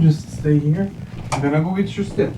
just stay here. I'm gonna go get your stick.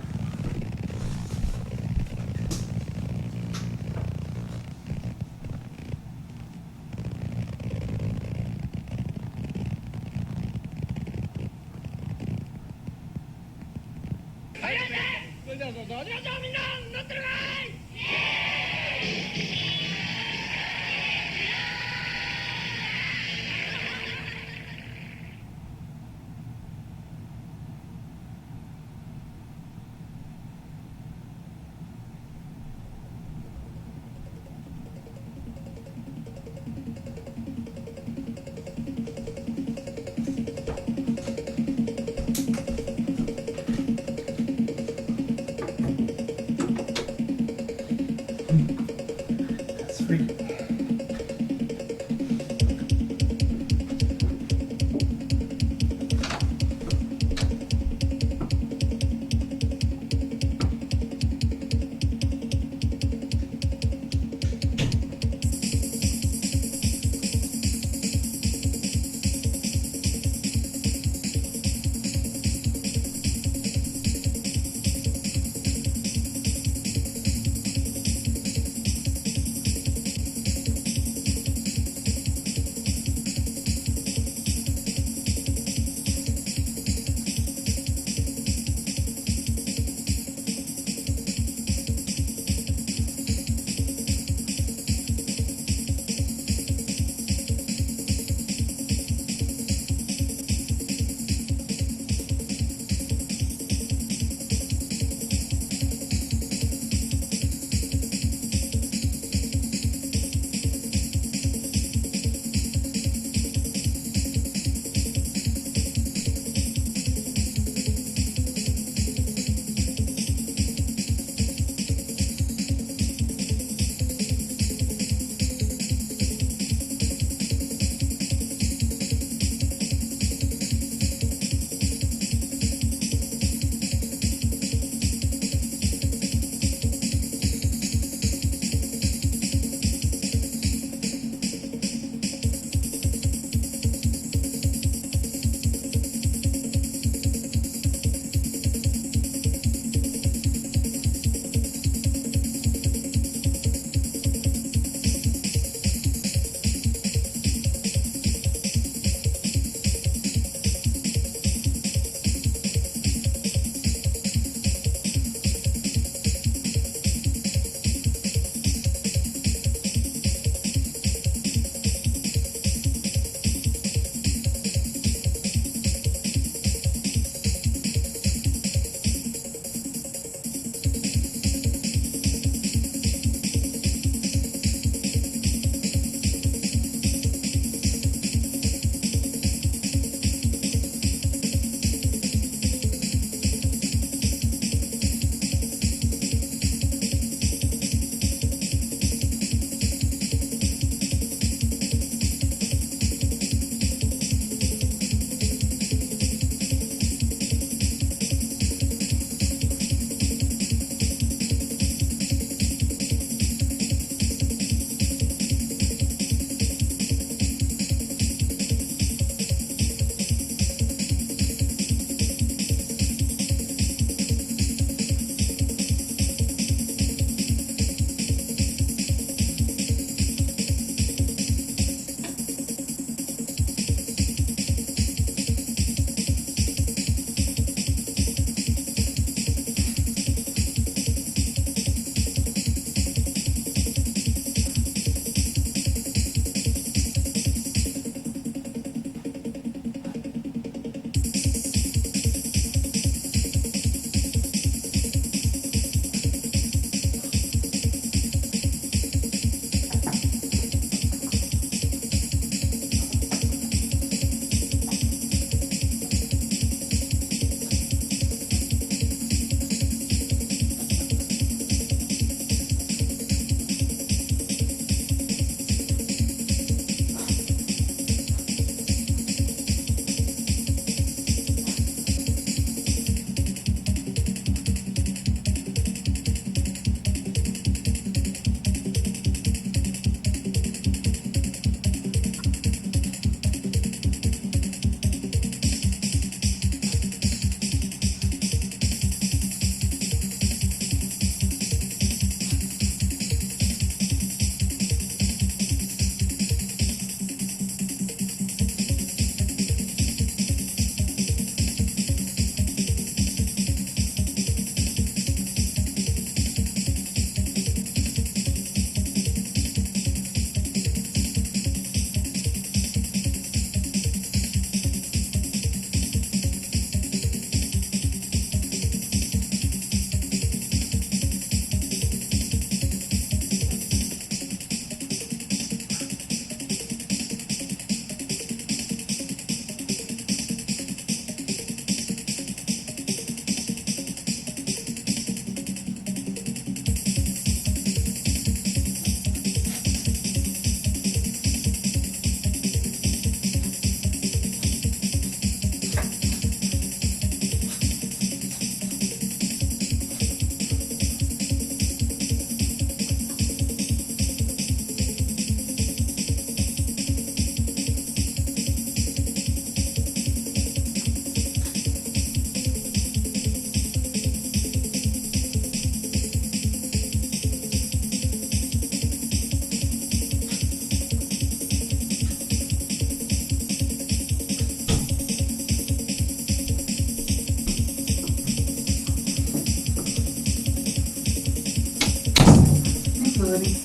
buddy.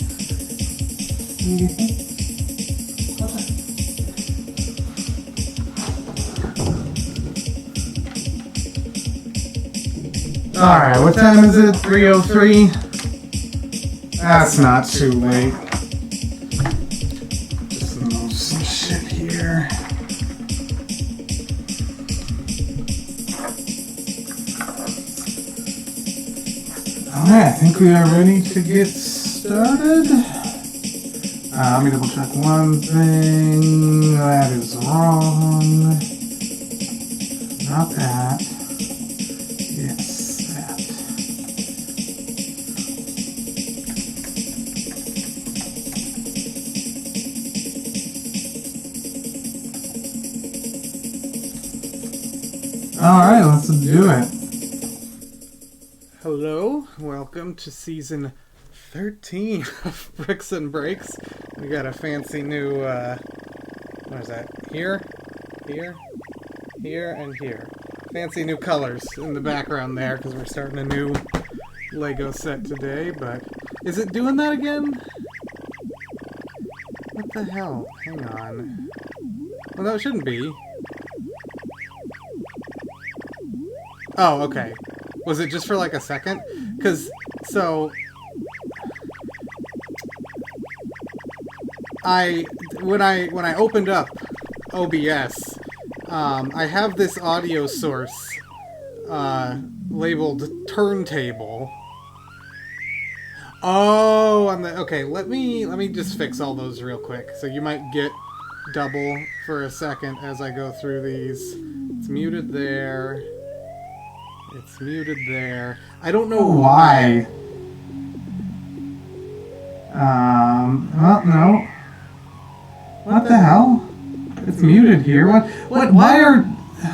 Alright, what time is it? 3:03? That's not too late. Just move some shit here. Alright, I think we are ready to get started. Let me double check one thing. That is wrong. Not that. Yes, that. Alright, let's do it. Hello, welcome to season 13 of Bricks and Breaks. We got a fancy new, what is that? Here, and here. Fancy new colors in the background there, because we're starting a new Lego set today, but... Is it doing that again? What the hell? Hang on. Well, no, it shouldn't be. Oh, okay. Was it just for like a second? Because, so... When I opened up OBS, I have this audio source labeled turntable. Oh, okay. Let me just fix all those real quick. So you might get double for a second as I go through these. It's muted there. It's muted there. I don't know why. Well, no. What the hell? It's muted here. What? Why are...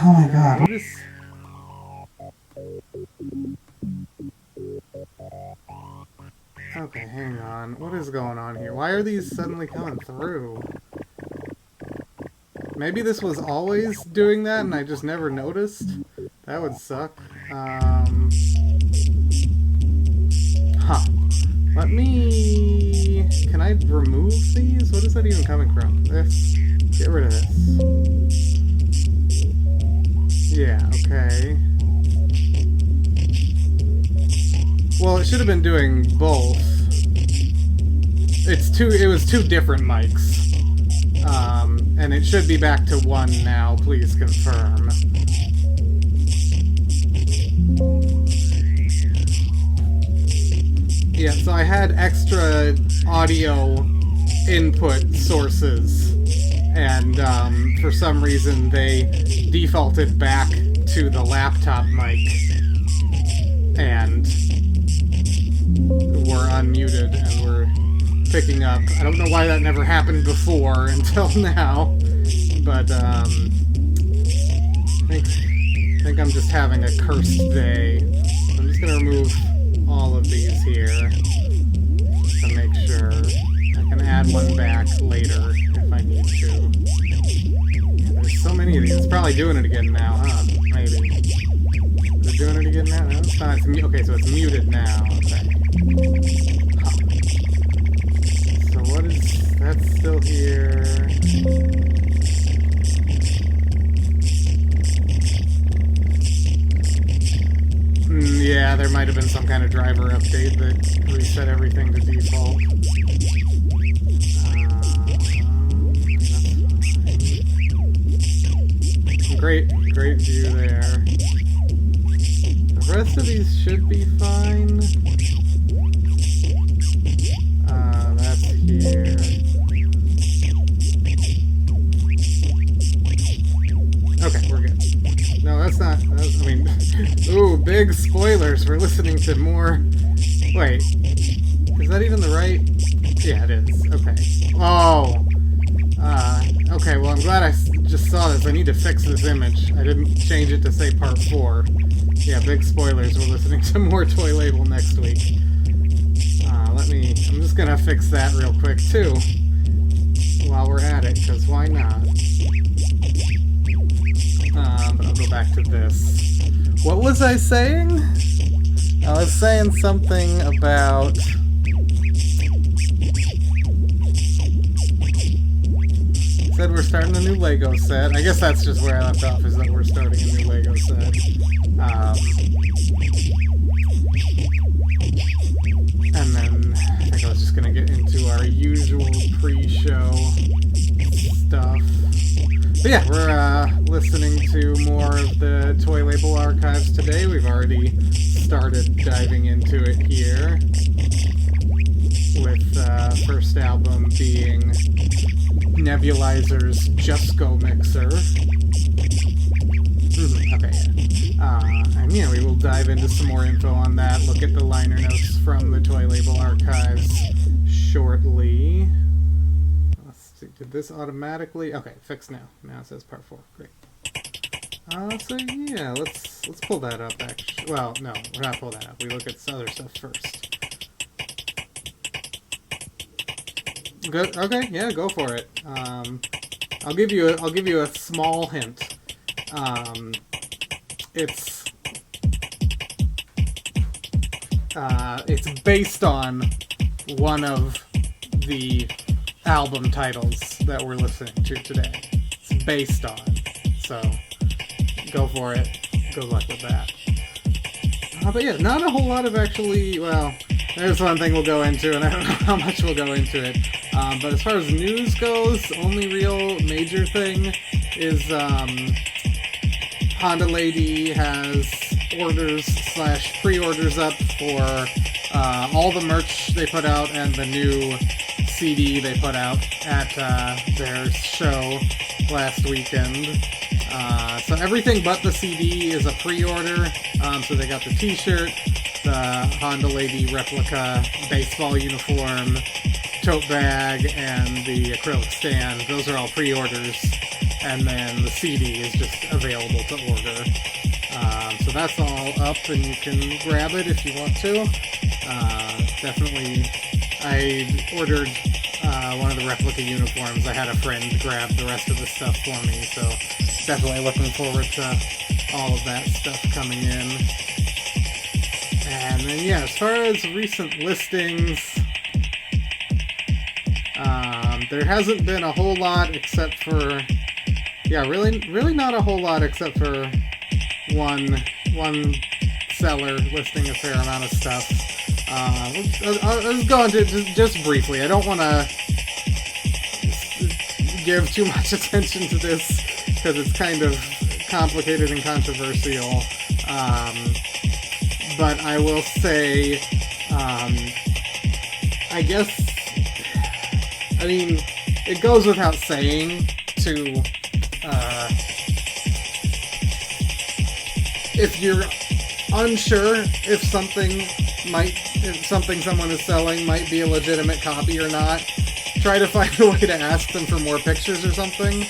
Oh my god. What is... Okay, hang on. What is going on here? Why are these suddenly coming through? Maybe this was always doing that and I just never noticed? That would suck. Let me... Can I remove these? What is that even coming from? This? Get rid of this. Yeah, okay. Well, it should have been doing both. It was two different mics. And it should be back to one now. Please confirm. Yeah, so I had extra audio input sources, and for some reason they defaulted back to the laptop mic and were unmuted and were picking up. I don't know why that never happened before until now, but I think I'm just having a cursed day. I'm just gonna remove all of these here to make sure. I can add one back later if I need to. Yeah, there's so many of these. It's probably doing it again now, huh? Maybe. Is it doing it again now? No, it's not. Okay, so it's muted now. Okay. Huh. So what is... That's still here. Yeah, there might have been some kind of driver update that reset everything to default. Great view there. The rest of these should be fine. That's here. Okay, we're good. No, that's not... I mean... Ooh, big spoilers. We're listening to more... Wait. Is that even the right... Yeah, it is. Okay. Oh! Okay, well, I'm glad I just saw this. I need to fix this image. I didn't change it to say part 4. Yeah, big spoilers. We're listening to more Toy Label next week. I'm just gonna fix that real quick, too. While we're at it, because why not? But I'll go back to this. What was I saying? I was saying something about... said we're starting a new Lego set. I guess that's just where I left off, is that we're starting a new Lego set. And then I think I was just gonna get into our usual pre-show stuff. But yeah, we're listening to more of the Toy Label archives today. We've already started diving into it here, with first album being Nebulizer's JUSCO mixer. Okay, and yeah, we will dive into some more info on that, look at the liner notes from the Toy Label archives shortly. Did this automatically? Okay, fixed now. Now it says part 4. Great. So yeah, let's pull that up. Actually, well, no, we're not pulling that up. We look at this other stuff first. Good. Okay. Yeah, go for it. I'll give you a small hint. It's based on one of the album titles that we're listening to today. It's based on. So, go for it. Good luck with that. But yeah, not a whole lot of actually, well, there's one thing we'll go into, and I don't know how much we'll go into it. But as far as news goes, only real major thing is Honda Lady has orders/pre-orders up for all the merch they put out and the new CD they put out at their show last weekend. So everything but the CD is a pre-order. So they got the t-shirt, the Honda Lady replica baseball uniform, tote bag, and the acrylic stand. Those are all pre-orders. And then the CD is just available to order. So that's all up, and you can grab it if you want to. Definitely, I ordered one of the replica uniforms. I had a friend grab the rest of the stuff for me, so definitely looking forward to all of that stuff coming in. And then, yeah, as far as recent listings, there hasn't been a whole lot except for, yeah, really not a whole lot except for one seller listing a fair amount of stuff. I'll just go into it just briefly. I don't want to give too much attention to this because it's kind of complicated and controversial. But I will say, I guess, I mean, it goes without saying to, if you're unsure if something someone is selling might be a legitimate copy or not, try to find a way to ask them for more pictures or something,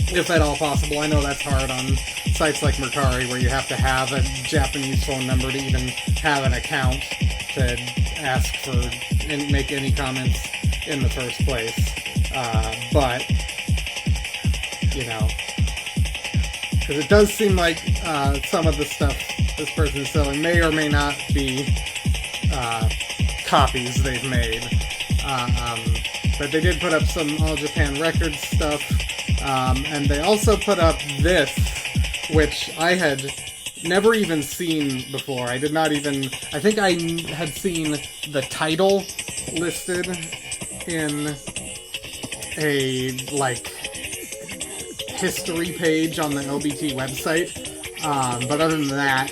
if at all possible. I know that's hard on sites like Mercari, where you have to have a Japanese phone number to even have an account to ask for and make any comments in the first place. But, you know, because it does seem like some of the stuff this person is selling may or may not be copies they've made. But they did put up some All Japan Records stuff, and they also put up this, which I had never even seen before. I think I had seen the title listed in a, like, history page on the LBT website, but other than that,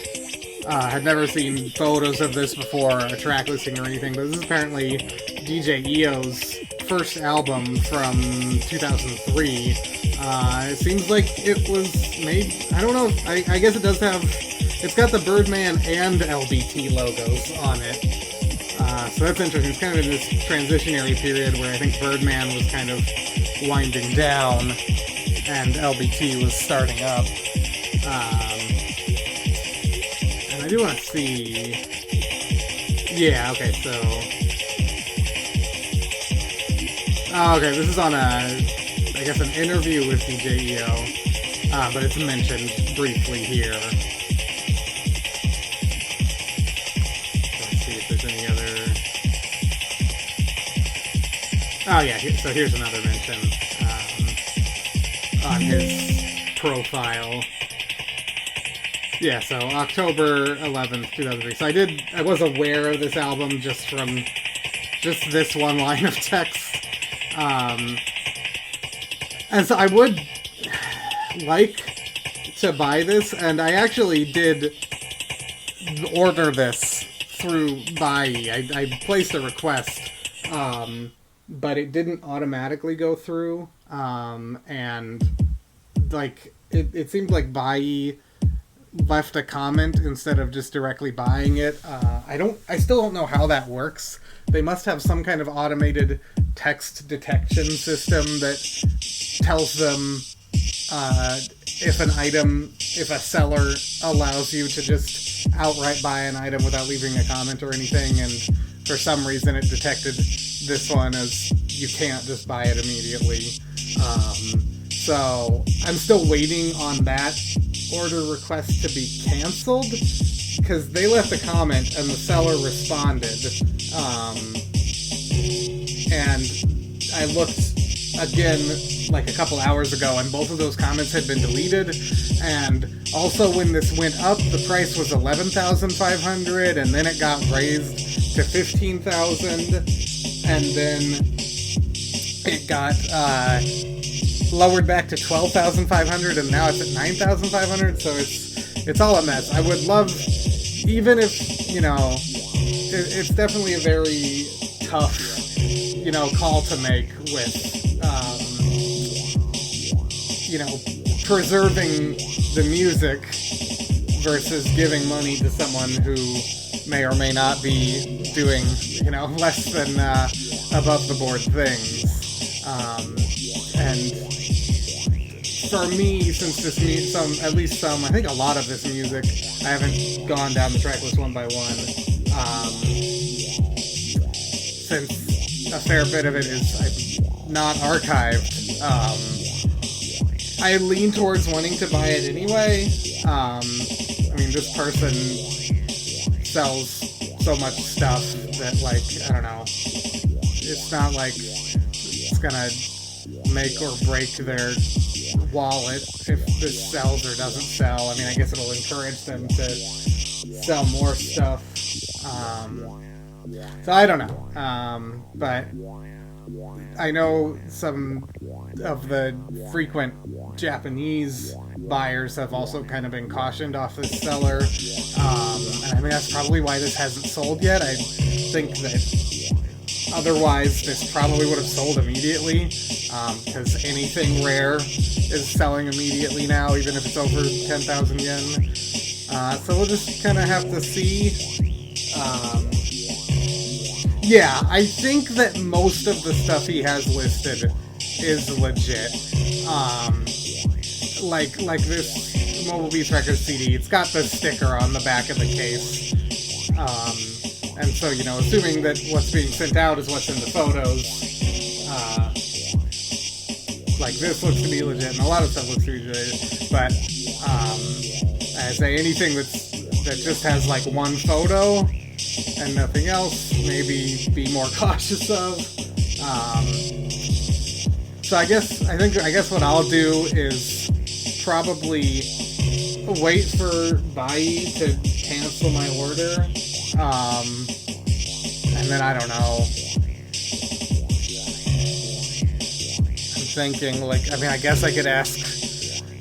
had never seen photos of this before, a track listing or anything. But this is apparently DJ EO's first album from 2003. It seems like it was made, I don't know, I guess it does have, it's got the Birdman and LBT logos on it. So that's interesting. It's kind of in this transitionary period where I think Birdman was kind of winding down and LBT was starting up. And I do want to see... Yeah, okay, so... Oh, okay, this is on I guess an interview with DJ EO, but it's mentioned briefly here. Let's see if there's any other... Oh yeah, so here's another mention on his profile. Yeah, so October 11th, 2003. So I was aware of this album just from this one line of text. And so I would like to buy this, and I actually did order this through Buy. I placed a request, but it didn't automatically go through, and like it seemed like Buy left a comment instead of just directly buying it. I still don't know how that works. They must have some kind of automated text detection system that tells them if a seller allows you to just outright buy an item without leaving a comment or anything, and for some reason it detected this one as you can't just buy it immediately. So I'm still waiting on that order request to be canceled, because they left a comment and the seller responded, and I looked again like a couple hours ago and both of those comments had been deleted. And also when this went up, the price was $11,500 and then it got raised to $15,000, and then it got lowered back to $12,500, and now it's at $9,500. So it's all a mess. I would love, even if, you know, it's definitely a very tough, you know, call to make with, you know, preserving the music versus giving money to someone who may or may not be doing, you know, less than above the board things. And for me, since this at least some, I think a lot of this music, I haven't gone down the track list one by one, since a fair bit of it is not archived, I lean towards wanting to buy it anyway. I mean, this person sells so much stuff that, like, I don't know, it's not like it's gonna make or break their wallet if this sells or doesn't sell. I mean, I guess it'll encourage them to sell more stuff. So I don't know. But I know some of the frequent Japanese buyers have also kind of been cautioned off this seller. And I mean, that's probably why this hasn't sold yet. I think that otherwise this probably would have sold immediately, because anything rare is selling immediately now, even if it's over 10,000 yen. So we'll just kind of have to see. Yeah, I think that most of the stuff he has listed is legit. Like this Mobile Beats Records CD, it's got the sticker on the back of the case. And so, you know, assuming that what's being sent out is what's in the photos, like this looks to be legit, and a lot of stuff looks to be legit, but I say anything that just has like one photo and nothing else, maybe be more cautious of. So I guess what I'll do is probably wait for Bai to cancel my order, and then I don't know. I'm thinking, like, I mean, I guess I could ask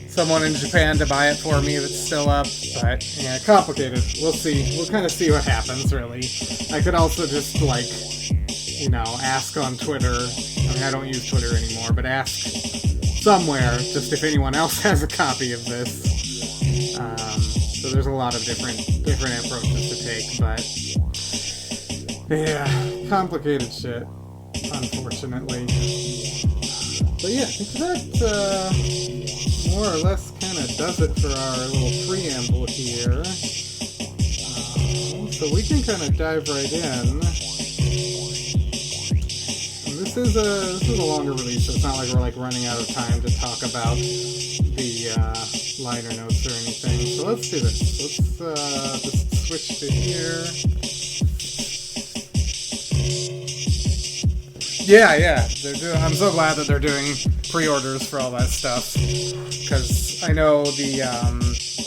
someone in Japan to buy it for me if it's still up, but yeah, complicated. We'll see. We'll kind of see what happens, really. I could also just, like, you know, ask on Twitter. I mean, I don't use Twitter anymore, but ask somewhere just if anyone else has a copy of this. So there's a lot of different approaches to take, but yeah, complicated shit, unfortunately. But yeah, I think that more or less kind of does it for our little preamble here. So we can kind of dive right in. And this is a longer release, so it's not like we're like running out of time to talk about the liner notes or anything. So let's do this. Let's just switch to here. Yeah. I'm so glad that they're doing pre-orders for all that stuff. Because I know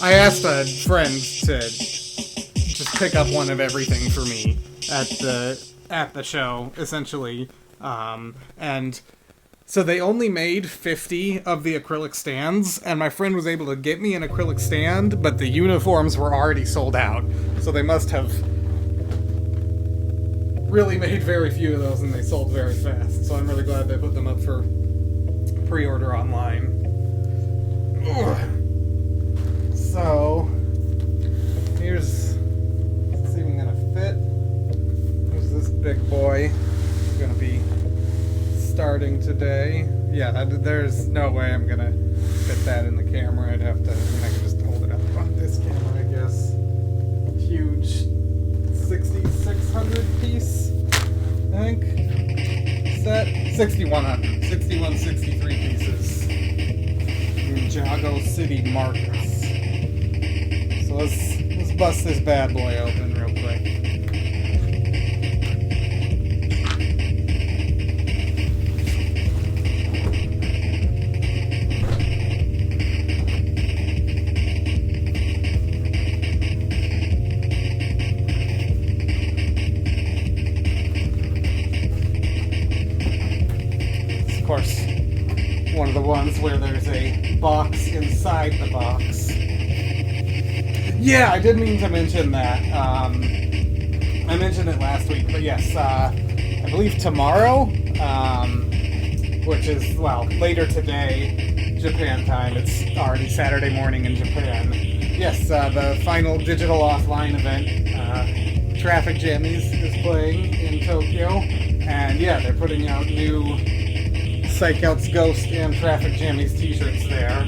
I asked a friend to just pick up one of everything for me at the show, essentially. And so they only made 50 of the acrylic stands, and my friend was able to get me an acrylic stand, but the uniforms were already sold out. So they must have really made very few of those, and they sold very fast. So I'm really glad they put them up for pre-order online. Ugh. So here's, let's see if I'm gonna fit. Here's this big boy. I'm gonna be starting today. Yeah, there's no way I'm gonna fit that in the camera. I'd have to, I can just hold it up on this camera, I guess. Huge 6,600 piece, I think. Set 6,100, 6,163 pieces. Ninjago City Markets. So let's bust this bad boy open real quick. Of course, one of the ones where there's a box inside the box. Yeah, I did mean to mention that. I mentioned it last week, but yes, I believe tomorrow, which is, well, later today, Japan time. It's already Saturday morning in Japan. Yes, the final digital offline event, Traffic Jammies, is playing in Tokyo. And yeah, they're putting out new Psych Out's Ghost and Traffic Jammies t-shirts there.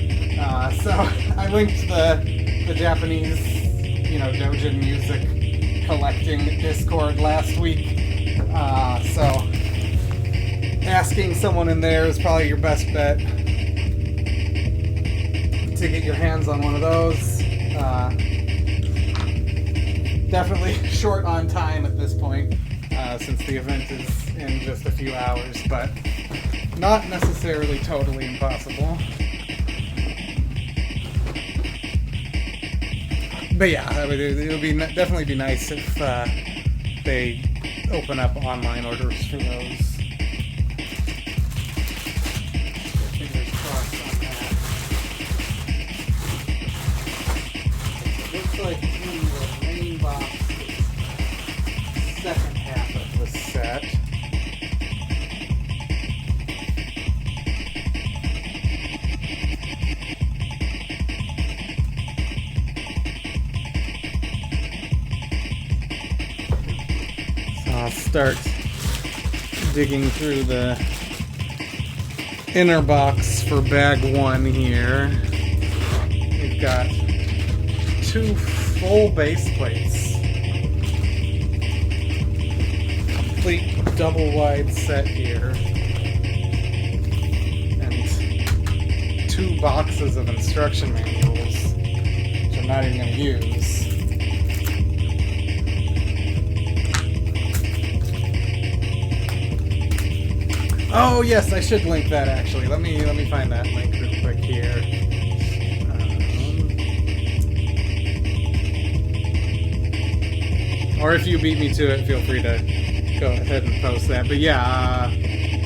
So I linked the Japanese, doujin music collecting Discord last week. So asking someone in there is probably your best bet to get your hands on one of those. Definitely short on time at this point, since the event is in just a few hours, but not necessarily totally impossible. But yeah, it'll definitely be nice if they open up online orders for those. Fingers crossed on that. Looks like the main box is second half of the set. I'll start digging through the inner box for bag one here. We've got 2 full base plates. Complete double wide set here. And 2 boxes of instruction manuals, which I'm not even going to use. Oh yes, I should link that actually. Let me find that link real quick here. Or if you beat me to it, feel free to go ahead and post that. But yeah,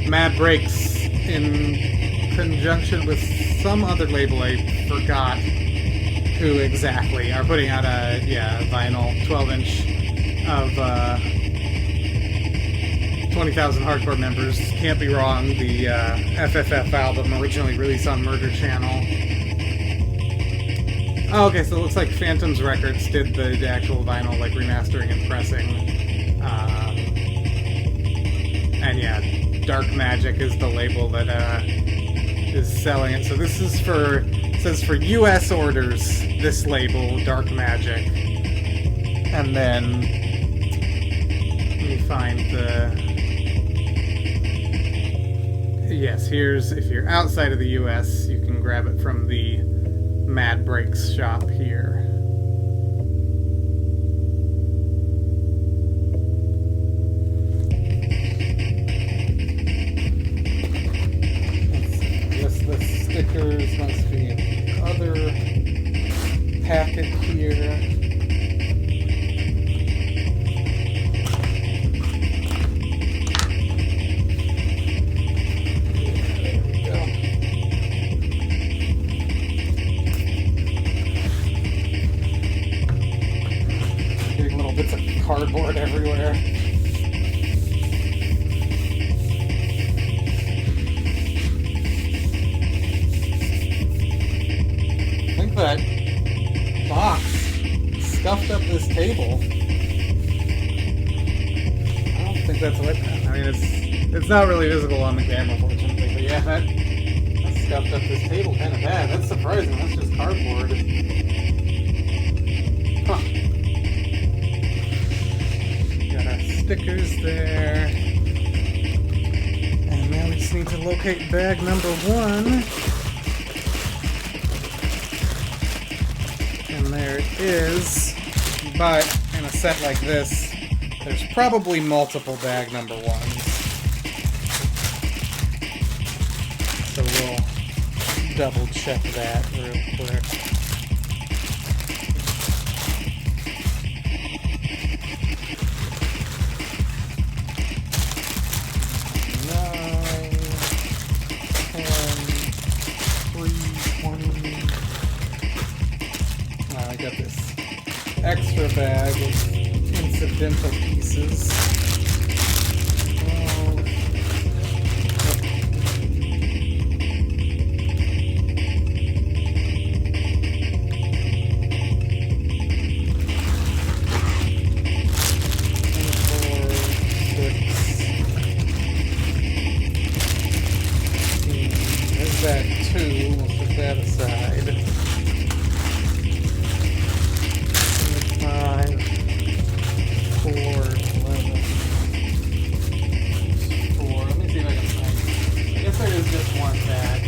Mad Breaks, in conjunction with some other label I forgot who exactly, are putting out a vinyl 12-inch of 20,000 Hardcore Members. Can't be wrong. The FFF album originally released on Murder Channel. Oh, okay, so it looks like Phantoms Records did the actual vinyl, like, remastering and pressing. And yeah, Dark Magic is the label that is selling it. So this is it says for US orders, this label, Dark Magic. And then, let me find yes, here's, if you're outside of the US, you can grab it from the Mad Breaks shop here. pocket here. Bits of cardboard everywhere. I think that box stuffed up this table. I don't think that's what. I mean, it's not really visible on the camera, fortunately. But yeah, that stuffed up this table kind of bad. That's surprising. That's just cardboard. Huh. Stickers there. And now we just need to locate bag number 1. And there it is. But in a set like this, there's probably multiple bag number 1s. So we'll double check that real quick. Got this extra bag of incidental pieces. There's that 2. We'll put that aside. 4, 11, 4. Let me see if I can find. I guess there is just one bag.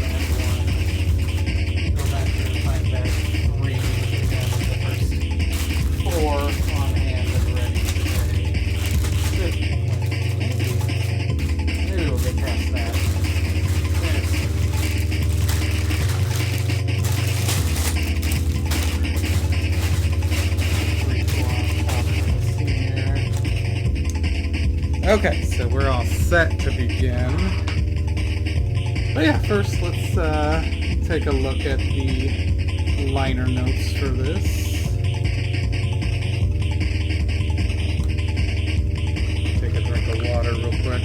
Bag 1. Go back here and find bag 3. Again, with the first 4 on hand and ready today. Maybe we'll get past that. Okay, so we're all set to begin. But yeah, first let's take a look at the liner notes for this. Take a drink of water real quick.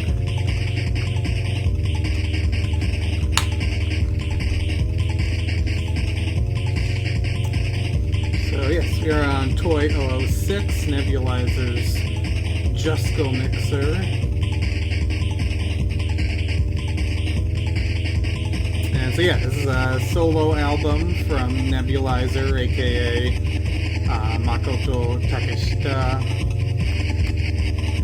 So yes, we are on Toy 006, Nebulizer's JUSCO mixer. And so yeah, this is a solo album from Nebulizer, aka Makoto Takeshita,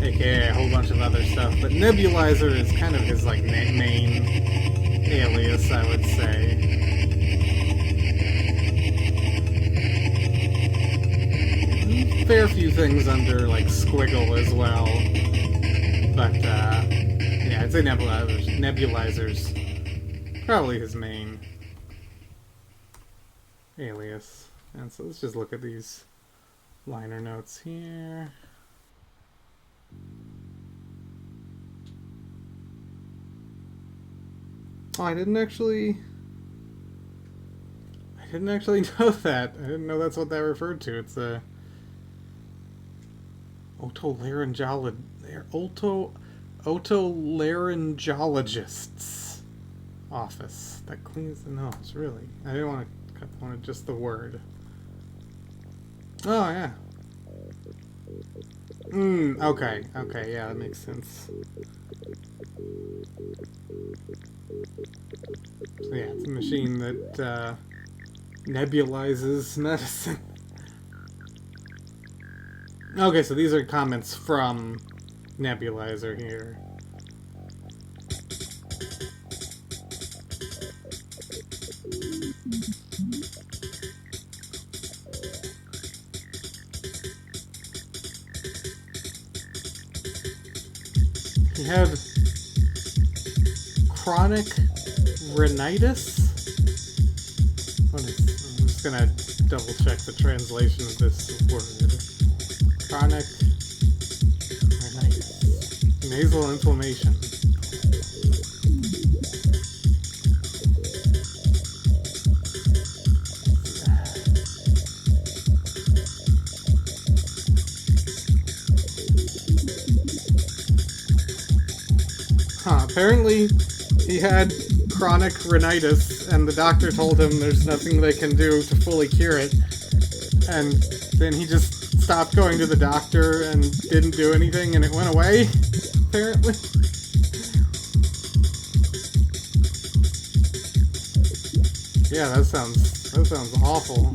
aka a whole bunch of other stuff. But Nebulizer is kind of his like main alias, I would say. Fair few things under like Squiggle as well, but yeah, I'd say Nebulizer's probably his main alias. And so let's just look at these liner notes here. Oh, I didn't actually know that. I didn't know that's what that referred to. It's a otolaryngologist's office that cleans the nose. Really, I didn't want to cut. I wanted just the word. Oh yeah. Okay, yeah, that makes sense. So yeah, it's a machine that nebulizes medicine. Okay, so these are comments from Nebulizer here. He had chronic rhinitis. What is just gonna double check the translation of this word. Chronic rhinitis. Nasal inflammation. Apparently, he had chronic rhinitis, and the doctor told him there's nothing they can do to fully cure it. And then he just stopped going to the doctor and didn't do anything, and it went away, apparently. Yeah, that sounds awful.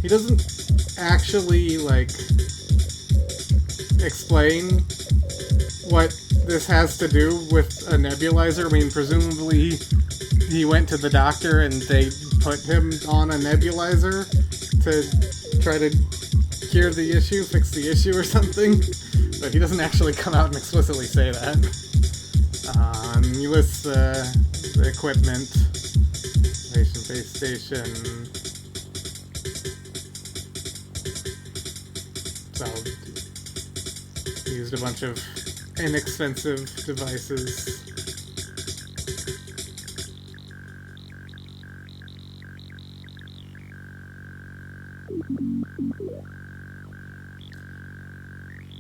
He doesn't actually, like, explain what this has to do with a nebulizer. I mean, presumably he went to the doctor and they put him on a nebulizer to try to cure the issue, fix the issue or something. But he doesn't actually come out and explicitly say that. He lists the equipment. Base station. So, he used a bunch of inexpensive devices.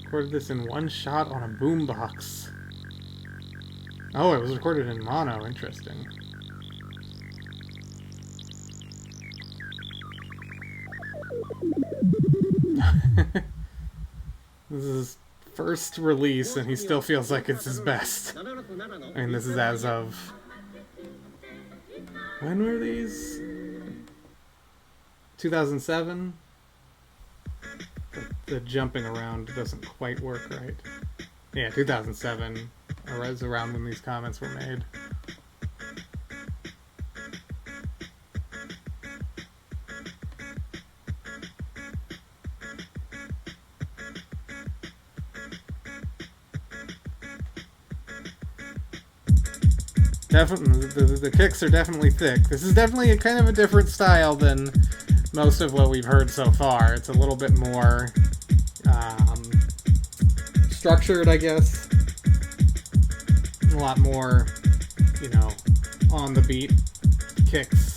Recorded this in one shot on a boombox. Oh, it was recorded in mono. Interesting. This is his first release, and he still feels like it's his best. I mean, this is as of... When were these? 2007? The jumping around doesn't quite work right. Yeah, 2007 is around when these comments were made. Definitely, the kicks are definitely thick. This is definitely a kind of a different style than most of what we've heard so far. It's a little bit more structured, I guess. A lot more, you know, on the beat kicks.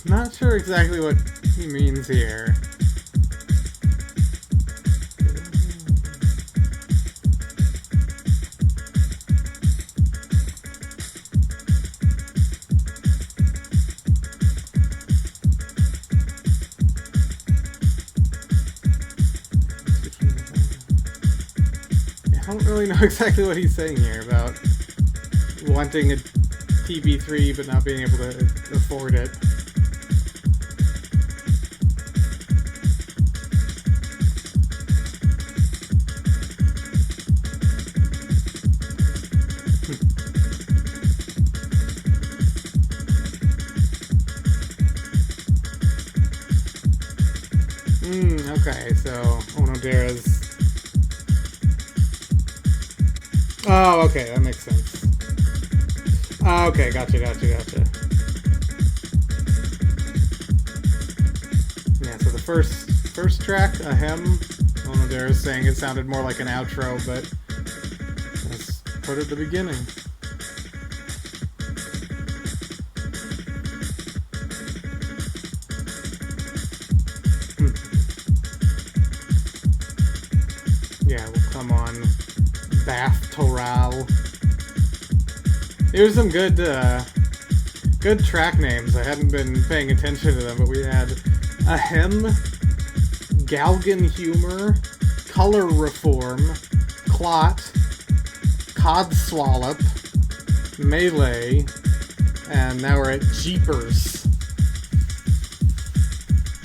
Not sure exactly what he means here. I don't really know exactly what he's saying here about wanting a TB3 but not being able to afford it. Okay, so Onodera's... Oh, okay, that makes sense. Okay, gotcha. Yeah, so the first track, Ahem, Onodera's saying it sounded more like an outro, but let's put it at the beginning. Yeah, we'll come on Bath Toral. Here's some good track names. I hadn't been paying attention to them, but we had Ahem, Galgan Humor, Color Reform, Clot, Cod Swallop, Melee, and now we're at Jeepers.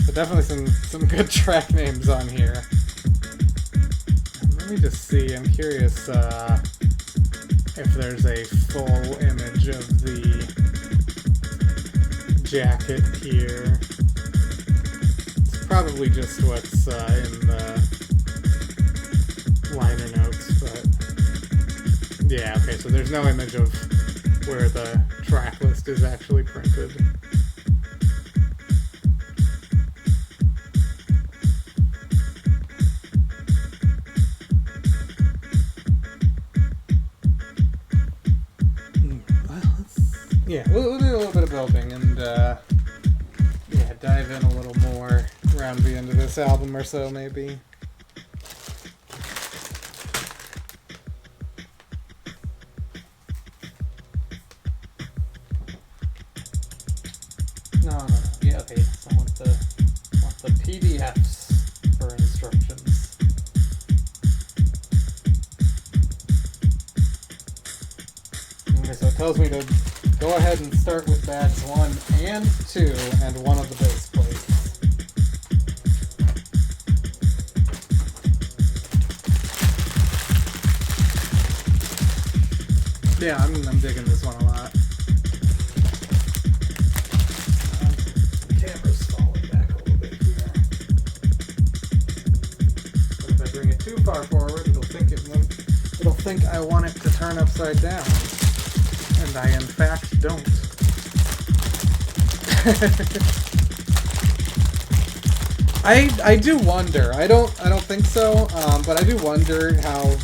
So definitely some good track names on here. Let me just see, I'm curious if there's a full image of the jacket here. It's probably just what's in the liner notes, but yeah, okay, so there's no image of where the track list is actually printed. Yeah, we'll do a little bit of building and yeah, dive in a little more around the end of this album or so, maybe. No. Yeah, okay. So I want the PDFs for instructions. Okay, so it tells me to go ahead and start with bags 1 and 2 and one of the base plates. Yeah, I'm digging this one a lot. Camera's falling back a little bit here. But if I bring it too far forward, it'll think I want it to turn upside down. And I in fact don't. I do wonder. I don't think so. But I do wonder how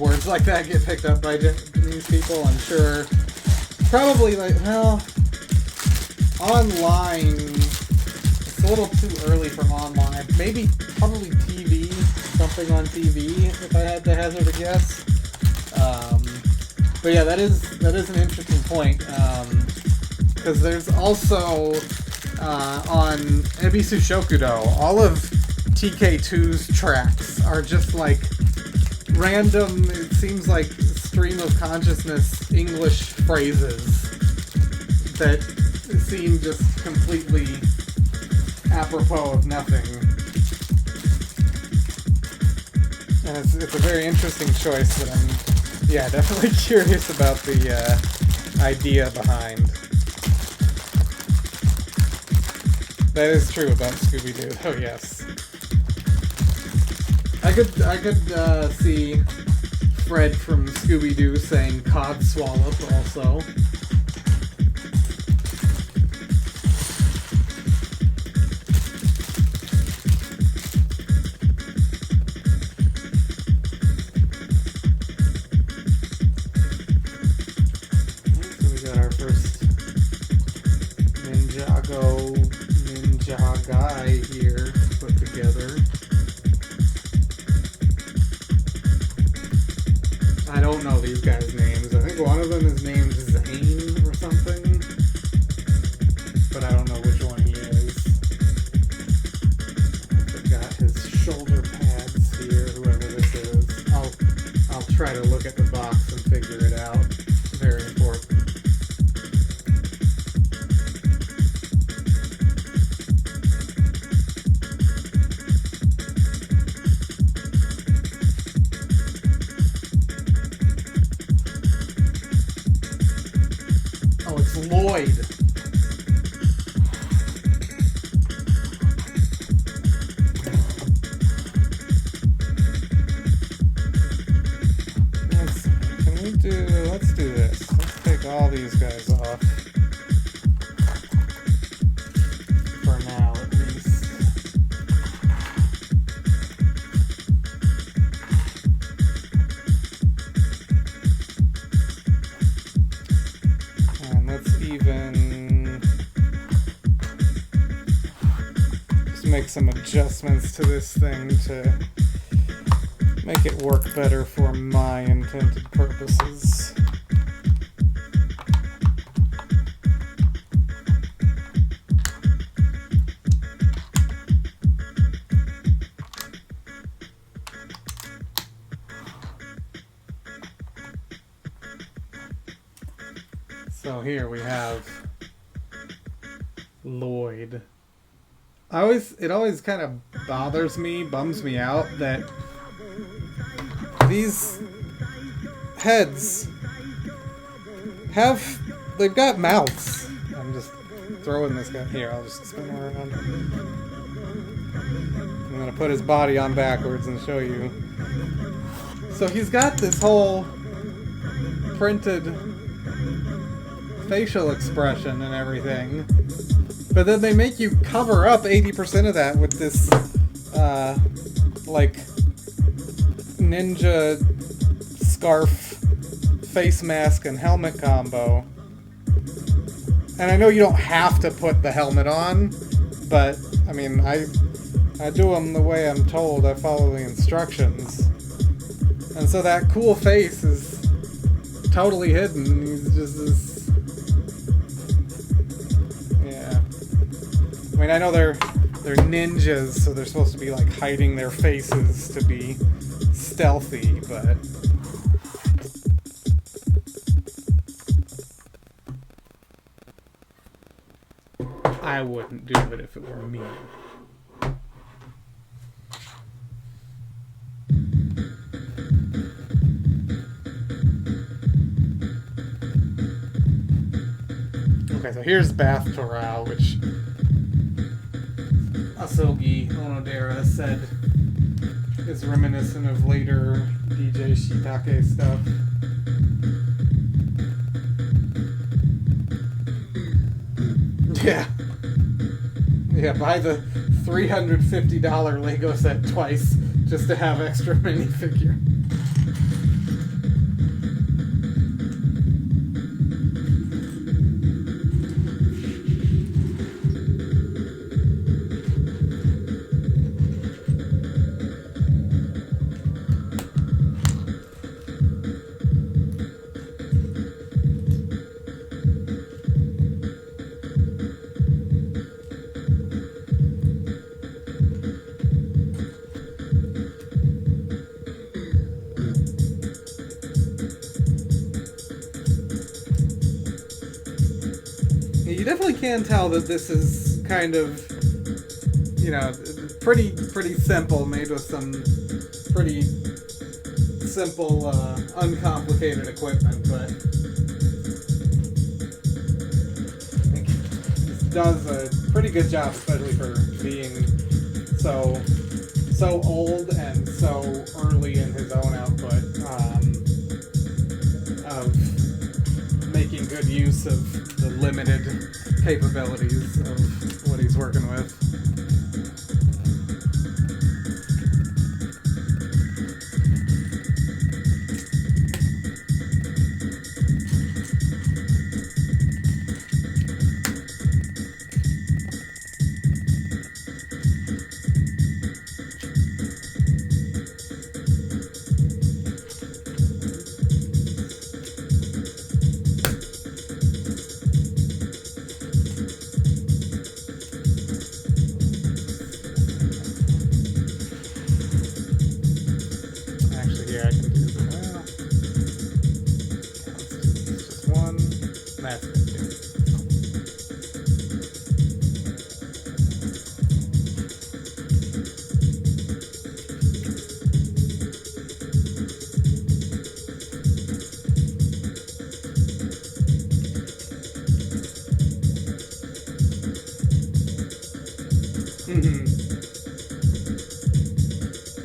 words like that get picked up by Japanese people. I'm sure. Probably like, well, online. It's a little too early for online. Maybe probably TV. Something on TV. If I had to hazard a guess. But yeah, that is an interesting point, because there's also on Ebisu Shokudo, all of TK2's tracks are just like random, it seems like stream of consciousness English phrases that seem just completely apropos of nothing. And it's a very interesting choice that I'm definitely curious about the idea behind. That is true about Scooby-Doo. Oh yes, I could see Fred from Scooby-Doo saying "cod swallop" also. Ninjago here put together. I don't know these guys' names. I think one of them is named Zane or something, but I don't know which one he is. I forgot his shoulder pads here, whoever this is. I'll try to look at the box and figure it out. Very important. Lloyd. Let's do this. Let's take all these guys off. For now, at least. And let's even just make some adjustments to this thing to make it work better for my intended purposes. So here we have Lloyd. It always kind of bums me out that these heads they've got mouths. I'm just throwing this guy here. I'll just spin around. I'm gonna put his body on backwards and show you. So he's got this whole printed facial expression and everything, but then they make you cover up 80% of that with this like ninja scarf face mask and helmet combo. And I know you don't have to put the helmet on, but I mean I do them the way I'm told. I follow the instructions. And so that cool face is totally hidden. He's just this... Yeah. I mean, I know they're ninjas, so they're supposed to be like hiding their faces to be stealthy, but... I wouldn't do it if it were me. Okay, so here's Bath Torah, which Asogi Onodera said is reminiscent of later DJ Shiitake stuff. Yeah. Yeah, buy the $350 Lego set twice just to have extra minifigure. You definitely can tell that this is kind of, you know, pretty simple, made with some pretty simple, uncomplicated equipment, but I think this does a pretty good job, especially for being so old and so early in his own output, of making good use of the limited capabilities of what he's working with.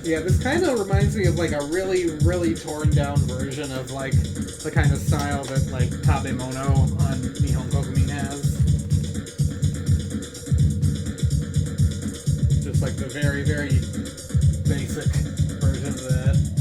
Yeah, this kind of reminds me of like a really torn down version of like the kind of style that like Tabemono on Nihon Kokumin has. Just like the very basic version of that.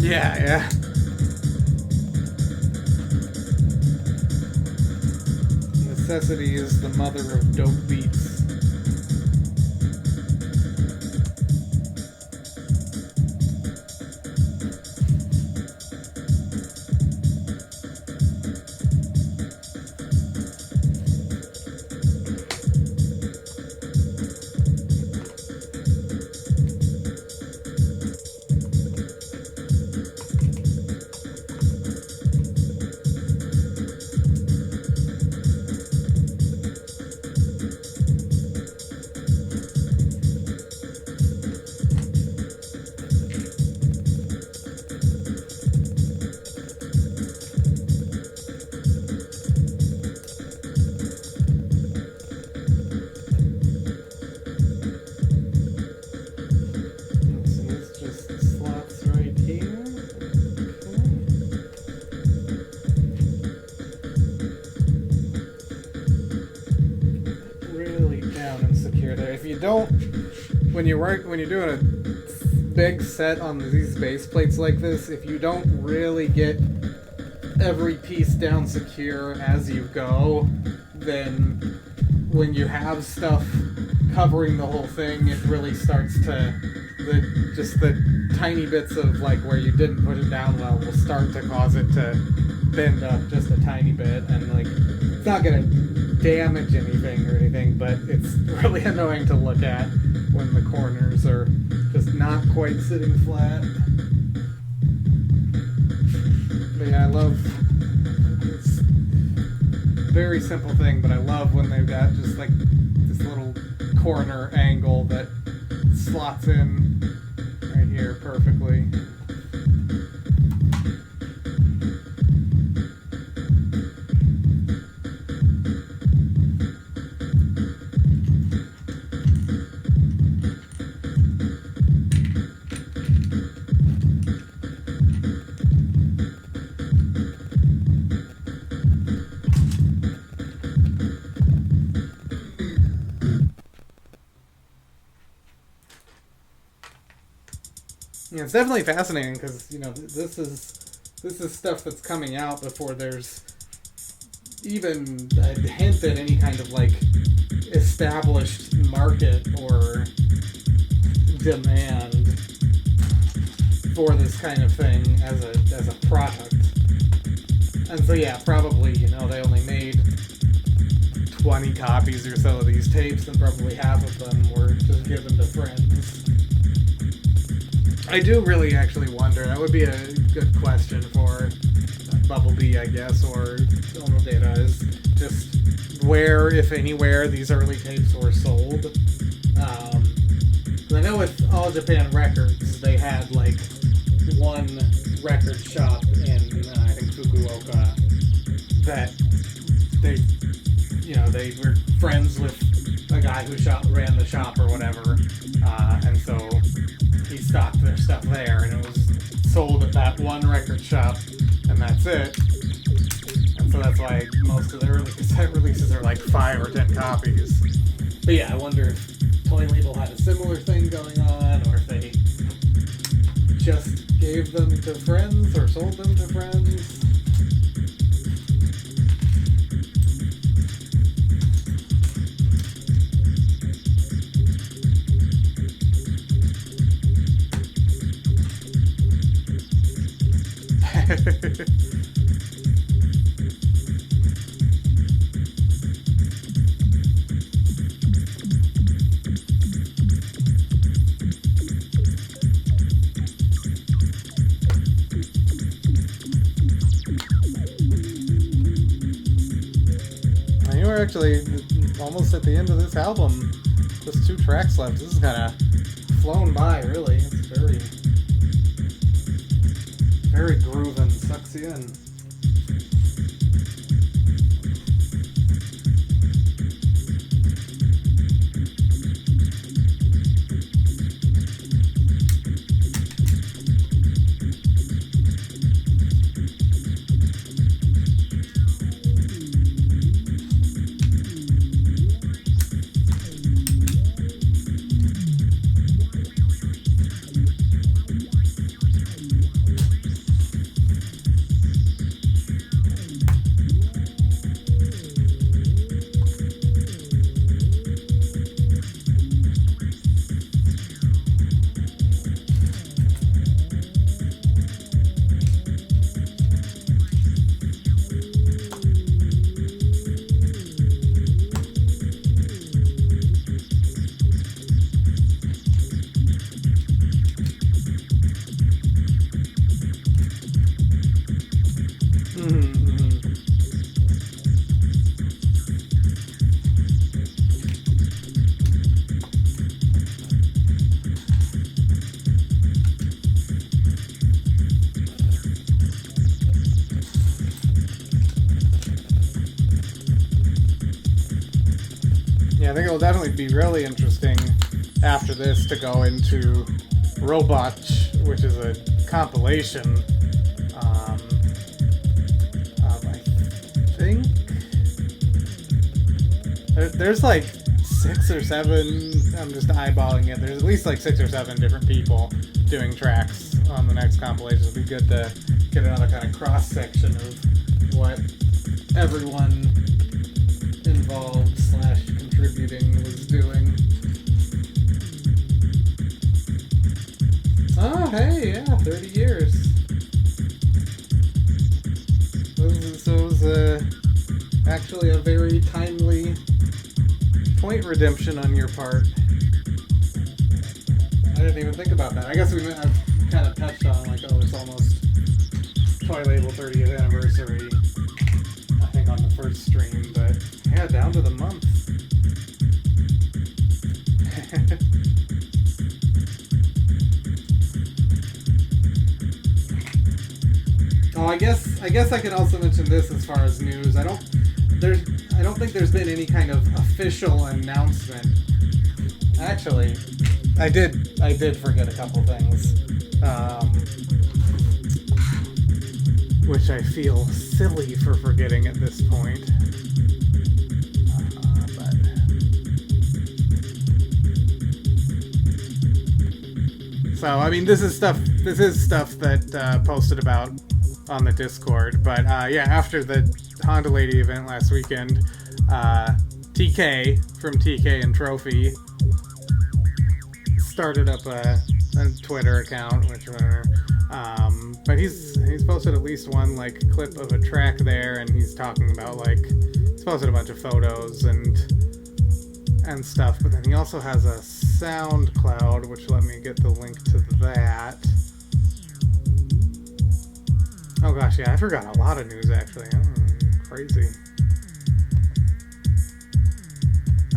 Yeah, yeah. Necessity is the mother of dope beats. When you're doing a big set on these base plates like this, if you don't really get every piece down secure as you go, then when you have stuff covering the whole thing, it really starts to just the tiny bits of like where you didn't put it down well will start to cause it to bend up just a tiny bit, and like it's not gonna damage anything or anything, but it's really annoying to look at when the corners are just not quite sitting flat. But yeah, I love it's a very simple thing, but I love when they've got just like this little corner angle that slots in right here perfectly. Yeah, it's definitely fascinating because, you know, this is stuff that's coming out before there's even a hint at any kind of like established market or demand for this kind of thing as a product. And so yeah, probably, you know, they only made 20 copies or so of these tapes, and probably half of them were just given to friends. I do really actually wonder, that would be a good question for Bumblebee, I guess, or Ono Data, is just where, if anywhere, these early tapes were sold. 'Cause I know with All Japan Records, they had like one record shop in, I think, Fukuoka, that they were friends with a guy who ran the shop or whatever, and so he stocked their stuff there, and it was sold at that one record shop, and that's it. And so that's why most of the early cassette releases are like 5 or 10 copies. But yeah, I wonder if Toy Label had a similar thing going on, or if they just gave them to friends or sold them to friends. We're actually almost at the end of this album. Just 2 tracks left. This is kind of flown by, really. It's very groovin', sucks you in. Yeah, I think it'll definitely be really interesting after this to go into ROBOTCH, which is a compilation of, I think, there's like 6 or 7, I'm just eyeballing it, there's at least like 6 or 7 different people doing tracks on the next compilation. It'd be good to get another kind of cross-section of what everyone involved / contributing was doing. Oh, hey, yeah, 30 years. So it was actually a very timely point redemption on your part. I didn't even think about that. I guess I've kind of touched on, like, oh, it's almost Toy Label 30th anniversary, I think, on the first stream, but yeah, down to the month. Oh, I guess I can also mention this as far as news. I don't think there's been any kind of official announcement. Actually, I did forget a couple things, which I feel silly for forgetting at this point. So I mean, this is stuff that posted about on the Discord, but yeah, after the Honda Lady event last weekend, TK from TK and Trophy started up a Twitter account, which but he's posted at least one like clip of a track there, and he's talking about, like, he's posted a bunch of photos and stuff, but then he also has a SoundCloud, which, let me get the link to that. Oh gosh, yeah, I forgot a lot of news, actually. Crazy.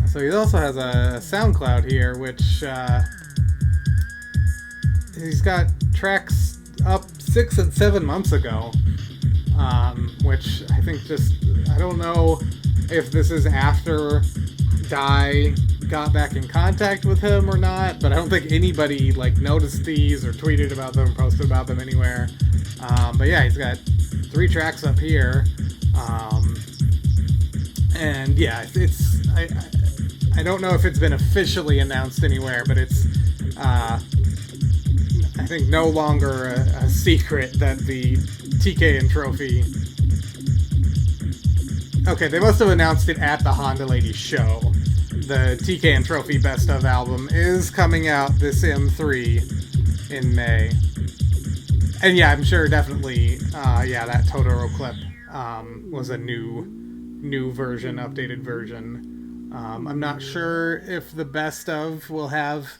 So he also has a SoundCloud here, which he's got tracks up 6 and 7 months ago, which I think I don't know if this is after Dai got back in contact with him or not, but I don't think anybody, like, noticed these or tweeted about them or posted about them anywhere. But yeah, he's got 3 tracks up here, and yeah, I don't know if it's been officially announced anywhere, but it's I think no longer a secret that the TK and Trophy. Okay, they must have announced it at the Honda Lady show. The TK and Trophy Best Of album is coming out this M3 in May. And yeah, I'm sure definitely, yeah, that Totoro clip was a new version, updated version. I'm not sure if the Best Of will have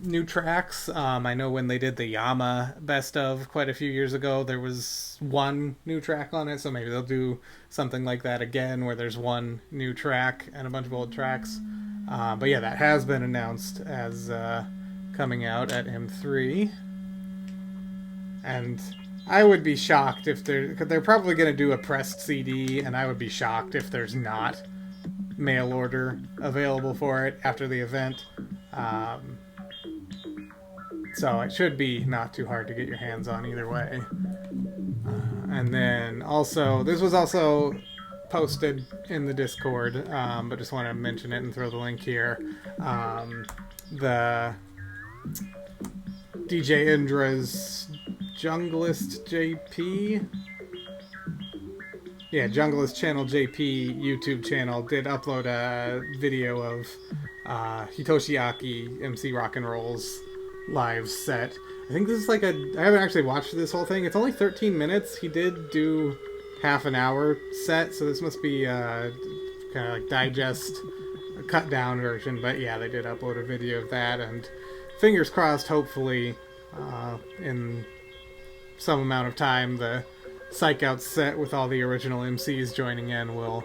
new tracks. I know when they did the Yama Best Of quite a few years ago, there was 1 new track on it, so maybe they'll do something like that again, where there's 1 new track and a bunch of old tracks. But yeah, that has been announced as coming out at M3. And I would be shocked if they're probably going to do a pressed CD, and I would be shocked if there's not mail order available for it after the event. So it should be not too hard to get your hands on either way. And then also, this was also posted in the Discord, but just want to mention it and throw the link here. The DJ Indra's Junglist JP? Yeah, Junglist Channel JP YouTube channel did upload a video of Hitoshi Aki MC Rock and Roll's live set. I think this is like I haven't actually watched this whole thing. It's only 13 minutes. He did do half an hour set, so this must be kind of like digest, a cut down version. But yeah, they did upload a video of that, and fingers crossed, hopefully in some amount of time, the Psych Out set with all the original MCs joining in will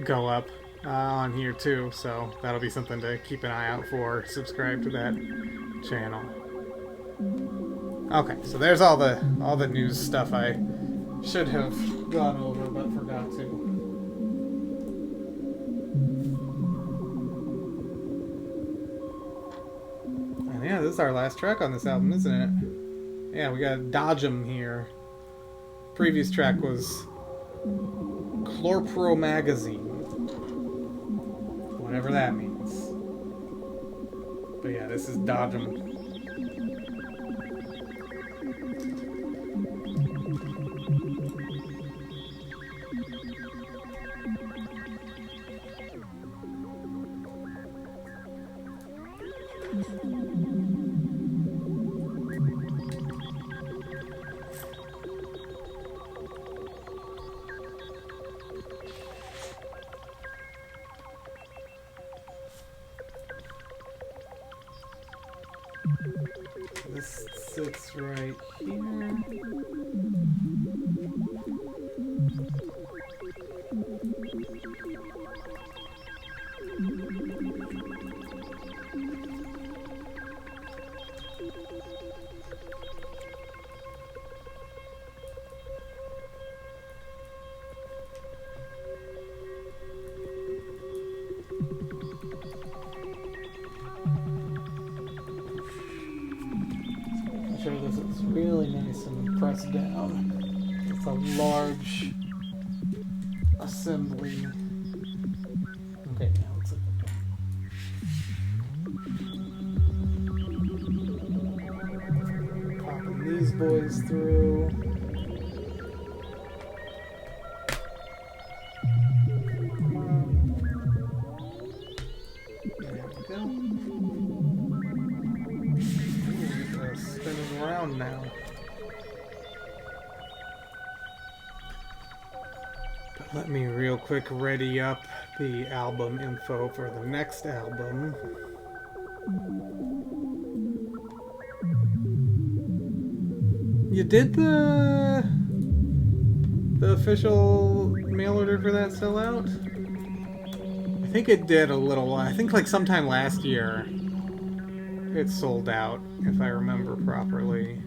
go up on here too, so that'll be something to keep an eye out for. Subscribe to that channel. Okay, so there's all the news stuff I should have gone over but forgot to. Yeah, this is our last track on this album, isn't it? Yeah, we got Dodge 'em here. Previous track was Chlorpro Magazine. Whatever that means. But yeah, this is Dodge 'em. This sits right here. Sure, this is really nice and pressed down. It's a large assembly. Okay, now let's look at popping these boys through. There we go. Spinning around now. But let me real quick ready up the album info for the next album. You did the official mail order for that sell out? I think it did a little while. I think like sometime last year. It sold out, if I remember properly.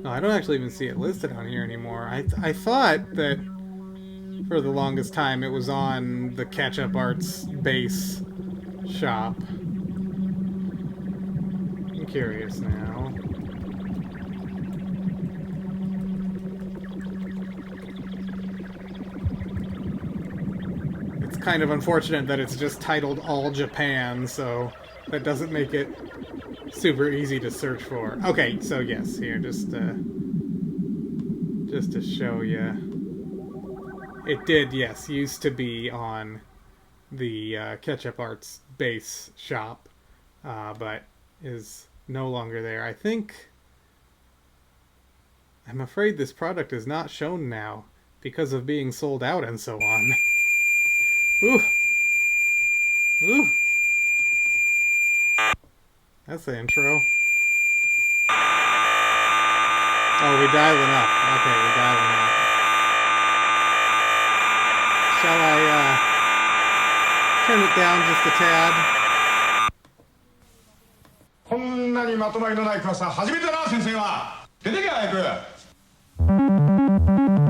No, I don't actually even see it listed on here anymore. I thought that for the longest time it was on the Ketchup Arts base shop. I'm curious now. Kind of unfortunate that it's just titled All Japan, so that doesn't make it super easy to search for. Okay, so yes, here, just to show you. It did, yes, used to be on the Ketchup Arts base shop, but is no longer there. I'm afraid this product is not shown now because of being sold out and so on. Ooh. Ooh. That's the intro. Oh, we're dialing up. Okay, we're dialing up. Shall I, turn it down just a tad? こんなにまとまりのないクラスは初めてだな、先生は。出てけ早く。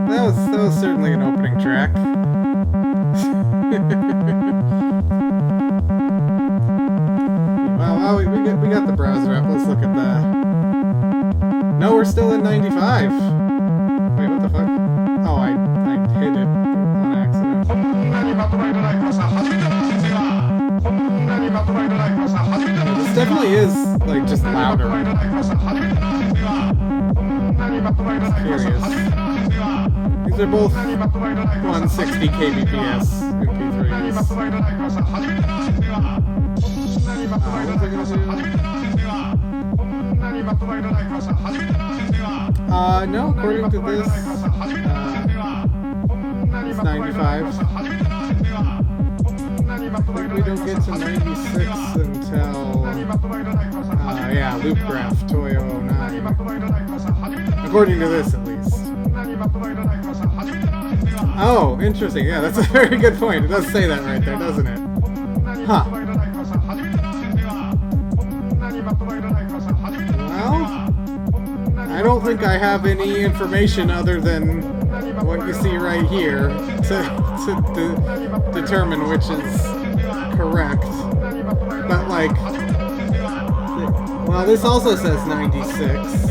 That was certainly an opening track. Well, we got the browser up. Let's look at that. No, we're still in 95. Wait, what the fuck? Oh, I hit it on accident. This definitely is like just louder. It's curious. These are both 160 kbps MP3s. No, according to this, it's 95. We don't get to 96 until, yeah, Loop Graph Toyo 09. According to this, at least. Oh, interesting. Yeah, that's a very good point. It does say that right there, doesn't it? Huh. Well, I don't think I have any information other than what you see right here to determine which is correct. But like, well, this also says 96.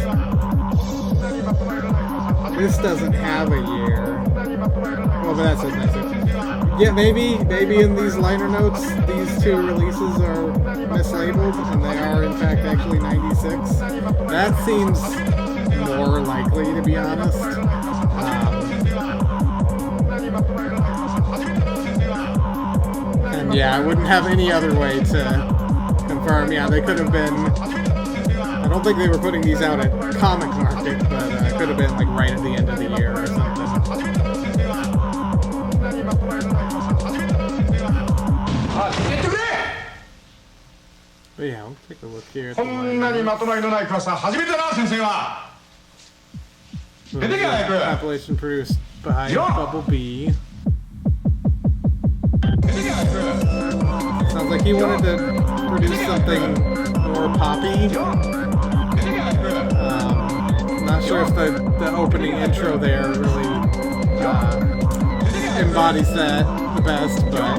This doesn't have a year. Well, but that says 96. Yeah, maybe in these liner notes, these two releases are mislabeled, and they are in fact actually 96. That seems more likely, to be honest. And yeah, I wouldn't have any other way to confirm. Yeah, they could have been. I don't think they were putting these out at Comic Market, but it could have been like right at the end of the year or something. But yeah, we'll take a look here at the compilation produced by Bubble B. Sounds like he wanted to produce something more poppy. Not sure if the opening intro there really embodies that the best, but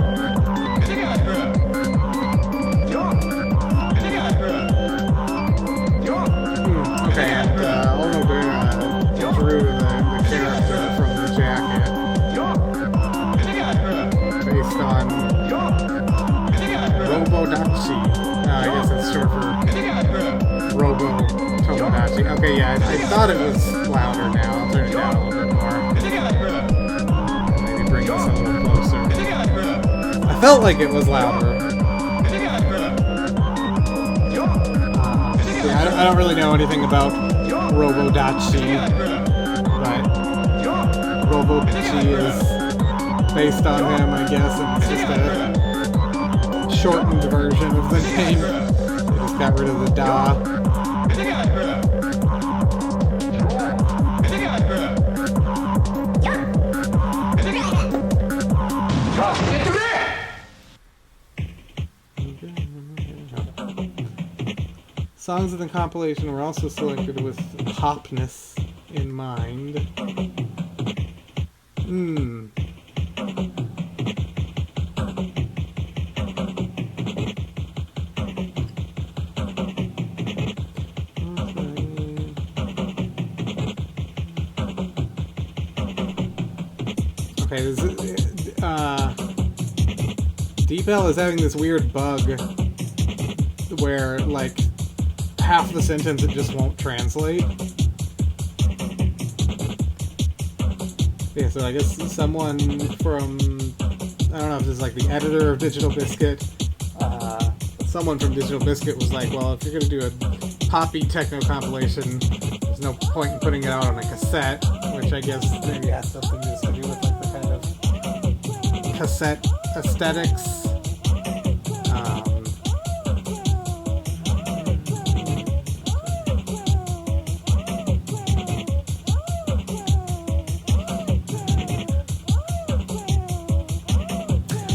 okay, and Onodera drew the character from the jacket based on ROBOTCH. I guess it's short for Robo Tomodachi. Okay, yeah, I thought it was louder now. I'll turn it down a little bit more. Maybe bring this a little closer. I felt like it was louder. Yeah, I don't really know anything about ROBOTCH, but ROBOTCH is based on him, I guess, and it's just a shortened version of the name. They just got rid of the da. Songs in the compilation were also selected with popness in mind. Okay, DeepL is having this weird bug where, like, half the sentence it just won't translate. Yeah, so I guess someone from, I don't know if this is like the editor of Digital Biscuit, someone from Digital Biscuit was like, well, if you're going to do a poppy techno compilation, there's no point in putting it out on a cassette, which I guess maybe has something to do with like the kind of cassette aesthetics.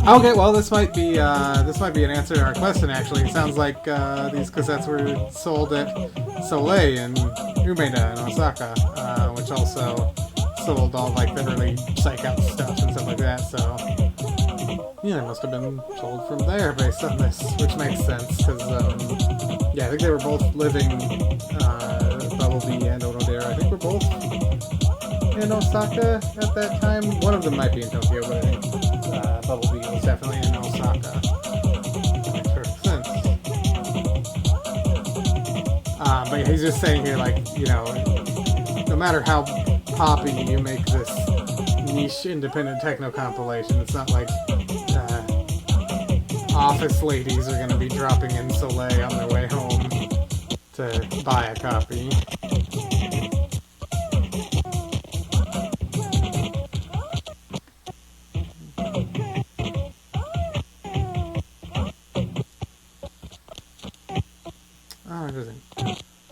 Okay, well, this might be an answer to our question. Actually, it sounds like these cassettes were sold at Soleil in Umeda in Osaka, which also sold all like the early Psych Out stuff and stuff like that. So yeah, they must have been sold from there based on this, which makes sense because yeah, I think they were both living. Bumblebee and Onodera, I think, were both in Osaka at that time. One of them might be in Tokyo, but I think Bumblebee was definitely in Osaka. That makes perfect sense. But he's just saying here, like, you know, no matter how poppy you make this niche independent techno compilation, it's not like office ladies are going to be dropping in Soleil on their way home to buy a copy.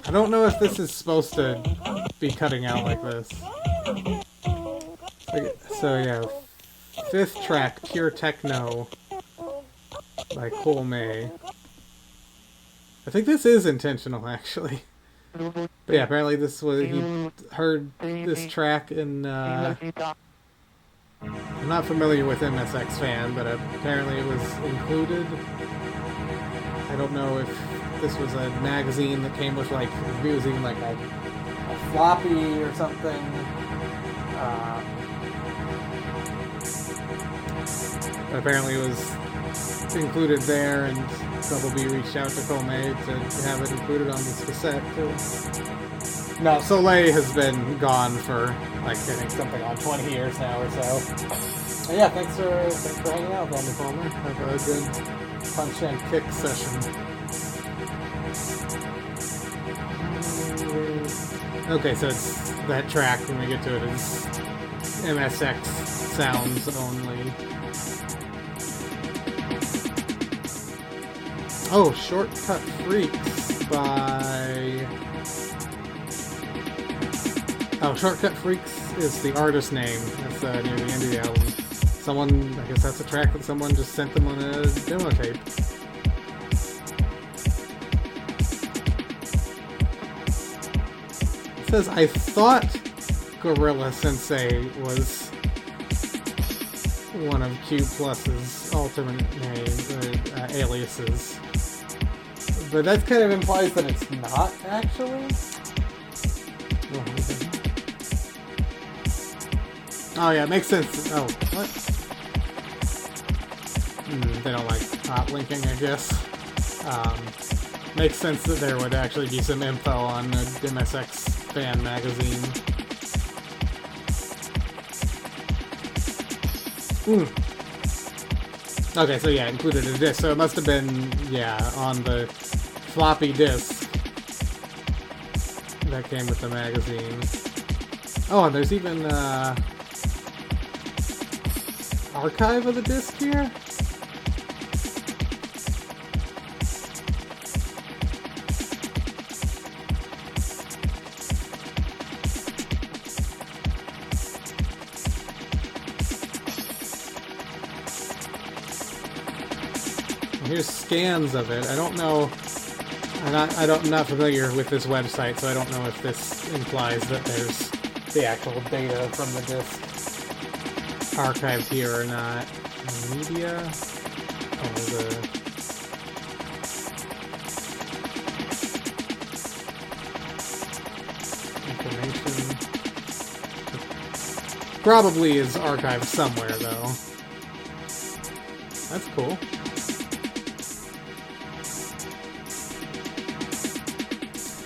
I don't know if this is supposed to be cutting out like this. So yeah, 5th track, Pure Techno by Cole May. I think this is intentional, actually. But yeah, apparently this was, he heard this track in, I'm not familiar with MSX Fan, but apparently it was included I don't know if this was a magazine that came with like using like a floppy or something. But apparently it was included there, and Double B reached out to Komei to have it included on this cassette too. No, Soleil has been gone for like I think something on 20 years now or so. And yeah, thanks for hanging out with me, Palmer. Have a good punch and kick session. Okay, so it's that track when we get to it is MSX sounds only. Oh, Shortcut Freaks by... Oh, Shortcut Freaks is the artist name. That's near the end of the album. Someone, I guess that's a track that someone just sent them on a demo tape. It says, I thought Gorilla Sensei was one of Q+'s alternate names, aliases. But that kind of implies that it's not, actually. Oh yeah, it makes sense. Oh, what? They don't like hot linking, I guess. Makes sense that there would actually be some info on the MSX fan magazine. Okay, so yeah, included a disc. So it must have been, yeah, on the floppy disk that came with the magazine. Oh, and there's even archive of the disc here? Here's scans of it. I don't know. I'm not familiar with this website, so I don't know if this implies that there's the actual data from the disc archived here or not. Media. Oh, there's a. Information. Probably is archived somewhere, though. That's cool.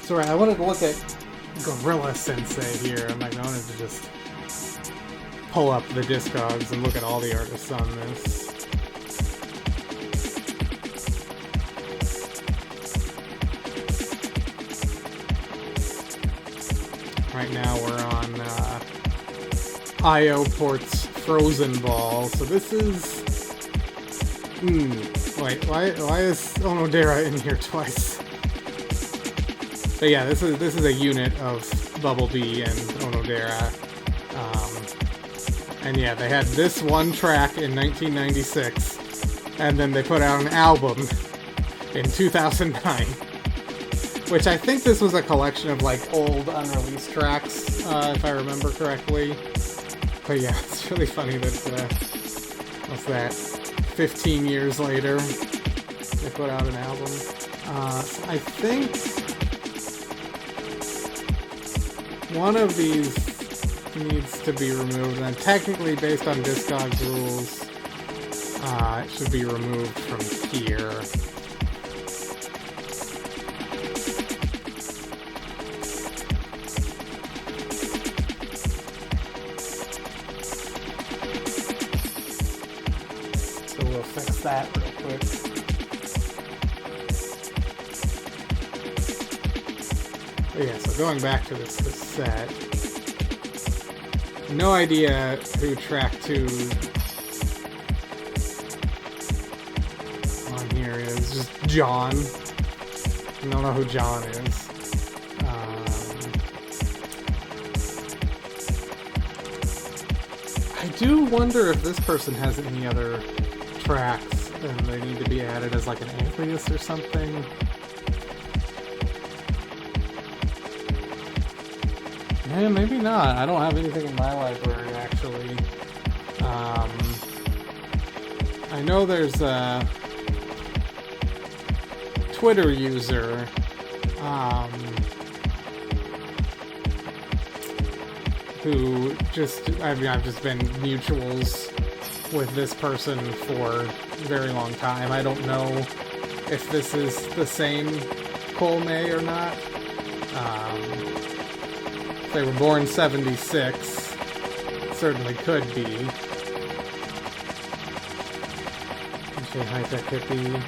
Sorry, I wanted to look at Gorilla Sensei here. I'm like, I wanted to just pull up the Discogs and look at all the artists on this. Right now we're on IO Port's Frozen Ball. So this is... Wait, why is Onodera in here twice? But yeah, this is a unit of Bumblebee and Onodera. And yeah, they had this one track in 1996, and then they put out an album in 2009. Which I think this was a collection of like old unreleased tracks, if I remember correctly. But yeah, it's really funny that, what's that, 15 years later, they put out an album. So I think one of these needs to be removed, and technically, based on Discogs rules, it should be removed from here. So we'll fix that real quick. But yeah, so going back to this cassette, no idea who track 2 on here is. Just John. I don't know who John is. I do wonder if this person has any other tracks and they need to be added as like an alias or something. Yeah, maybe not. I don't have anything in my library, actually. I know there's Twitter user who I've just been mutuals with this person for a very long time. I don't know if this is the same Cole May or not. They were born 76. Certainly could be. Okay, high-tech hippie.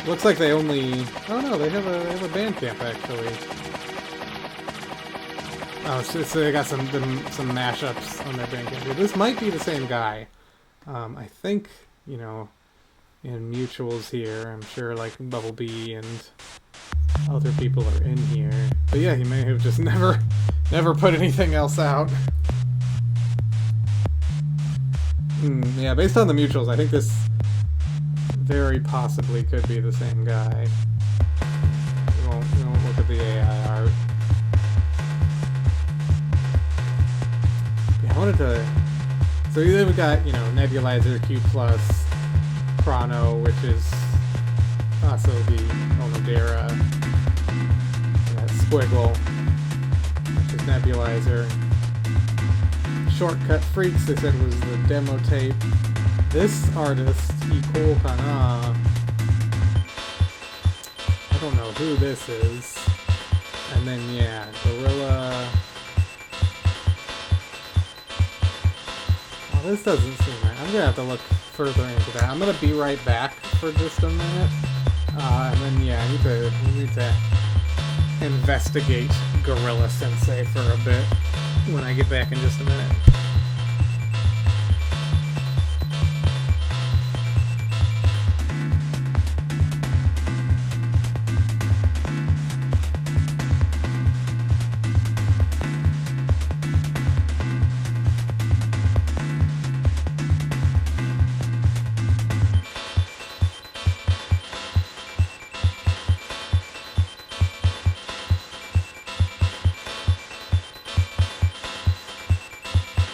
Looks like they only... Oh no, they have a Bandcamp actually. Oh, so they got some mashups on their Bandcamp. This might be the same guy. I think, you know, in mutuals here, I'm sure like Bubble Bee and other people are in here. But yeah, he may have just never put anything else out. Yeah, based on the mutuals, I think this very possibly could be the same guy. We won't look at the AI art. Yeah, I wanted to... So either we got, you know, Nebulizer, Q+, Chrono, which is also the Onodera, and that Squiggle, which is Nebulizer. Shortcut Freaks, they said was the demo tape. This artist, Nicole Kana, I don't know who this is. And then, yeah, Gorilla. Oh, this doesn't seem right. I'm gonna have to look further into that. I'm gonna be right back for just a minute. And then, yeah, we need to investigate Gorilla Sensei for a bit when I get back in just a minute. Okay, so I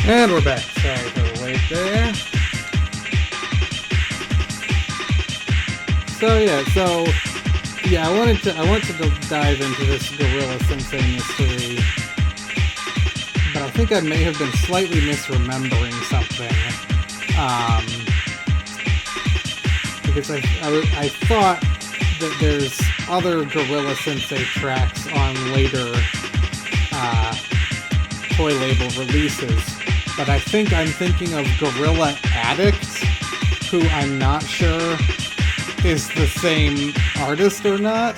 And we're back. Sorry for the wait there. I wanted to dive into this Gorilla Sensei mystery, but I think I may have been slightly misremembering something. Because I thought that there's other Gorilla Sensei tracks on later toy label releases, but I think I'm thinking of Gorilla Addict, who I'm not sure is the same artist or not.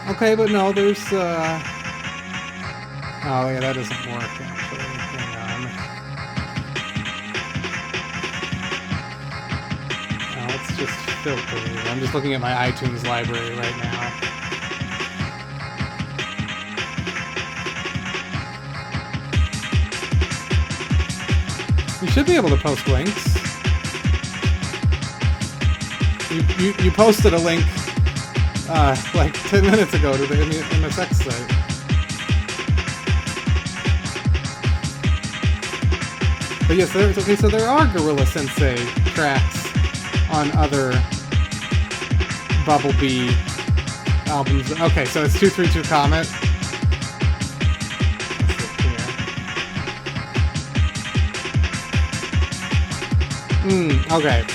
Okay, but no, there's oh yeah, that doesn't work actually. Hang on. Oh, it's just filtered. I'm just looking at my iTunes library right now. You should be able to post links. You posted a link like 10 minutes ago to the MSX site. But yes, so there are Gorilla Sensei tracks on other Bumblebee albums. Okay, so it's 232 Comet. Okay.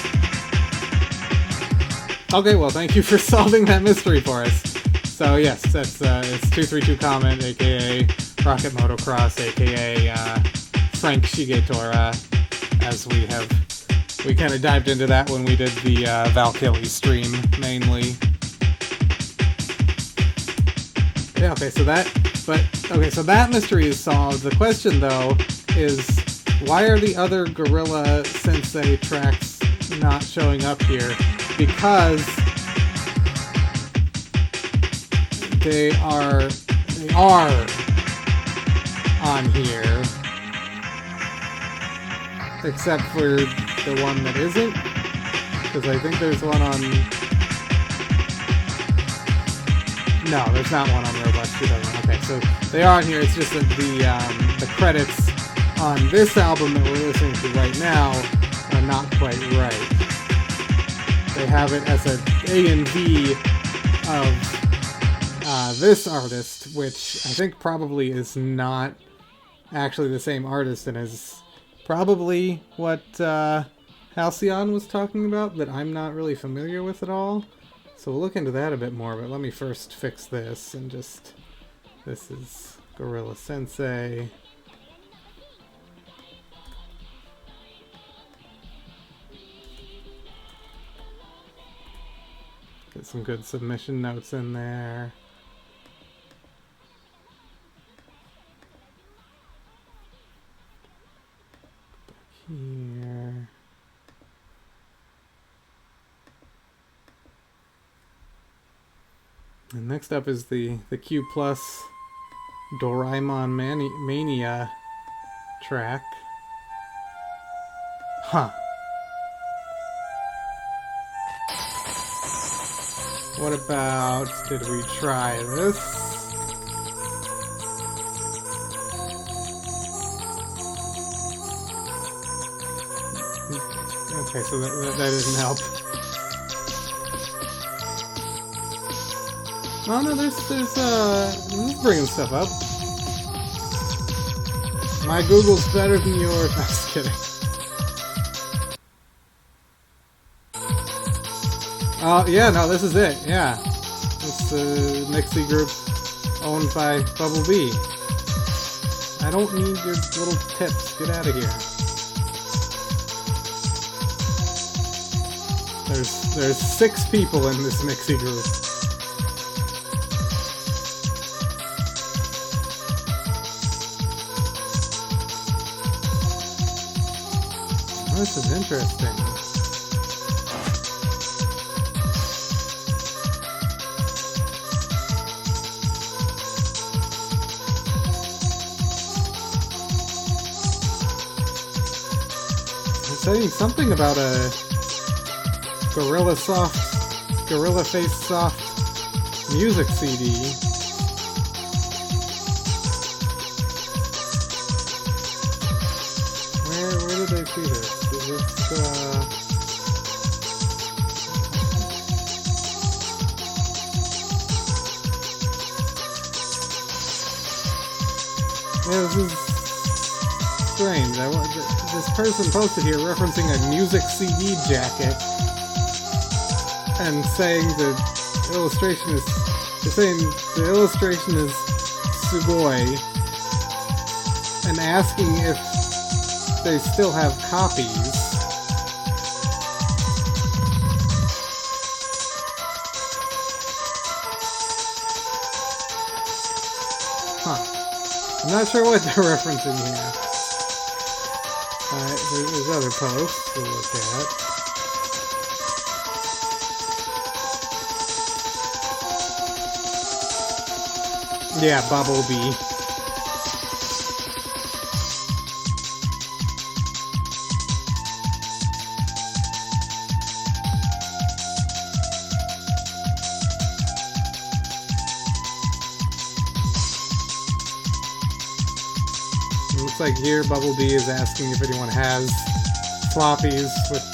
Okay, well, thank you for solving that mystery for us. So yes, that's it's 232 Comet, aka Rocket Motocross, aka Frank Shigetora, as we kind of dived into that when we did the Valkyrie stream mainly. Yeah. Okay. So that mystery is solved. The question though is, why are the other Gorilla Sensei tracks not showing up here? Because they are on here, except for the one that isn't. Because I think there's one on. No, there's not one on ROBOTCH 2000. Okay, so they are on here. It's just that the credits on this album that we're listening to right now are not quite right. They have it as an A and B of this artist, which I think probably is not actually the same artist and is probably what Halcyon was talking about that I'm not really familiar with at all. So we'll look into that a bit more, but let me first fix this and just... This is Gorilla Sensei. Get some good submission notes in there. Back here. And next up is the Q Plus Doraemon Mania track. Huh. What about, did we try this? Okay, so that doesn't help. Oh no, there's bringing stuff up. My Google's better than yours. I'm just kidding. Oh, yeah, no, this is it, yeah. It's the Mixie group owned by Bumblebee. I don't need your little tips. Get out of here. There's 6 people in this Mixie group. Oh, this is interesting. Saying something about a Gorilla Face Soft music CD. see this. Is this, yeah, this is strange. This person posted here referencing a music CD jacket and saying the illustration is... They're saying the illustration is sugoi and asking if they still have copies. Huh. I'm not sure what they're referencing here. There's other posts to look at. Yeah, Bumblebee. Looks like here Bumblebee is asking if anyone has floppies with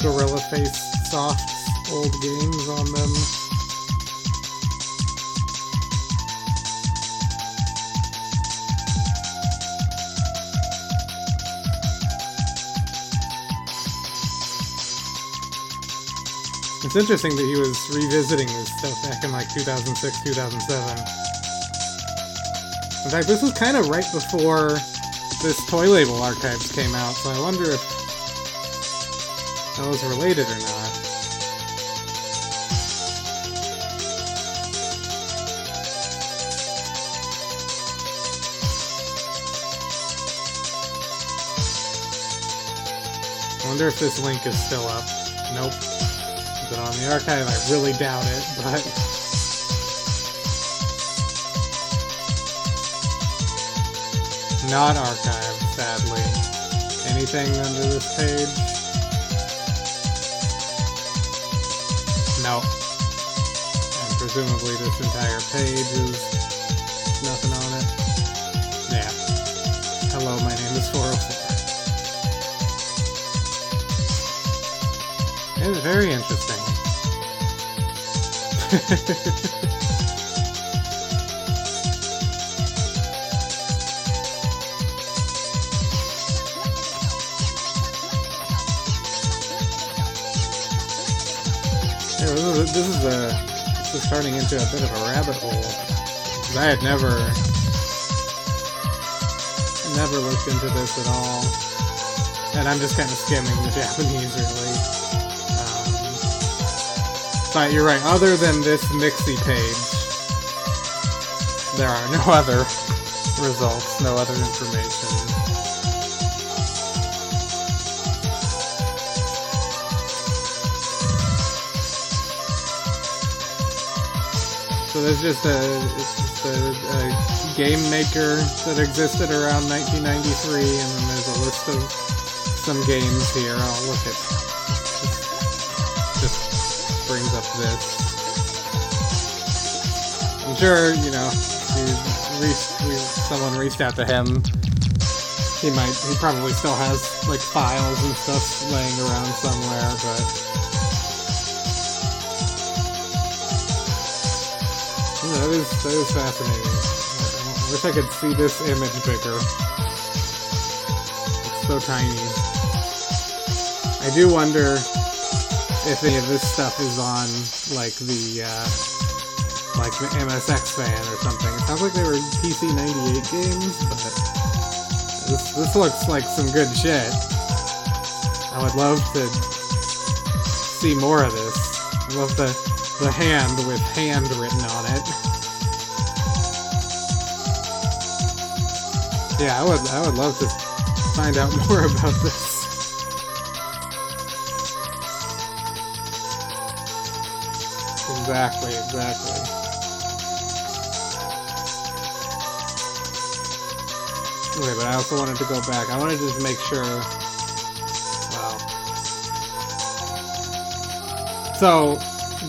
Gorilla Face Soft's old games on them. It's interesting that he was revisiting this stuff back in like 2006, 2007. In fact, this was kind of right before this Toy Label Archives came out, so I wonder if that was related or not. I wonder if this link is still up. Nope. Is it on the archive? I really doubt it, but... Not archived, sadly. Anything under this page? No. And presumably this entire page is nothing on it. Yeah. Hello, my name is 404. It is very interesting. This is turning into a bit of a rabbit hole. I had never looked into this at all, and I'm just kind of skimming the Japanese, really. But you're right. Other than this Mixi page, there are no other results, no other information. So there's just a game maker that existed around 1993, and then there's a list of some games here. I'll look at. Just brings up this. I'm sure, you know, someone reached out to him. He probably still has like files and stuff laying around somewhere, but. That is fascinating. I wish I could see this image bigger. It's so tiny. I do wonder if any of this stuff is on like the MSX fan or something. It sounds like they were PC 98 games, but this looks like some good shit. I would love to see more of this. I love the hand with hand written on it. Yeah, I would love to find out more about this. Exactly. Okay, but I also wanted to go back. I wanted to just make sure. Wow. So,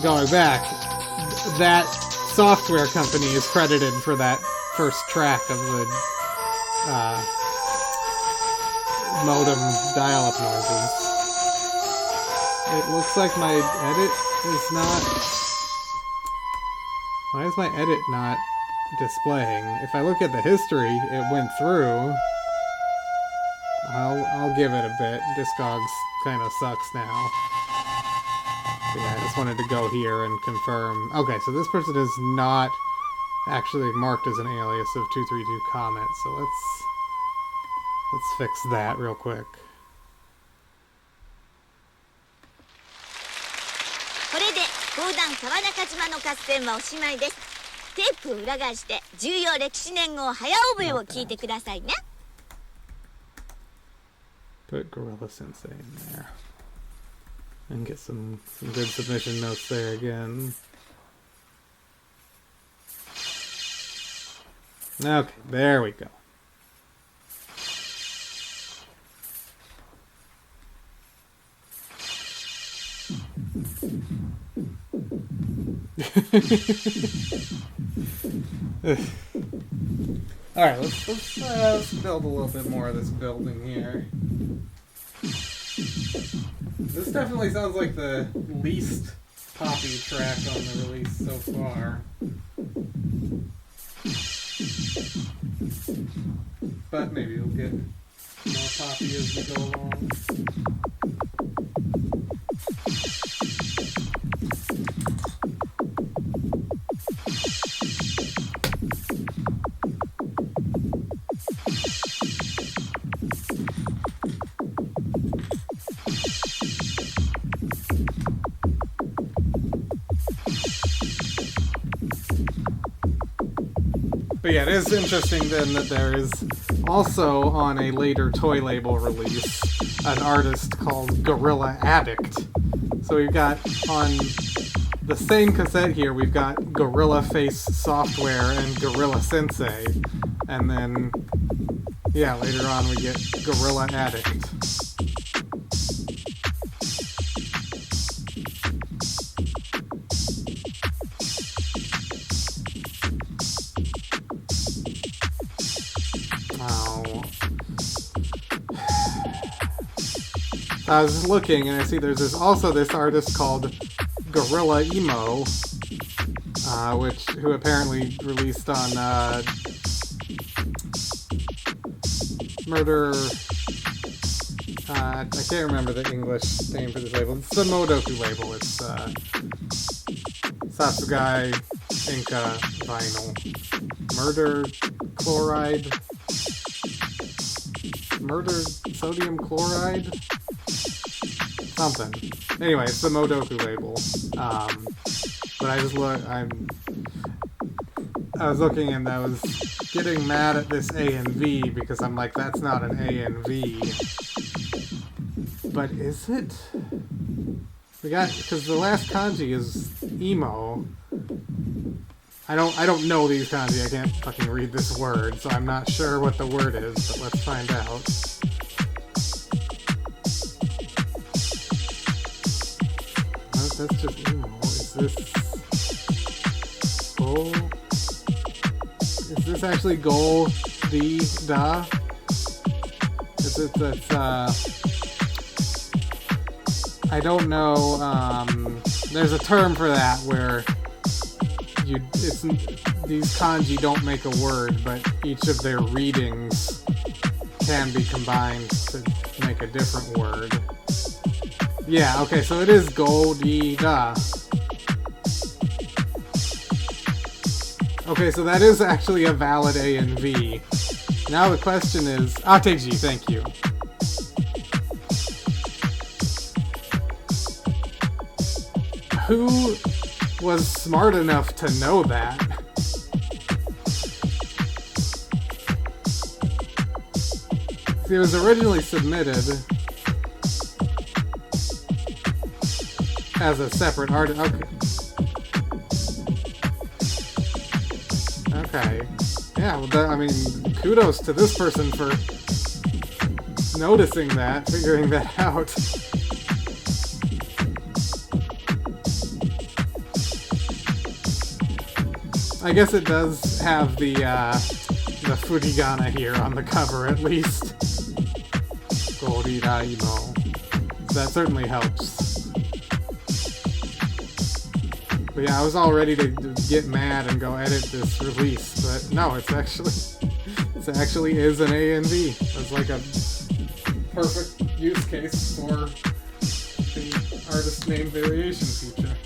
going back, that software company is credited for that first track of modem dial-up noises. It looks like my edit is not... Why is my edit not displaying? If I look at the history, it went through. I'll give it a bit. Discogs kind of sucks now. But yeah, I just wanted to go here and confirm. Okay, so this person is not actually marked as an alias of 232 Comet, so let's fix that real quick. これで講談川中島の合戦はおしまいです。テープを裏返して重要歴史年号早覚えを聞いてくださいね。Put Gorilla Sensei in there. And get some good submission notes there again. Okay, there we go. Alright, let's build a little bit more of this building here. This definitely sounds like the least poppy track on the release so far. But maybe it'll get more poppy as we go along. But yeah, it is interesting then that there is also on a later toy label release an artist called Gorilla Addict. So we've got on the same cassette here, we've got Gorilla Face Software and Gorilla Sensei. And then, yeah, later on we get Gorilla Addict. I was looking and I see there's also this artist called Gorilla Emo, who apparently released on Murder. I can't remember the English name for this label. It's the Modoku label. It's Sasugai Inca Vinyl. Murder Chloride. Murder Sodium Chloride? Something. Anyway, it's the Modoku label. But I was looking and I was getting mad at this A and V because I'm like, that's not an A and V. But is it? Because the last kanji is emo. I don't know these kanji. I can't fucking read this word, so I'm not sure what the word is, but let's find out. That's just emo. Is this Goal? Is this actually Goal D Da? I don't know. There's a term for that where these kanji don't make a word, but each of their readings can be combined to make a different word. Yeah, okay, so it is Go-di-da. Okay, so that is actually a valid A and V. Now the question is... Ateji, thank you. Who was smart enough to know that? See, it was originally submitted as a separate artist. Okay. Yeah, well, I mean, kudos to this person for noticing that, figuring that out. I guess it does have the Furigana here on the cover, at least. Gorirai-mo. That certainly helps. But yeah, I was all ready to get mad and go edit this release, but no, it actually is an A and B. It's like a perfect use case for the artist name variation feature.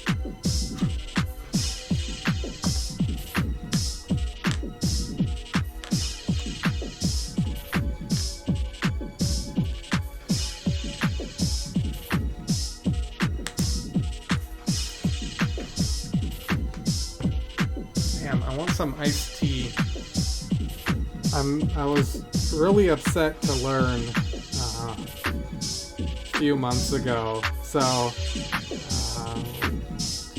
I want some iced tea. I was really upset to learn a few months ago, so I'm just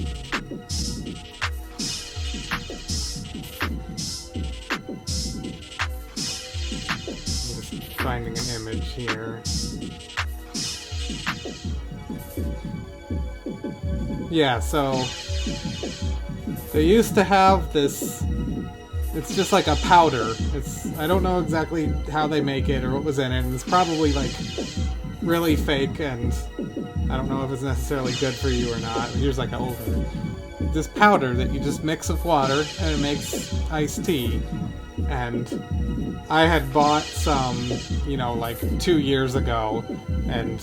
finding an image here. Yeah, so they used to have this, it's just like a powder. I don't know exactly how they make it or what was in it, and it's probably like really fake, and I don't know if it's necessarily good for you or not. Here's like this powder that you just mix with water and it makes iced tea. And I had bought some, like 2 years ago, and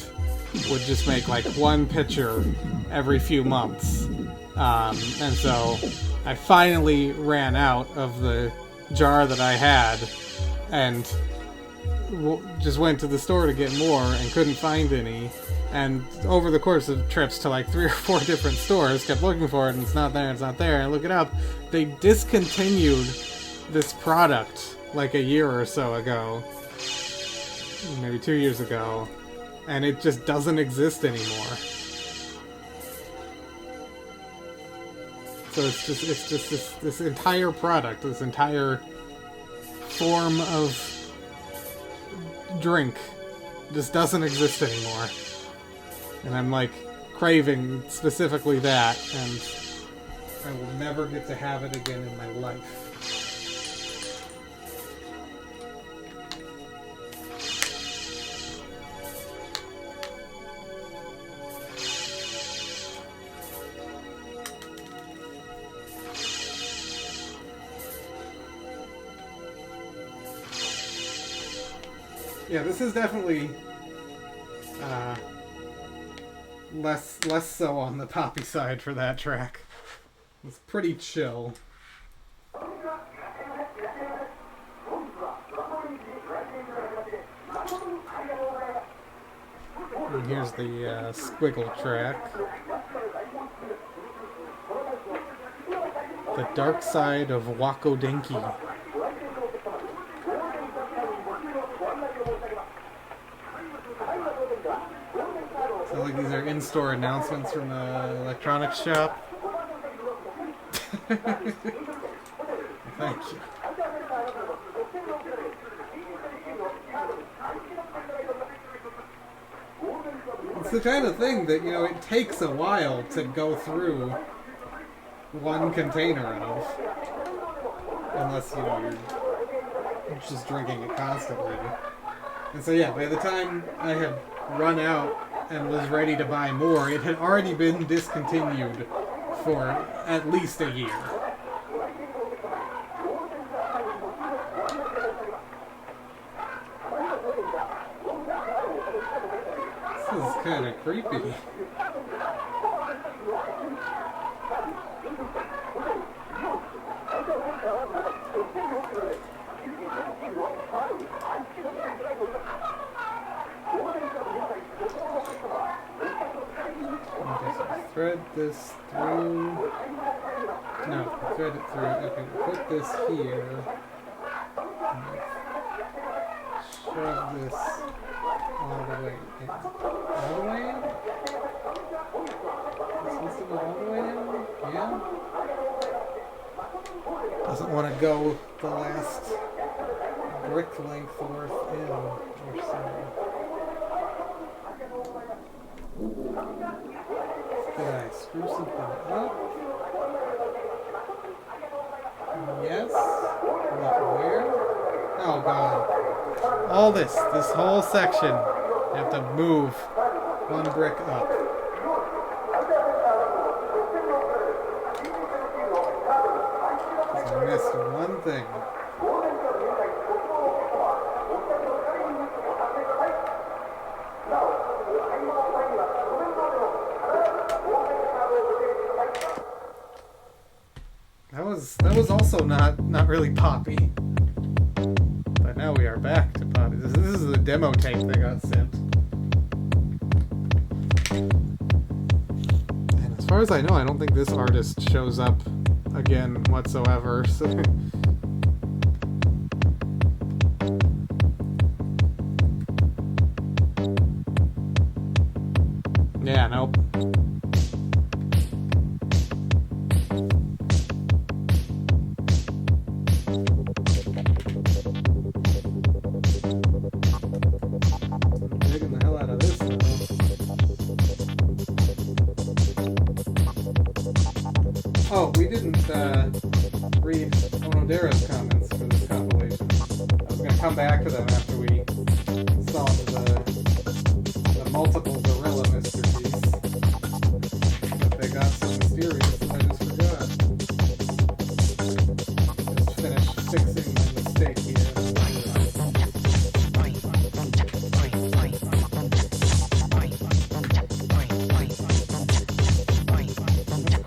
would just make like one pitcher every few months. And so I finally ran out of the jar that I had and just went to the store to get more and couldn't find any. And over the course of trips to like 3 or 4 different stores, kept looking for it, and it's not there, and I look it up. They discontinued this product like a year or so ago, maybe 2 years ago, and it just doesn't exist anymore. So it's just this entire product, this entire form of drink just doesn't exist anymore. And I'm like craving specifically that, and I will never get to have it again in my life. Yeah, this is definitely less so on the poppy side for that track. It's pretty chill. And here's the squiggle track. The Dark Side of Wako Denki. So like these are in-store announcements from the electronics shop. Thank you. It's the kind of thing that, it takes a while to go through one container of. Unless, you're just drinking it constantly. And so yeah, by the time I had run out and was ready to buy more, it had already been discontinued for at least a year. This is kind of creepy. Thread this through. No, thread it through. Okay, put this here. Shove this all the way in. All the way in? This needs to go all the way in? Yeah? Doesn't want to go the last brick length worth in or so. Did I screw something up? Yes? What, where? Oh god. All this whole section You have to move one brick up. So I missed one thing. That was also not really poppy. But now we are back to poppy. This is the demo tape that got sent. And as far as I know, I don't think this artist shows up again whatsoever. So yeah, nope. Digging the hell out of this though. Oh, we didn't read Onodera's comments for this compilation. I was going to come back to them after we solved the multiple gorilla mysteries. But they got so mysterious that I just forgot. Just finished fixing my mistake here.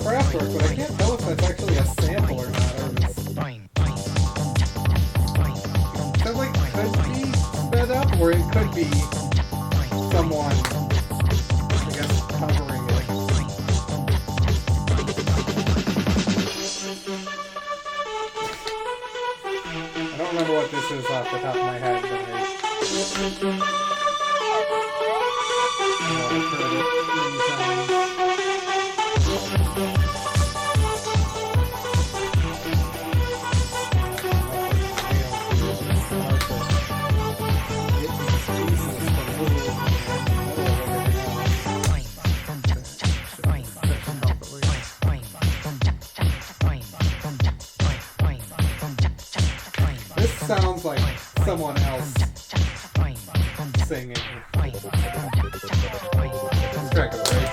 Craftwork, but I can't tell if that's actually a sample or not. Or if it's... That like could be sped up, or it could be someone, I guess, covering it. I don't remember what this is off the top of my head, but I've heard it many times. This sounds like someone else singing. Let's track a break.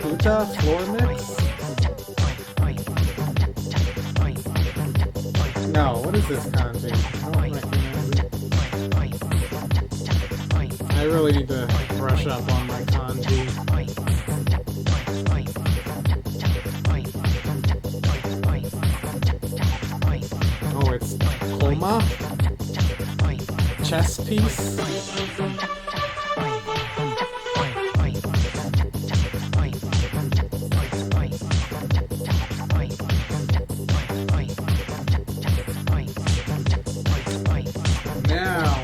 Buta floor mix? No, what is this kanji? I don't recognize it. I really need to brush up on my kanji. Oh, it's Koma? Chess piece? Now,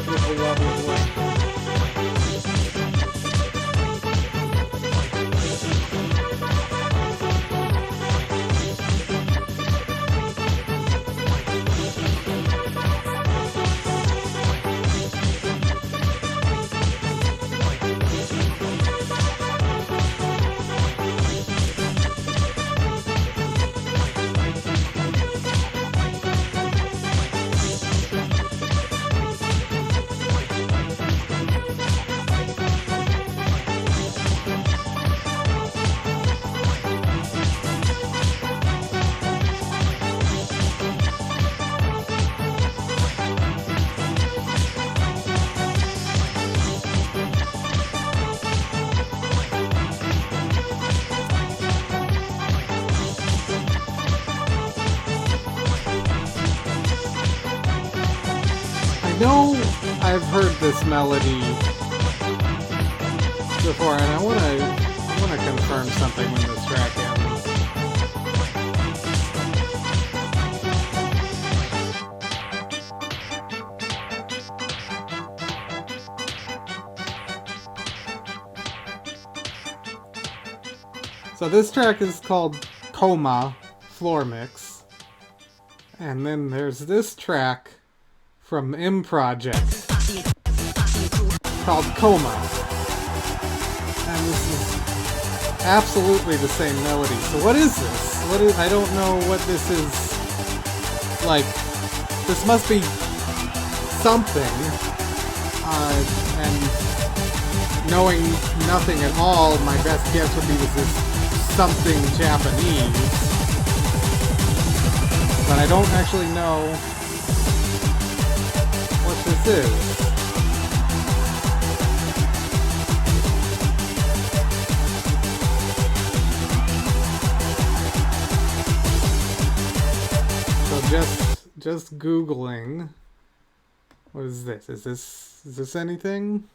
this is that know I've heard this melody before, and I want to confirm something when this track ends. So this track is called Coma Floor Mix. And then there's this track from M Project called Coma. And this is absolutely the same melody. So what is this? I don't know what this is. Like, this must be something. And knowing nothing at all, my best guess would be this something Japanese. But I don't actually know what this is. So just Googling. What is this? Is this anything?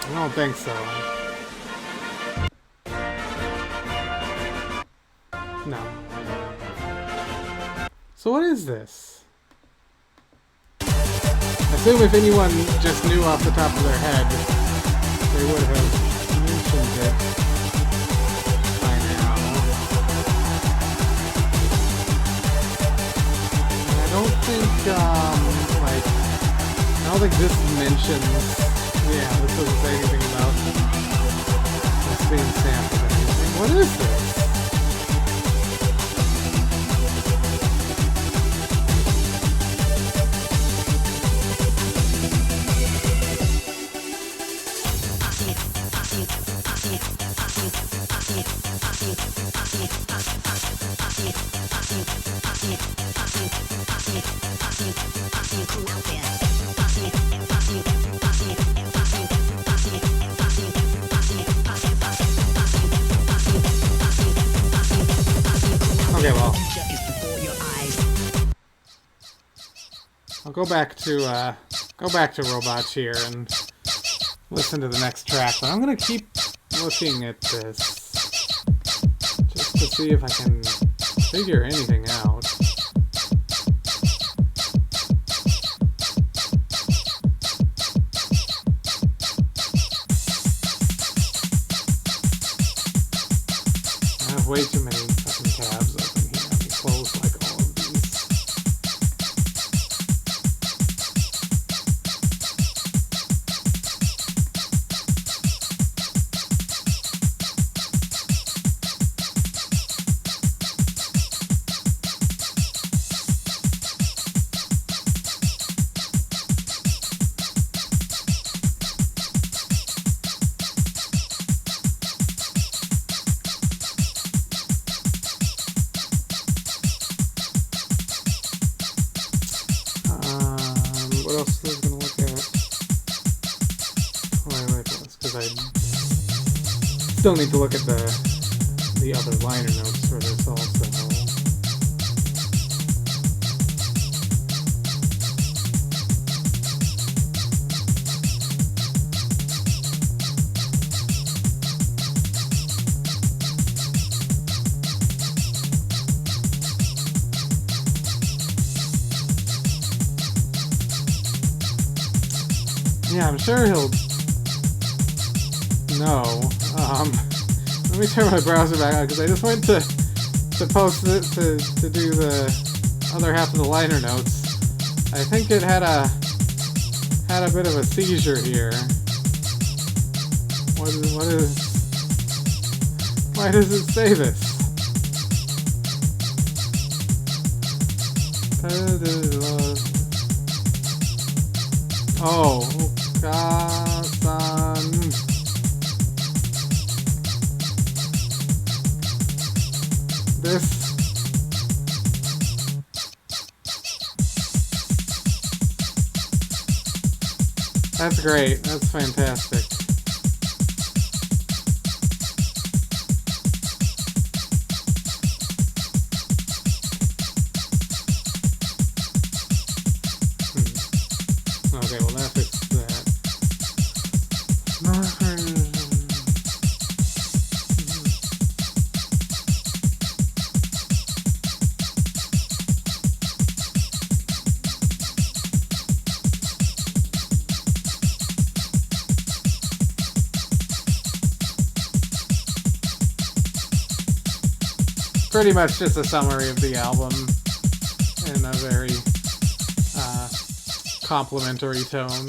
I don't think so. No. So what is this? I assume if anyone just knew off the top of their head, they would have mentioned it by now. And I don't think, I don't think this mentions. Yeah, this doesn't say anything about this being sampled or anything. What is this? Okay, well, I'll go back to ROBOTCH here and listen to the next track, but I'm gonna keep looking at this just to see if I can figure anything out. I have way too many fucking tabs open here. Let me close like all of these. What else was I going to look at? Because I still need to look at the other liner notes for this also. Yeah, I'm sure he'll know. Let me turn my browser back on because I just went to post it to do the other half of the liner notes. I think it had a bit of a seizure here. What is? Why does it say this? Oh, Kasan. This. That's great. That's fantastic. Okay, well that fixes that. pretty much just a summary of the album in a very complimentary tone.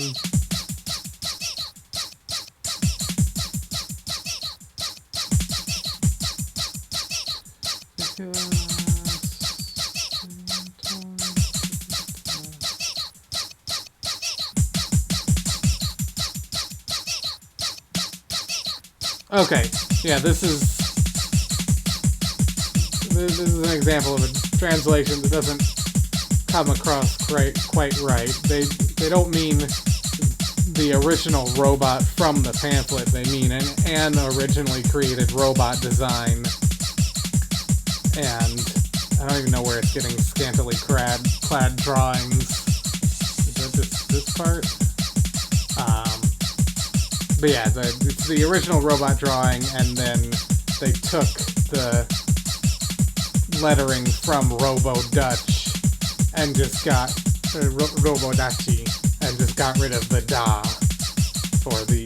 Okay, yeah, this is an example of a translation that doesn't come across quite right. They don't mean the original robot from the pamphlet. They mean an originally created robot design. And I don't even know where it's getting scantily clad drawings. Is that just this part? But yeah, it's the original robot drawing, and then they took the lettering from ROBOTCH and just got ROBOTCH and just got rid of the da for the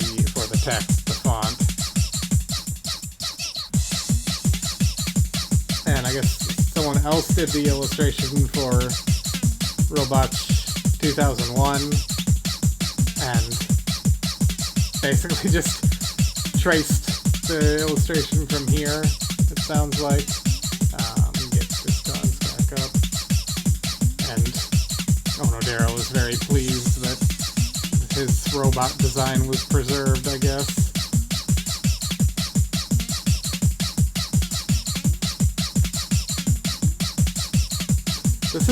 text, the font. And I guess someone else did the illustration for ROBOTCH 2001, and basically just traced the illustration from here, it sounds like. Get this guns back up. And Onodera was very pleased that his robot design was preserved, I guess. This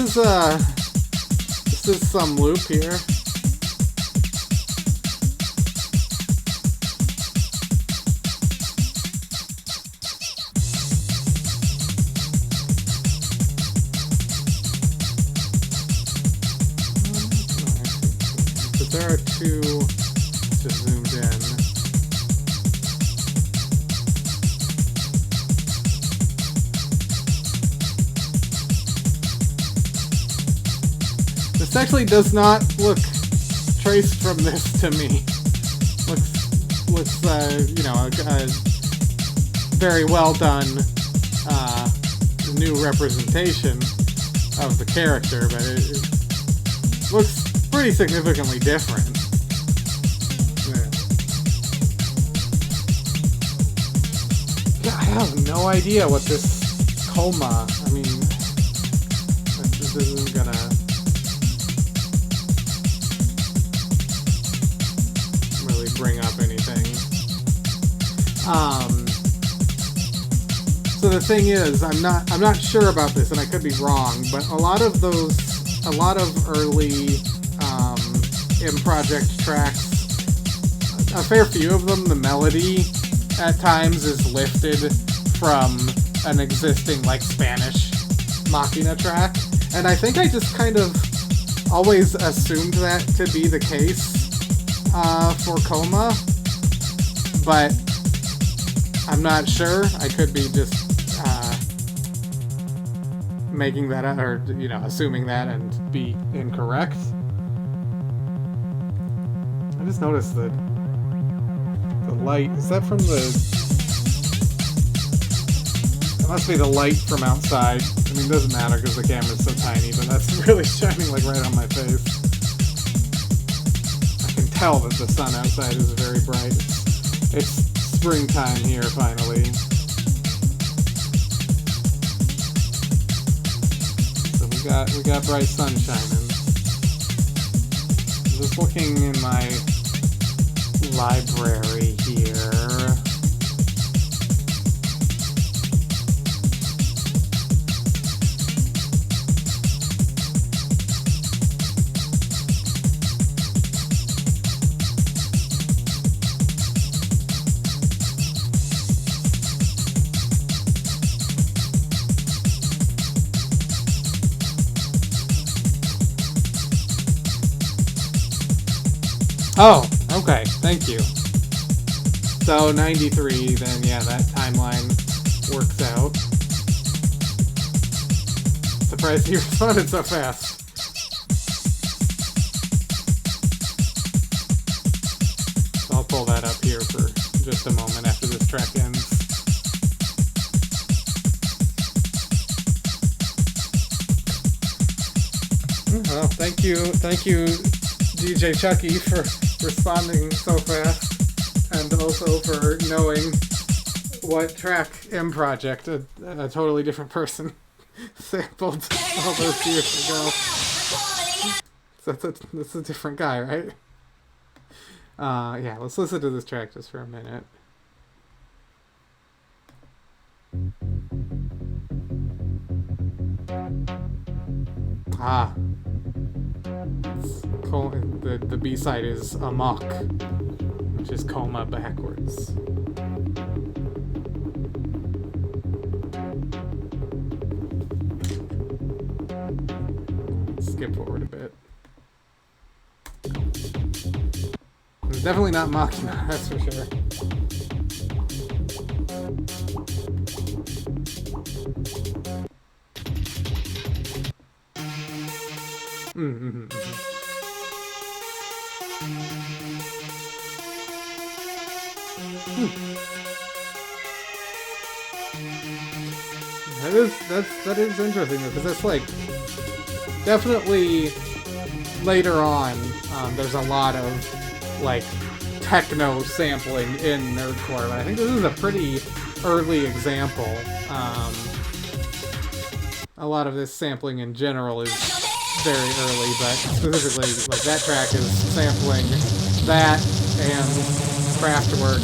is some loop here. There are two just zoomed in. This actually does not look traced from this to me. Looks you know, a very well done new representation of the character, but it looks pretty significantly different. Yeah, I have no idea what this coma, I mean, this isn't gonna really bring up anything. So the thing is, I'm not sure about this, and I could be wrong, but a lot of early in project tracks, a fair few of them, the melody at times is lifted from an existing, like, Spanish Machina track, and I think I just kind of always assumed that to be the case for Coma, but I'm not sure. I could be just making that up, or, you know, assuming that and be incorrect. I just noticed that the light, is that from the... It must be the light from outside. I mean, it doesn't matter because the camera's so tiny, but that's really shining, like, right on my face. I can tell that the sun outside is very bright. It's springtime here, finally. So we got bright sun shining. I'm just looking in my library here. Oh, okay, thank you. So 93, then yeah, that timeline works out. Surprised you responded so fast. So I'll pull that up here for just a moment after this track ends. Thank you, DJ Chucky, for responding so fast, and also for knowing what track M Project, a totally different person, sampled all those years ago. So that's a different guy, right? Yeah, let's listen to this track just for a minute. Ah. The B-side is Amok, which is Coma backwards. Skip forward a bit. It's definitely not Machina, that's for sure. That is interesting though, because that's like definitely later on. There's a lot of like techno sampling in nerdcore, but I think this is a pretty early example. A lot of this sampling in general is very early, but specifically, like, that track is sampling that and Kraftwerk.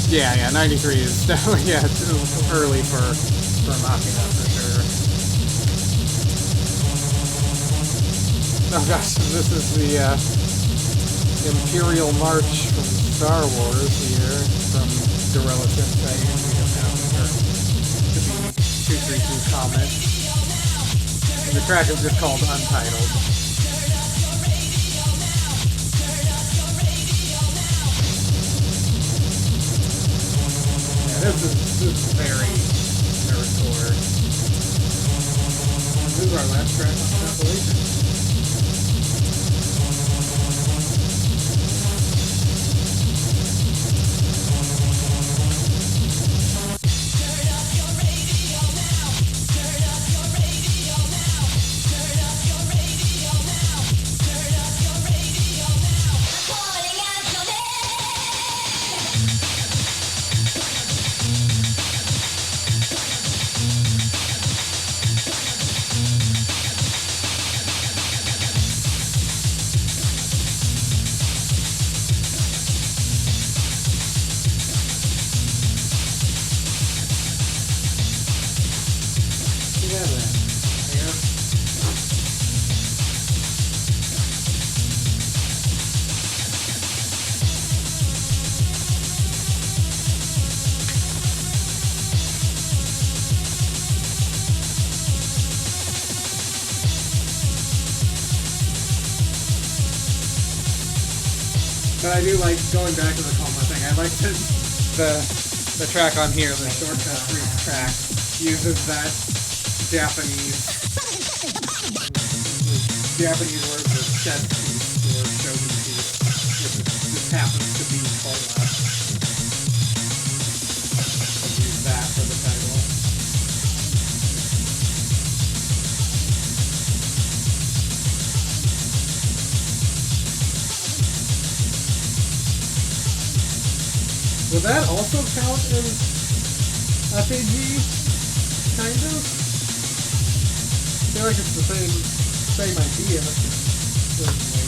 Yeah, 93 is definitely, too early for Machina, for sure. Oh gosh, this is the Imperial March from Star Wars here, from Gorilla Sensei. We don't have to be 232 comment. And the track is just called Untitled. Yeah, this is very nerdcore. This is our last track on the compilation. But I do like going back to the Coma thing. I like the track on here, the Shortcut Freaks track, uses that Japanese word for chess piece or shogun piece. Just happens to be Coma. Use that for the title. Will that also count as FAG? Kind of? I feel like it's the same idea. Certainly.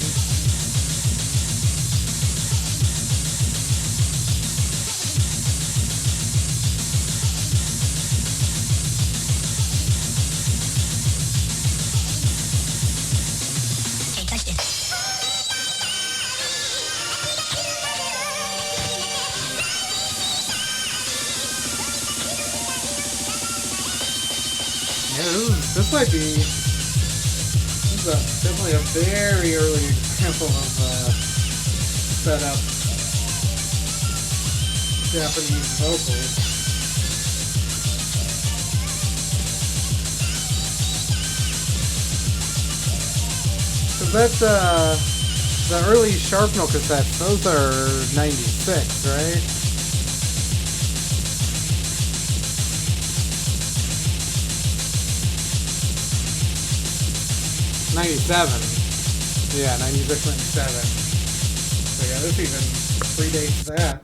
This might be, definitely a very early example of set up Japanese vocals. Because that's, the early Sharpnel cassettes, those are 96, right? 97. Yeah, 96, 97. So yeah, this even predates that.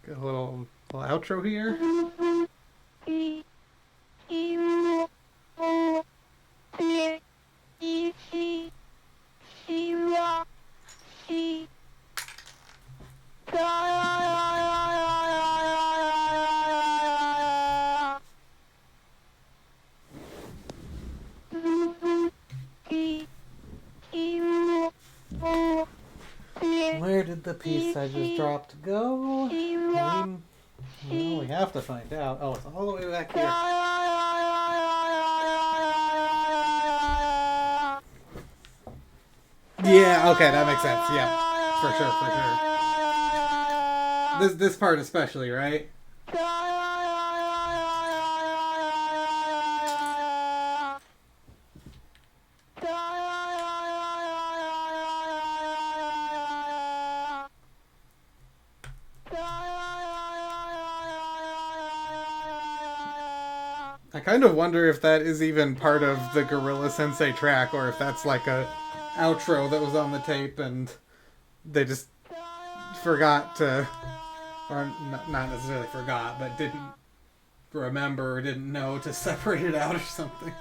Got a little outro here. Where did the piece I just dropped go? Well, we have to find out. Oh, it's all the way back here. Yeah, okay, that makes sense. Yeah, for sure. This part especially, right? I kind of wonder if that is even part of the Gorilla Sensei track, or if that's like a outro that was on the tape and they just forgot to, or not necessarily forgot, but didn't remember or didn't know to separate it out or something.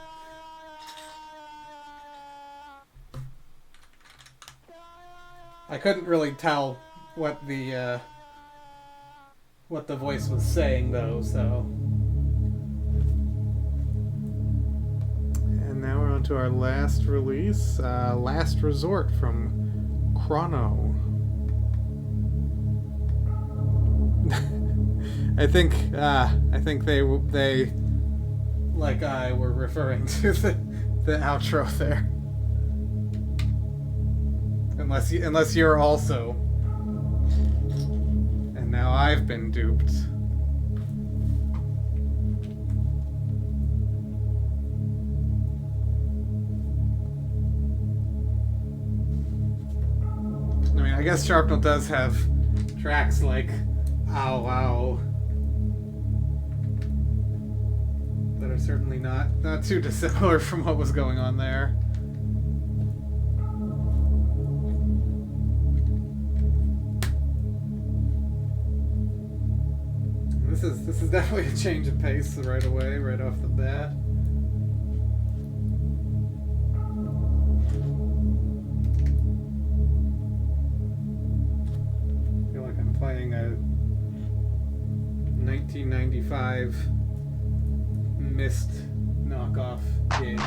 I couldn't really tell what the voice was saying though, so. And now we're on to our last release, Last Resort from Chrono. I think they like I were referring to the outro there. Unless you're also. And now I've been duped. I mean, I guess Sharpnel does have tracks like Ow Wow that are certainly not too dissimilar from what was going on there. This is definitely a change of pace right away, right off the bat. I feel like I'm playing a 1995 Myst knockoff game.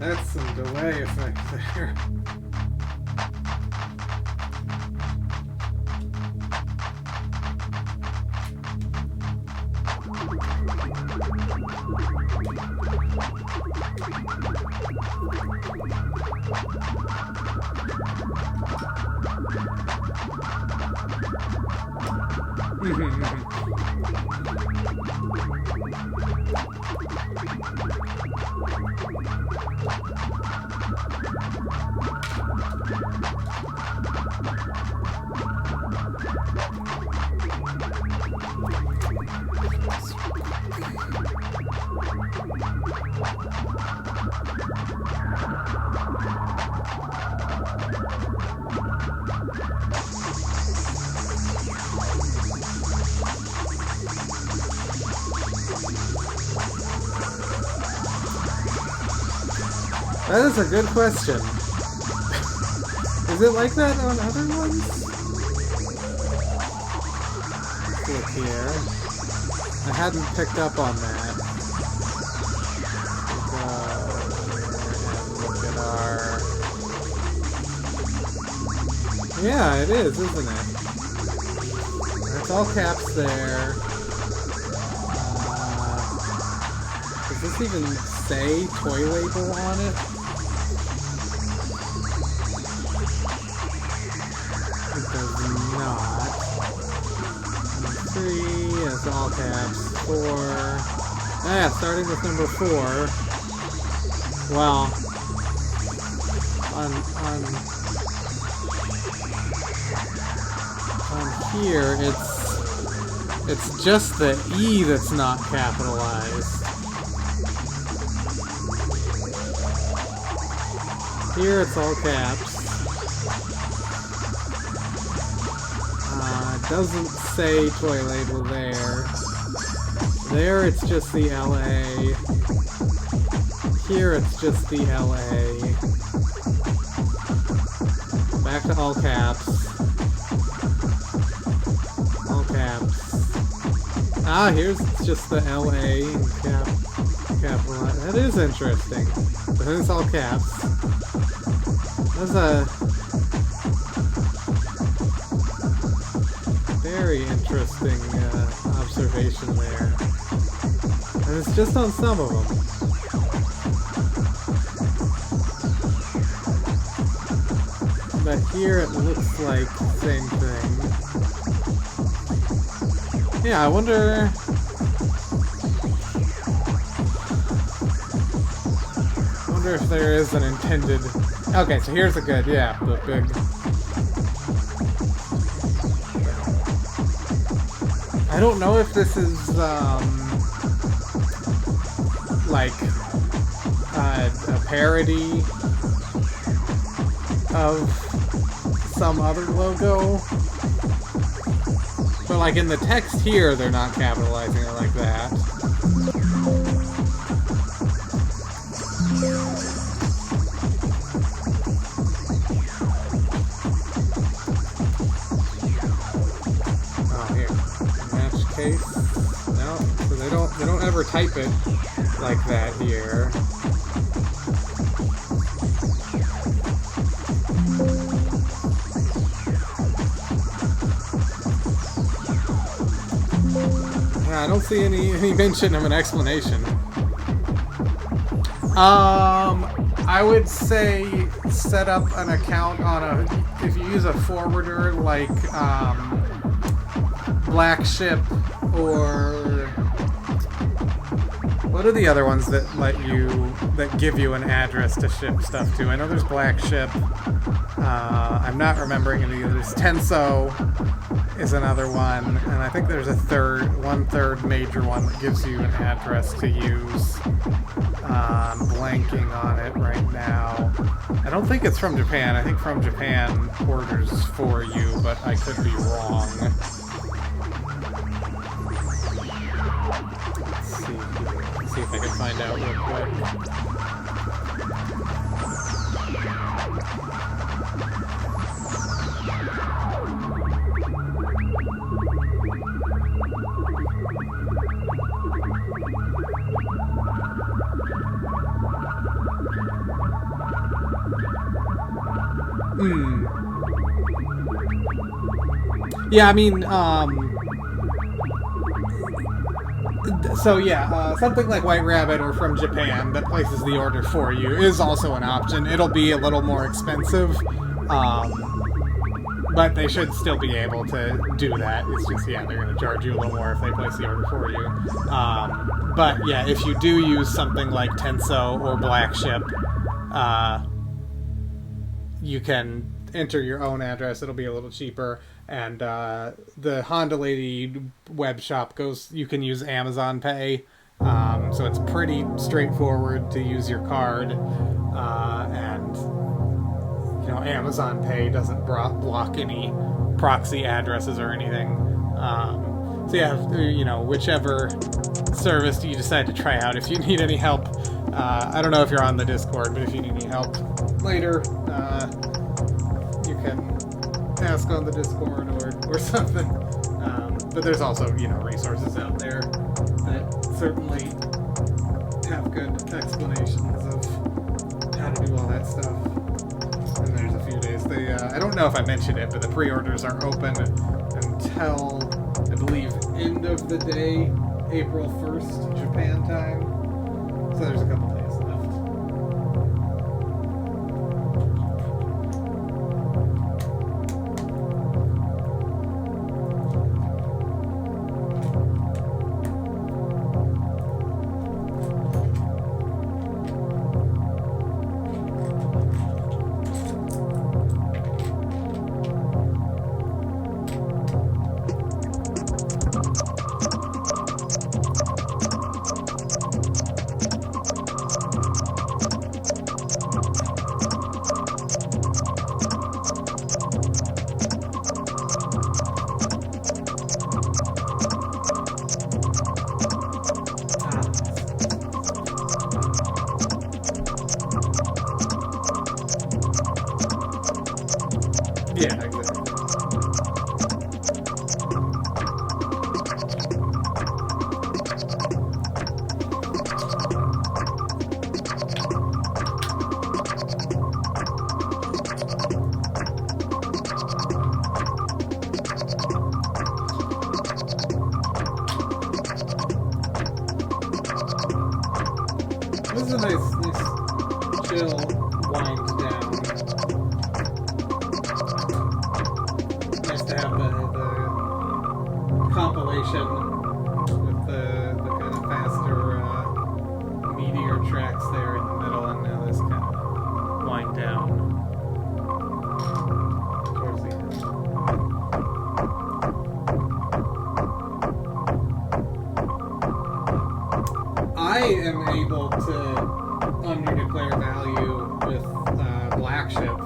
That's some delay effect there. That is a good question. Is it like that on other ones? Let's look here. I hadn't picked up on that. Look at our... Yeah, it is, isn't it? It's all caps there. Does this even say toy label on it? It does not. 3 is all caps. 4. Ah, starting with number 4. Well, on here, it's just the E that's not capitalized. Here it's all caps. It doesn't say toy label there. There it's just the LA. Here it's just the LA. Back to all caps. All caps. Ah, here's just the LA capital. That is interesting. But then it's all caps. That's a very interesting observation there. And it's just on some of them. But here it looks like the same thing. Yeah, I wonder... if there is an intended... Okay, so here's a good, yeah, the big... I don't know if this is, like, a parody of some other logo. But, like, in the text here, they're not capitalizing it like that. No, so they don't ever type it like that here. Yeah, I don't see any mention of an explanation. I would say set up an account on if you use a forwarder like Black Ship, or what are the other ones that give you an address to ship stuff to? I know there's Black Ship. I'm not remembering any others. Tenso is another one, and I think there's a one-third major one that gives you an address to use. I'm blanking on it right now. I don't think it's from Japan. I think From Japan orders for you, but I could be wrong. See if I can find out real quick. Yeah, I mean, so yeah, something like White Rabbit or From Japan that places the order for you is also an option. It'll be a little more expensive, but they should still be able to do that. It's just, yeah, they're going to charge you a little more if they place the order for you. But yeah, if you do use something like Tenso or Black Ship, you can enter your own address. It'll be a little cheaper. And the Honda Lady web shop you can use Amazon Pay, so it's pretty straightforward to use your card, and you know, Amazon Pay doesn't block any proxy addresses or anything. So yeah, you know, whichever service you decide to try out, if you need any help I don't know if you're on the Discord, but if you need any help later, you can ask on the Discord or something. But there's also, resources out there that certainly have good explanations of how to do all that stuff. And there's a few days. I don't know if I mentioned it, but the pre-orders are open until, I believe, end of the day, April 1st, Japan time. So there's a couple days left. Yeah, exactly. This is a nice chill wind down. Nice to have the compilation with the kind of faster meteor tracks there in the middle, and now this kind of wind down towards the end. I am able to underdeclare value with Black Ship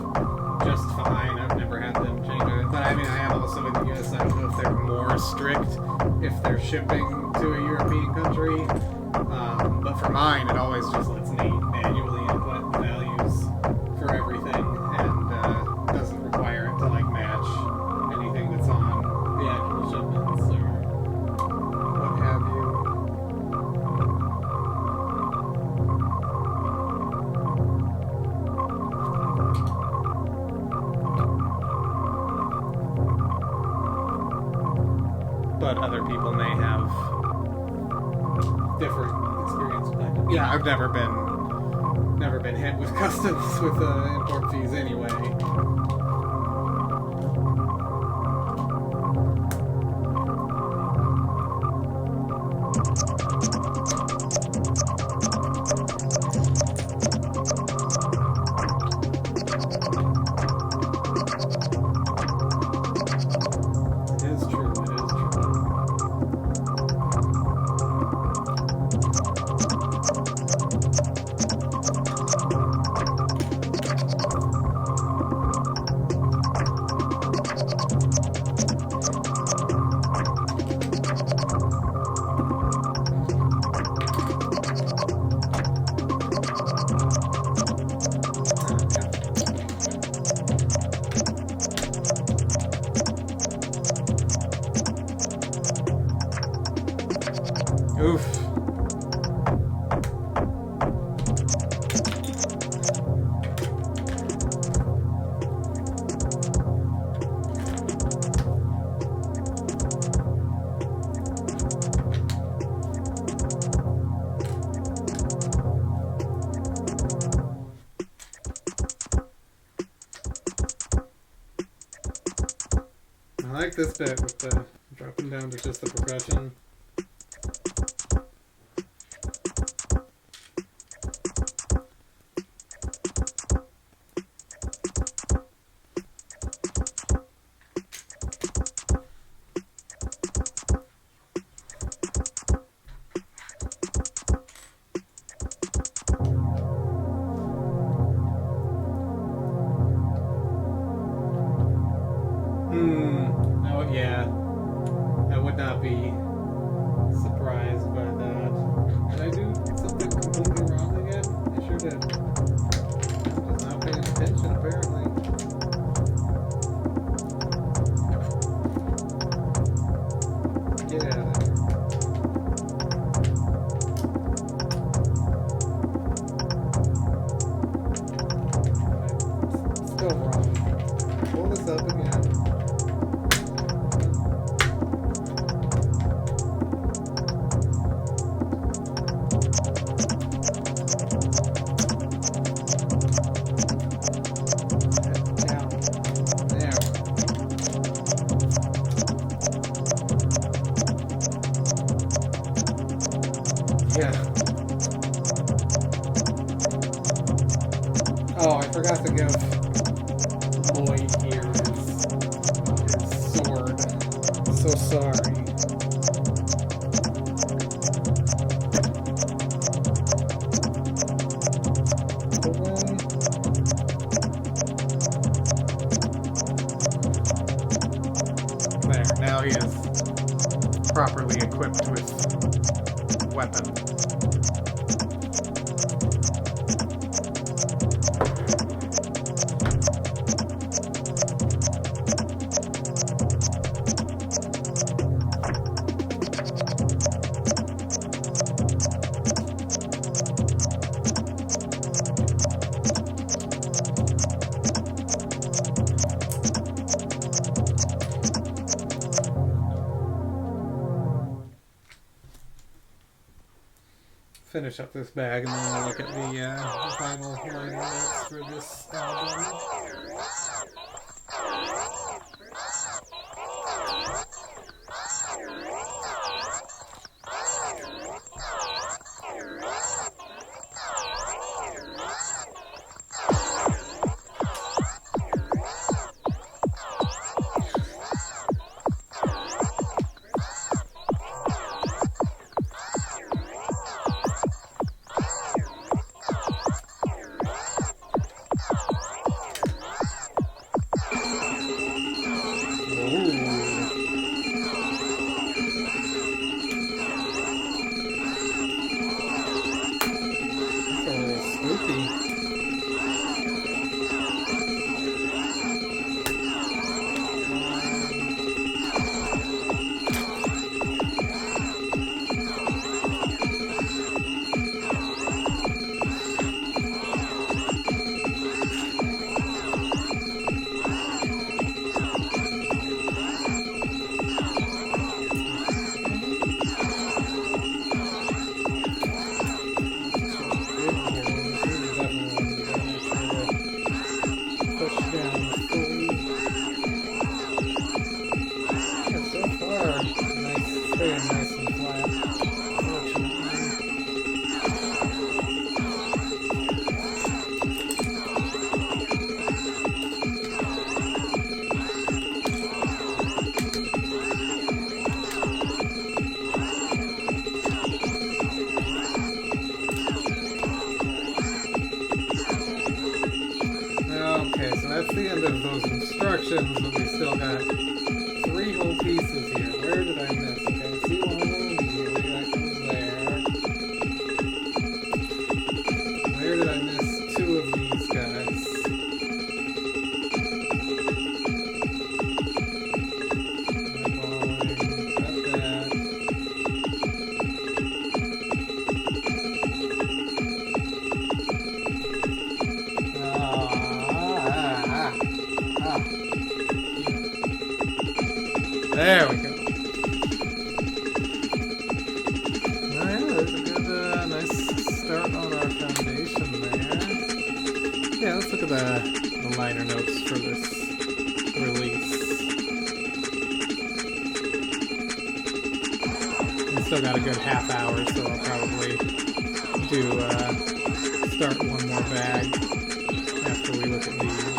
just fine. I've never had them change it. But I mean, I am also in the US. I don't know if they're more strict if they're shipping to a European country. But for mine, it always just lets me manually input values for everything and doesn't require it to like match anything that's on the actual shipments or what have you. But other people may have different experience with that. Yeah, I've never been hit with customs with import fees anyway. It is true. Oof. I like this bit with the dropping down to just the progression. Oh yeah. I would not be surprised by that. Did I do something completely wrong again? so wrong. Pull this up again. Down. There. Yeah. Oh, I forgot to give Lloyd here his sword. So sorry. There, now he is properly equipped with weapon. Finish up this bag and then we'll look at the final liner notes for this album. Okay, so that's the end of those instructions, but we still got 3 whole pieces here. Where did I miss? Okay, I see one of them immediately. That goes there. Where did I miss 2 of these guys? There we go. Yeah, that's a good, nice start on our foundation there. Yeah, let's look at the liner notes for this release. We still got a good half hour, so I'll probably do start one more bag after we look at these.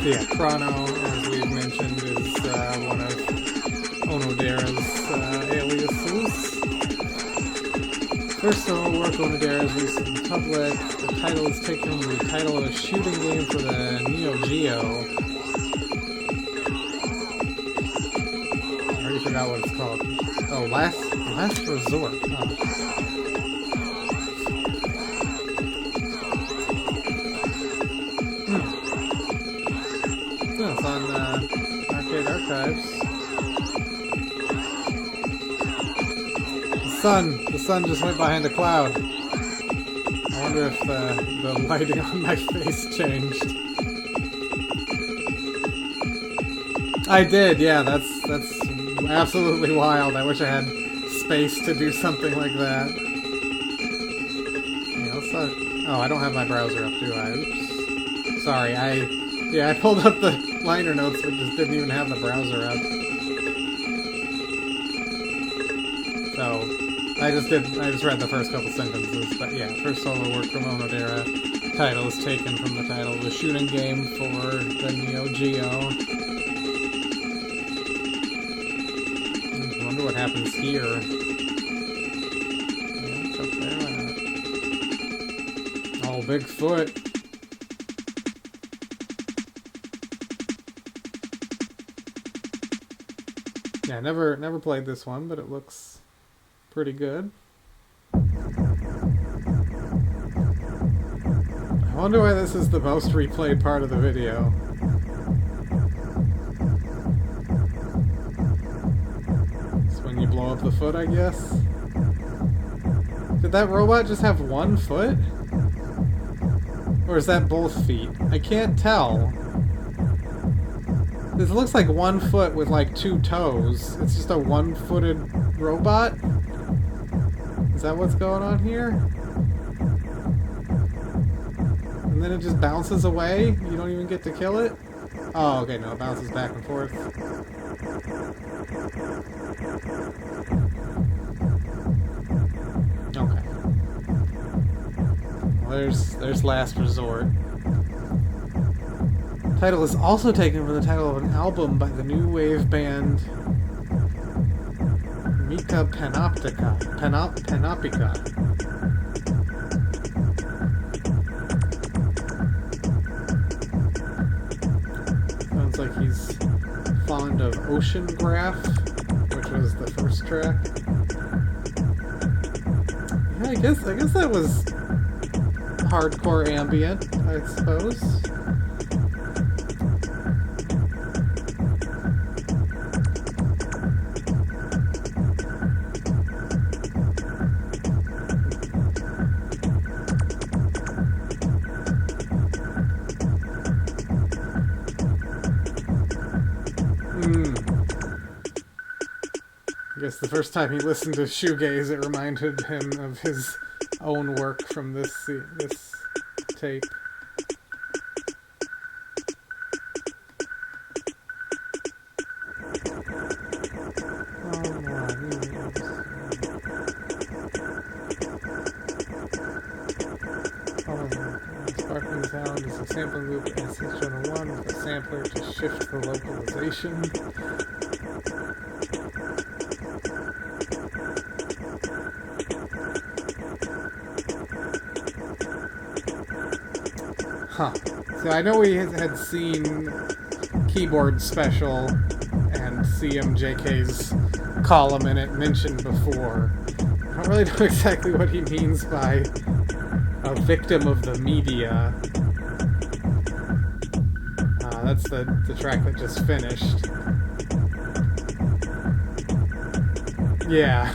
Yeah, Chrono, as we've mentioned, is one of Onodera's aliases. First solo work Onodera's released in public. The title is taken from the title of a shooting game for the Neo Geo. I already forgot what it's called. Oh, Last Resort. Oh. It's on Arcade Archives. The sun just went behind a cloud. I wonder if the lighting on my face changed. I did, yeah, that's absolutely wild. I wish I had space to do something like that. Yeah, let's not... Oh, I don't have my browser up, do I? Oops. Sorry, I pulled up the liner notes, but just didn't even have the browser up. So, I just read the first couple sentences, but yeah, first solo work from Onodera. Title is taken from the title of the shooting game for the Neo Geo. I wonder what happens here. Yeah, it's up there. Oh, Bigfoot. Yeah, never played this one, but it looks pretty good. I wonder why this is the most replayed part of the video. It's when you blow up the foot, I guess. Did that robot just have one foot? Or is that both feet? I can't tell. This looks like one foot with like two toes. It's just a one-footed robot? Is that what's going on here? And then it just bounces away? You don't even get to kill it? Oh, okay, no, it bounces back and forth. Okay. Well, there's Last Resort. Title is also taken from the title of an album by the new wave band Mika Panoptica. Panopica. Sounds like he's fond of Ocean Graph, which was the first track. Yeah, I guess that was hardcore ambient, I suppose. I guess the first time he listened to shoegaze, it reminded him of his own work from this tape. Sparkling sound is a sampling loop in channel 1 with a sampler to shift the localization. Huh. So I know we had seen Keyboard Special and CMJK's column in it mentioned before. I don't really know exactly what he means by a victim of the media. That's the track that just finished. Yeah.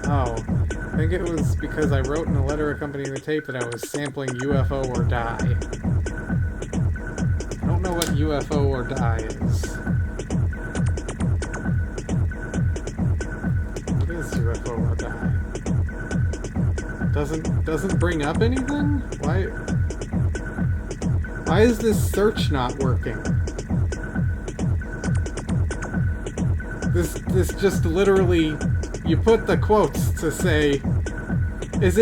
Oh. I think it was because I wrote in a letter accompanying the tape that I was sampling UFO or Die. I don't know what UFO or Die is. What is UFO or Die? Doesn't bring up anything? Why is this search not working? This just literally, you put the quotes to say, it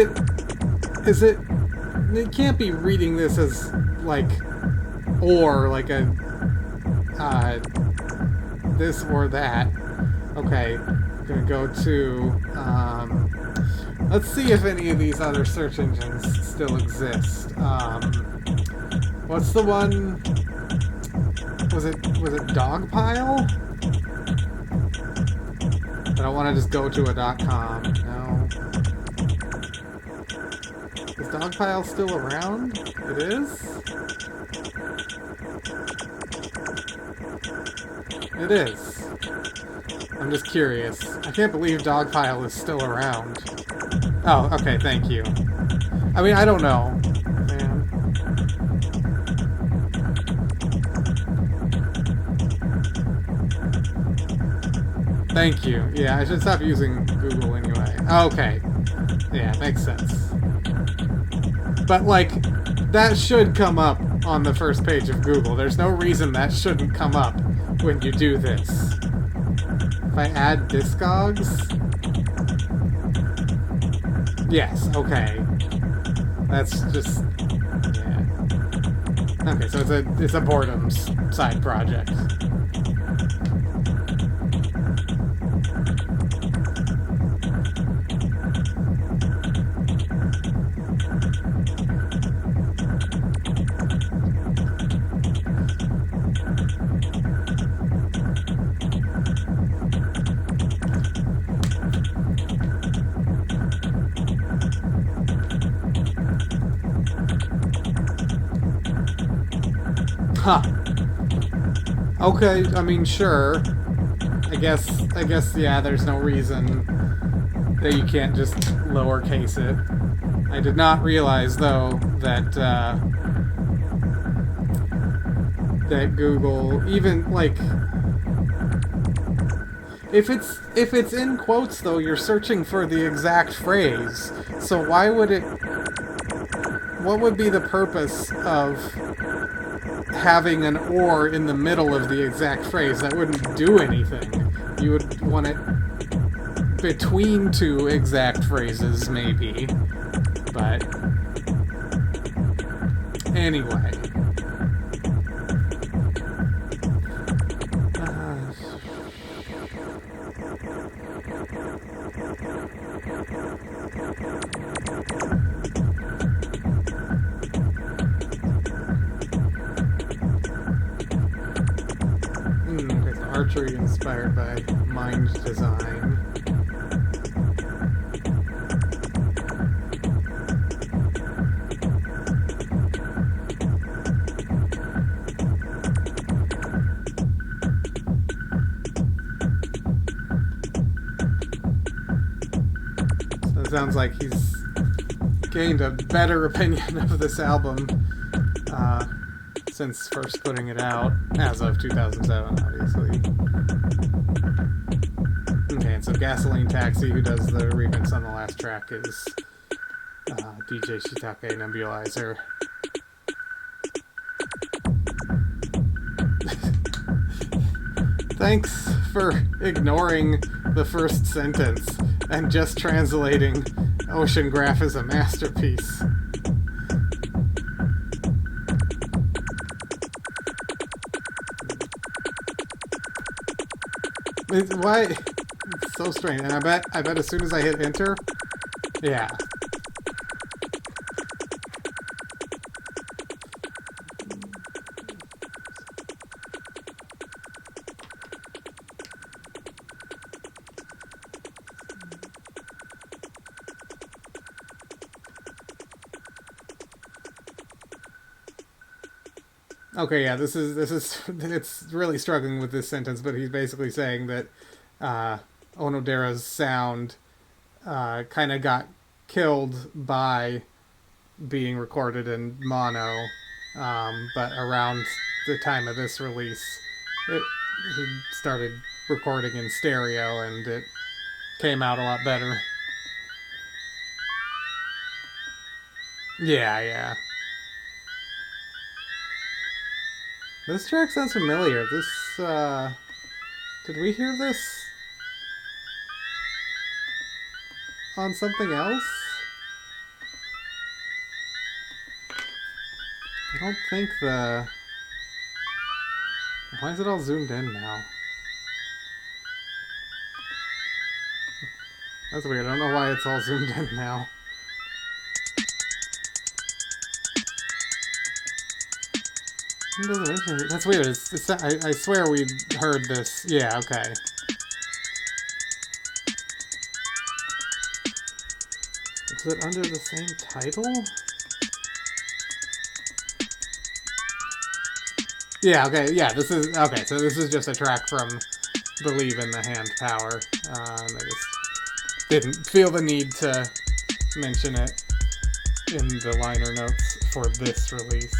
can't be reading this as like, or like a, this or that. Okay, I'm gonna go to, let's see if any of these other search engines still exist. What's the one, was it Dogpile? I don't want to just go to a .com, no. Is Dogpile still around? It is? It is. I'm just curious. I can't believe Dogpile is still around. Oh, okay, thank you. I mean, I don't know. Man. Thank you. Yeah, I should stop using Google anyway. Okay. Yeah, makes sense. But, like, that should come up on the first page of Google. There's no reason that shouldn't come up when you do this. If I add Discogs? Yes, okay. That's just... yeah. Okay, so it's a boredom's side project. Huh. Okay, I mean, sure. I guess, yeah, there's no reason that you can't just lowercase it. I did not realize, though, that, that Google, even, like... If it's in quotes, though, you're searching for the exact phrase. So why would it... What would be the purpose of having an or in the middle of the exact phrase? That wouldn't do anything. You would want it between two exact phrases, maybe. But anyway. Archery inspired by mind design. So it sounds like he's gained a better opinion of this album since first putting it out, as of 2007, obviously. Okay, and so Gasoline Taxi, who does the remix on the last track, is DJ Shiitake Nebulizer. Thanks for ignoring the first sentence and just translating Oceanograph as a masterpiece. Why? It's so strange. And I bet as soon as I hit enter, yeah. Okay, yeah, this is it's really struggling with this sentence, but he's basically saying that Onodera's sound kind of got killed by being recorded in mono, but around the time of this release, he started recording in stereo, and it came out a lot better. Yeah. This track sounds familiar. This, did we hear this on something else? I don't think the... Why is it all zoomed in now? That's weird. I don't know why it's all zoomed in now. That's weird. I swear we heard this. Yeah, okay. Is it under the same title? Yeah, okay, yeah, this is... Okay, so this is just a track from believe in the hand power. And I just didn't feel the need to mention it in the liner notes for this release.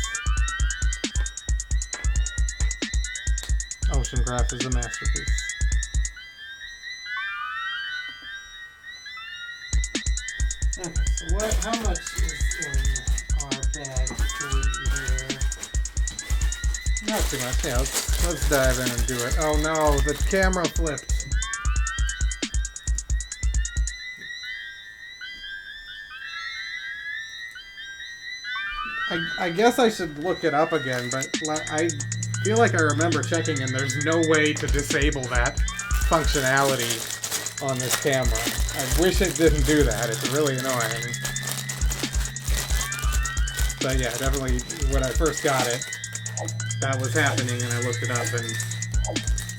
Oceangraph is a masterpiece. Okay, so how much is in our bag here? Not too much, yeah, let's dive in and do it. Oh no, the camera flipped. I guess I should look it up again, but I feel like I remember checking and there's no way to disable that functionality on this camera. I wish it didn't do that. It's really annoying. But yeah, definitely when I first got it, that was happening and I looked it up and it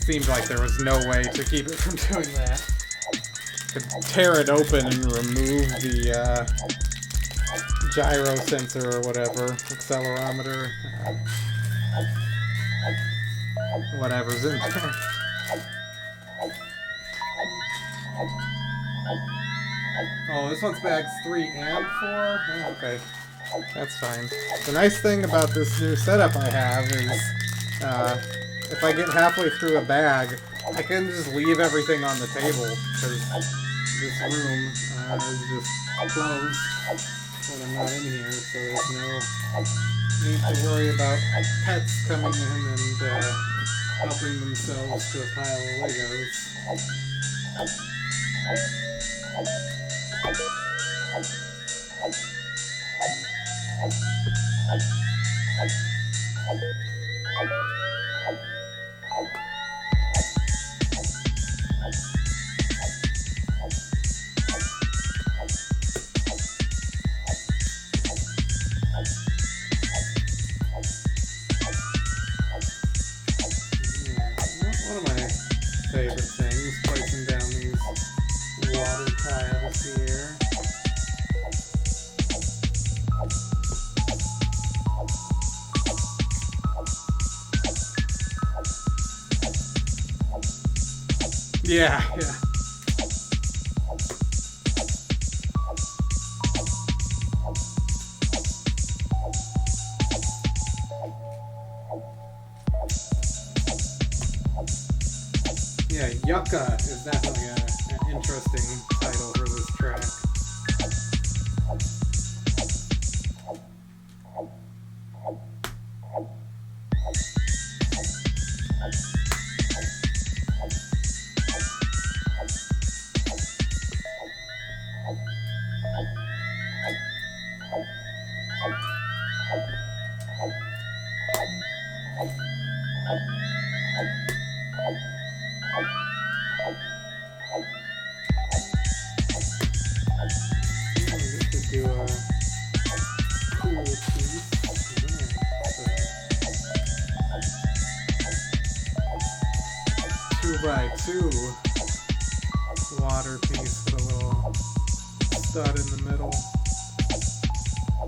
seemed like there was no way to keep it from doing that. Could tear it open and remove the gyro sensor or whatever, accelerometer, whatever's in there. Oh, this one's bags 3 and 4? Oh, okay, that's fine. The nice thing about this new setup I have is if I get halfway through a bag, I can just leave everything on the table because this room is just closed when I'm not in here, so there's no need to worry about pets coming in and helping themselves to a pile of Legos. One of my favorite things, placing down these water tiles here. Yeah. Yeah, Yucca is definitely an interesting title for this track. Do a cool piece. Yeah, 2x2 water piece with a little stud in the middle. I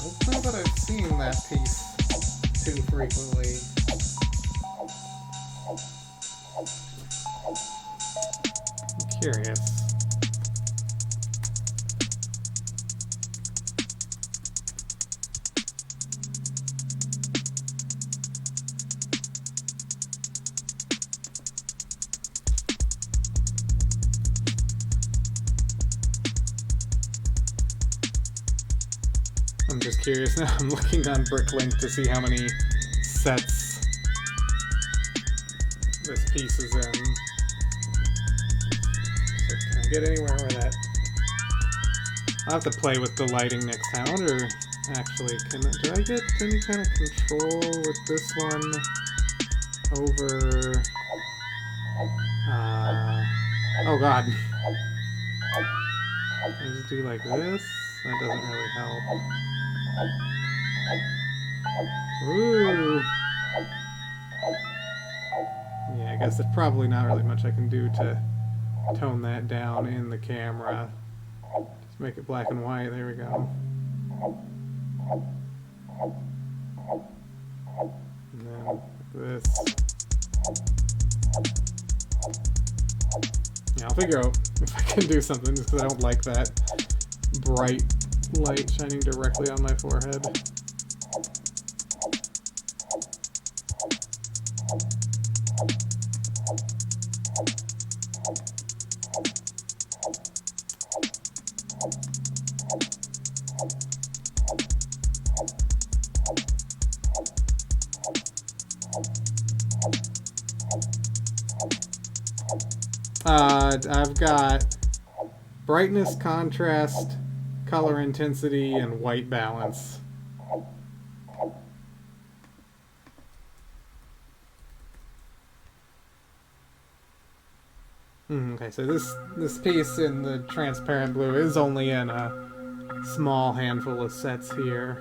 don't know that I've seen that piece too frequently. I'm curious. I'm just curious now. I'm looking on Bricklink to see how many sets this piece is in. So can I get anywhere where that... I'll have to play with the lighting next time. I wonder, actually, do I get any kind of control with this one over... oh god. I just do like this? That doesn't really help. Ooh! Yeah, I guess there's probably not really much I can do to tone that down in the camera. Just make it black and white, there we go. And then like this. Yeah, I'll figure out if I can do something, just because I don't like that bright light shining directly on my forehead. I've got brightness, contrast, color intensity, and white balance. Okay, so this piece in the transparent blue is only in a small handful of sets here.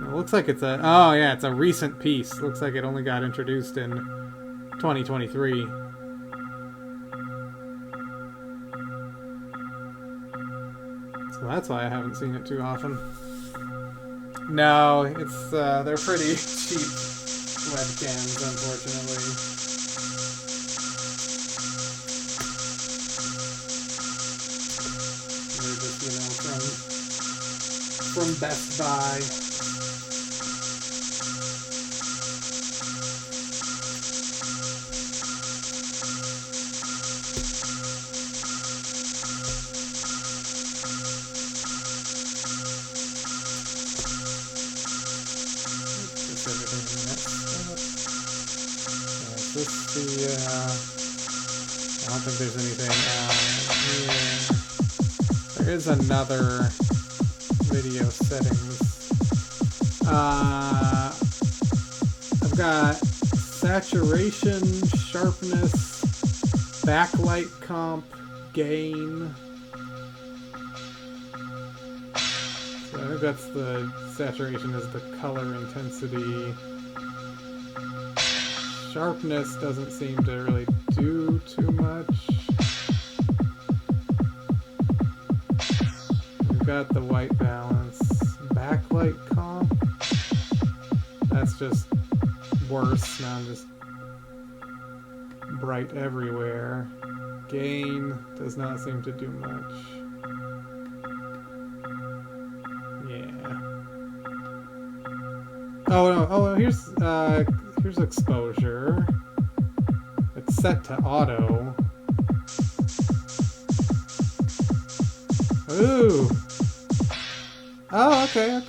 It looks like it's a... Oh, yeah, it's a recent piece. Looks like it only got introduced in 2023. So that's why I haven't seen it too often. No, it's... they're pretty cheap webcams, unfortunately. They're just, you know, from Best Buy. I don't think there's anything here. There is another video settings. I've got saturation, sharpness, backlight comp, gain. So I think that's the saturation is the color intensity. Sharpness doesn't seem to really do too much. We've got the white balance. Backlight comp. That's just worse. Now I'm just bright everywhere. Gain does not seem to do much. Yeah. Oh no. Oh, here's exposure. It's set to auto. Ooh. Oh, okay.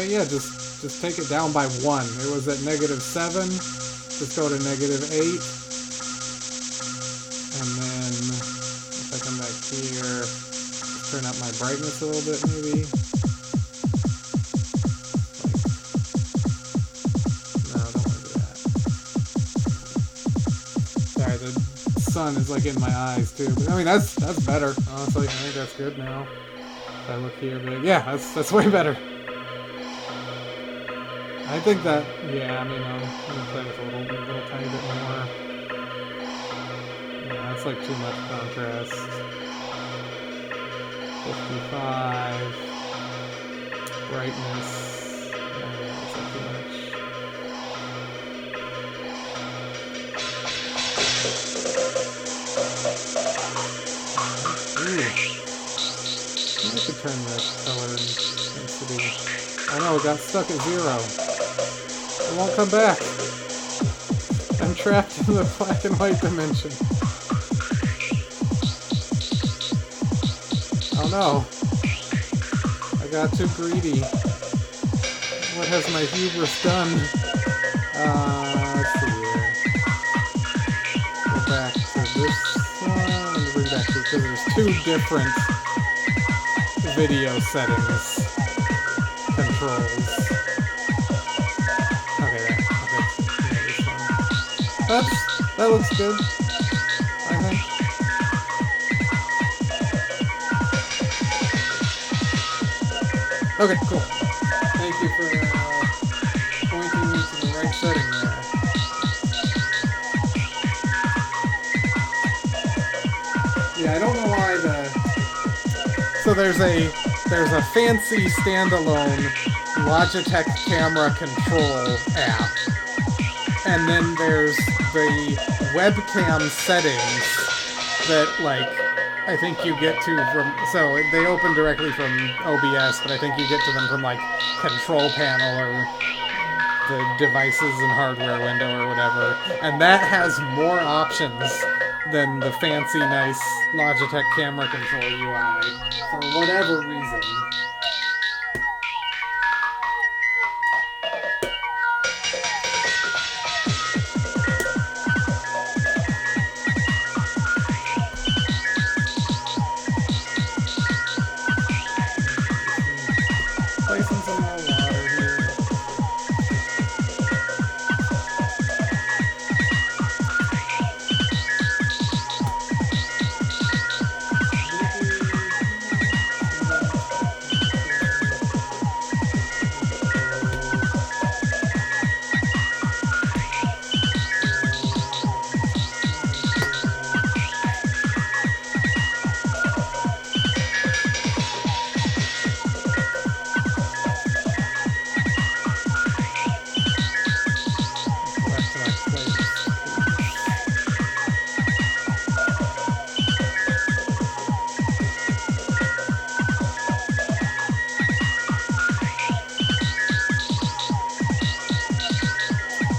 Yeah, just take it down by 1. It was at -7. Just go to -8. And then if I come back here, just turn up my brightness a little bit maybe. Sun is like in my eyes too, but I mean that's better. Honestly, I think that's good now. If I look here, but yeah, that's way better. I think that yeah. I mean, I'm gonna play with a little tiny bit more. Yeah, that's like too much contrast. 55 brightness. Yeah, that's like too much. Ooh. I could turn the color intensity. Oh no, it got stuck at 0. It won't come back. I'm trapped in the black and white dimension. Oh no. I got too greedy. What has my hubris done? Let's see here. Go back to this one. Bring back to because there's 2 different video settings controls. Okay, this one. That looks good, I think. Okay, cool. Thank you for pointing me to the right setting there. Yeah, I don't know why so there's a fancy standalone Logitech camera control app, and then there's the webcam settings that, like, I think you get to from... So, they open directly from OBS, but I think you get to them from, like, Control Panel or the Devices and Hardware window or whatever. And that has more options than the fancy, nice Logitech camera control UI, for whatever reason. Placing some more water here.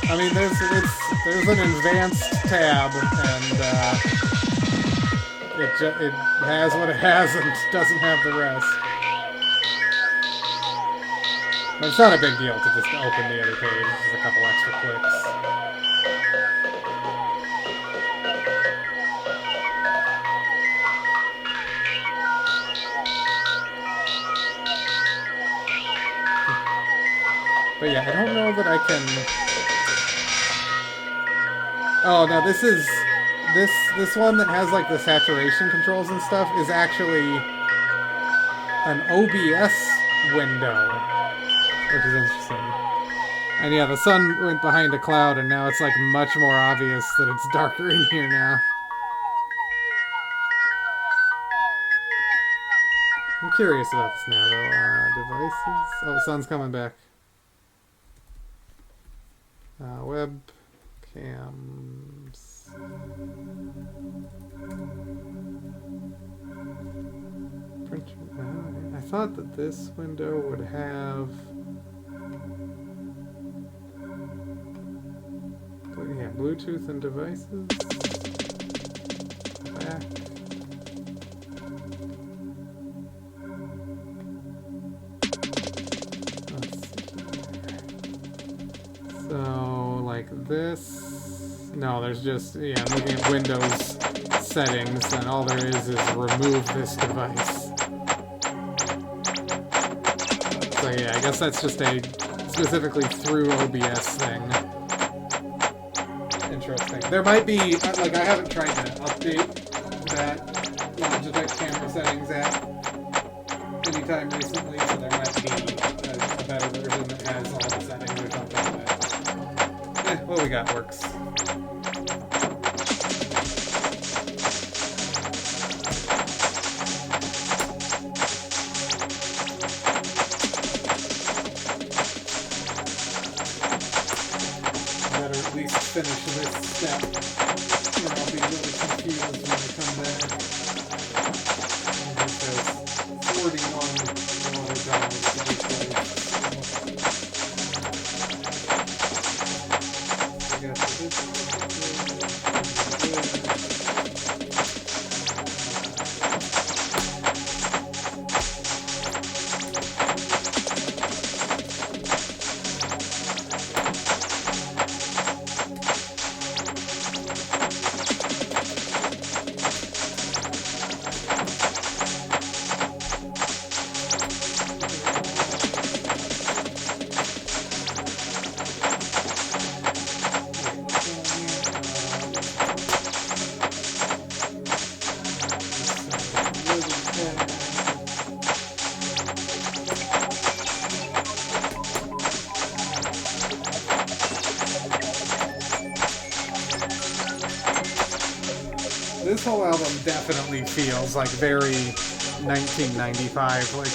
I mean, there's an advanced tab, and it has what it has and doesn't have the rest. But it's not a big deal to just open the other page, just a couple extra clicks. But yeah, I don't know that I can... Oh, no, this one that has, like, the saturation controls and stuff is actually an OBS window, which is interesting. And yeah, the sun went behind a cloud, and now it's, like, much more obvious that it's darker in here now. I'm curious about this now, though. Devices? Oh, the sun's coming back. Web... Cams. Printer. I thought that this window would have. Yeah, Bluetooth and devices. Back. Let's see. So, like this. No, there's just, yeah, I'm looking at Windows settings, and all there is remove this device. So yeah, I guess that's just a specifically through OBS thing. Interesting. There might be, like, I haven't tried to update that Logitech camera settings app anytime recently, so there might be a better version that has all the settings or something, but what we got works. Finish this step, or I'll be really confused when I come back. It says 41 water bottles to be placed. I guess this is this whole album definitely feels like very 1995. Like,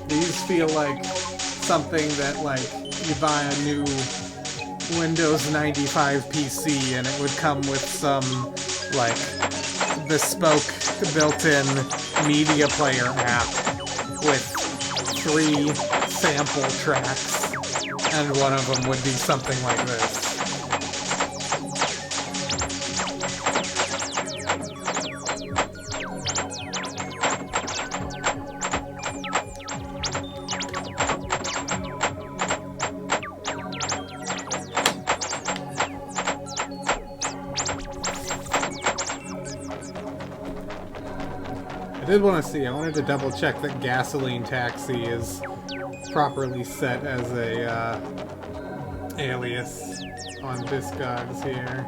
these feel like something that, like, you buy a new Windows 95 PC, and it would come with some, like, bespoke built-in media player app with 3 sample tracks, and one of them would be something like this. I wanted to double check that Gasoline Taxi is properly set as a alias on Discogs here.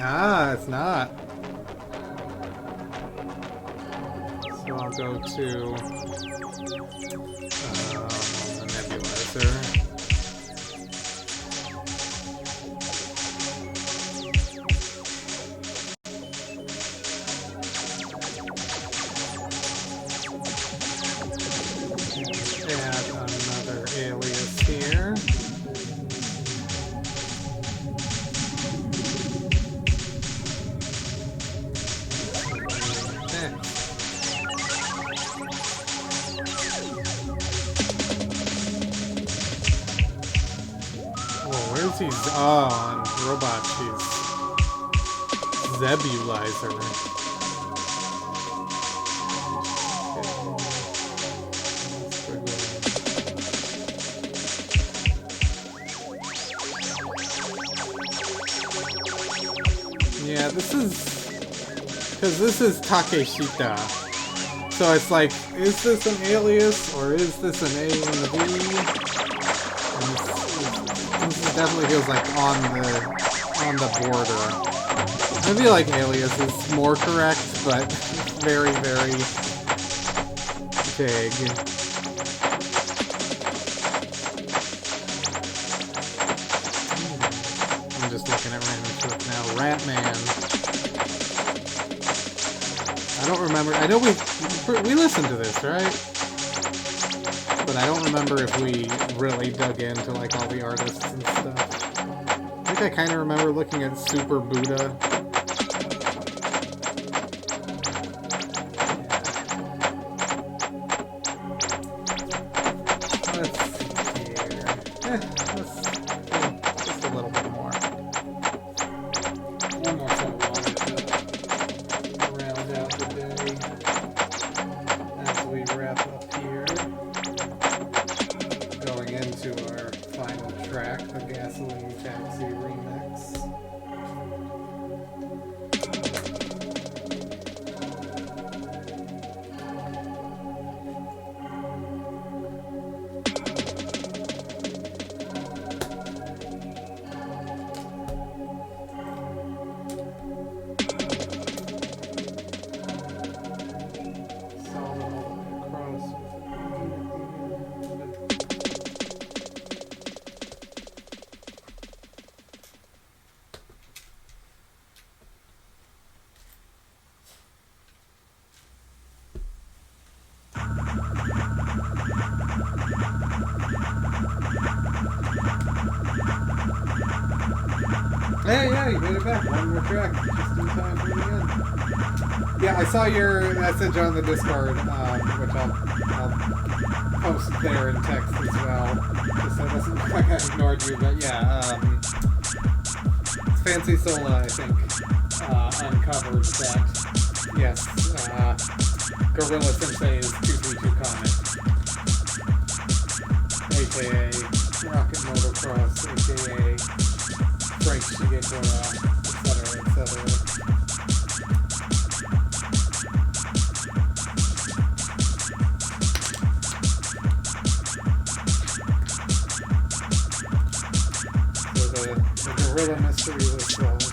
Ah, it's not. So I'll go to the Nebulizer. On ROBOTCH, he's Nebulizer. Yeah, this is Takeshita. So it's like, is this an alias or is this an A and a B? This definitely feels like on the border. I feel like alias is more correct, but very, very big. I'm just looking at random stuff now. Ratman. I don't remember. I know we listened to this, right? But I don't remember if we really dug into like all the artists and stuff. I think I kind of remember looking at Super Buddha. Let's see here. Just a little bit more. One more thing I wanted to round out the day as we wrap up here. Going into our final track, the Gasoline Taxi remix. Hey, you made it back. One more track. Just in time for the end. Yeah, I saw your message on the Discord, which I'll post there in text as well. Just so it doesn't look like I ignored you, but yeah, Fancy Sola, I think, uncovered that, yes, Gorilla Sensei is 232 Comet, aka Rocket Motocross, aka Frank Shigekura, etc., etc. So the gorilla mystery was solved.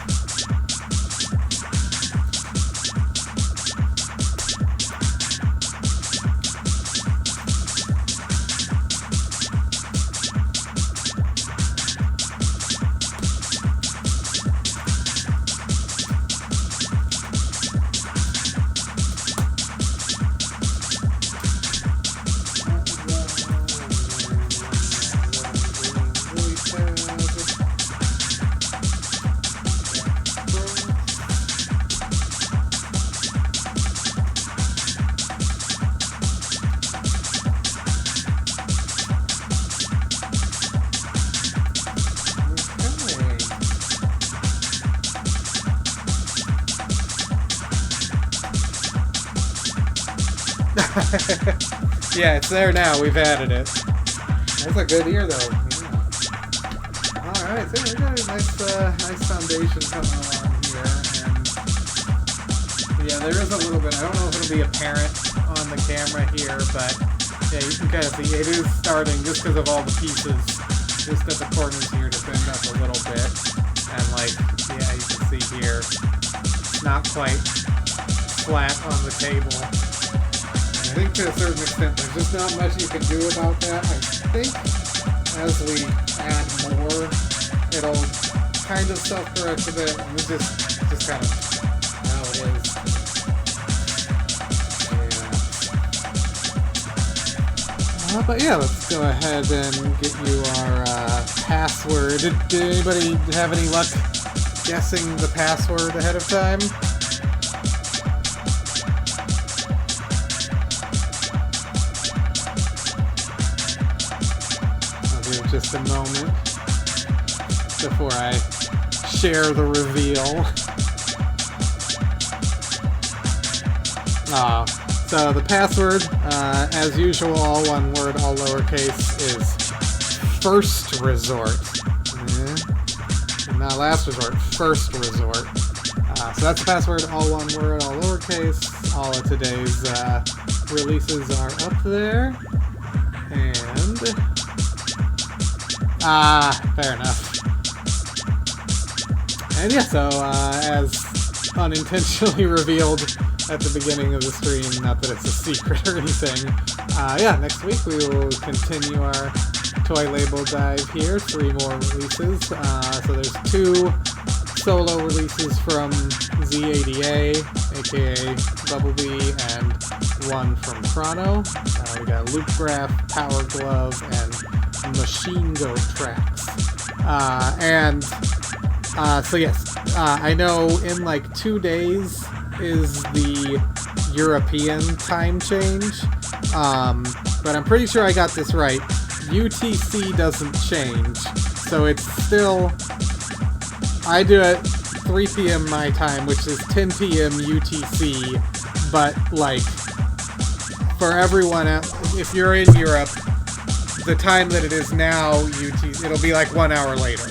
Yeah, it's there now. We've added it. That's a good ear, though. Yeah. All right, so we got a nice foundation coming along here, and yeah, there is a little bit. I don't know if it'll be apparent on the camera here, but yeah, you can kind of see it is starting just because of all the pieces just at the corners here to bend up a little bit, and like yeah, you can see here, it's not quite flat on the table. I think to a certain extent there's just not much you can do about that. I think as we add more, it'll kind of self-correct a bit, and it's just kind of how it is. Yeah. But yeah, let's go ahead and get you our password. Did anybody have any luck guessing the password ahead of time? Just a moment before I share the reveal. So the password, as usual, all one word, all lowercase, is first resort. Not last resort, first resort. So that's the password, all one word, all lowercase. All of today's releases are up there. And fair enough. And yeah, so as unintentionally revealed at the beginning of the stream, not that it's a secret or anything, yeah, next week we will continue our toy label dive here. 3 more releases. So there's 2 solo releases from Z80A, aka Bumblebee, and 1 from Chrono. We got Loop Graph, Power Glove, and Machine Go tracks. So yes, I know in like 2 days is the European time change, but I'm pretty sure I got this right. UTC doesn't change, so it's still, I do it 3 p.m. my time, which is 10 p.m. UTC, but like for everyone else, if you're in Europe, the time that it is now, it'll be like 1 hour later,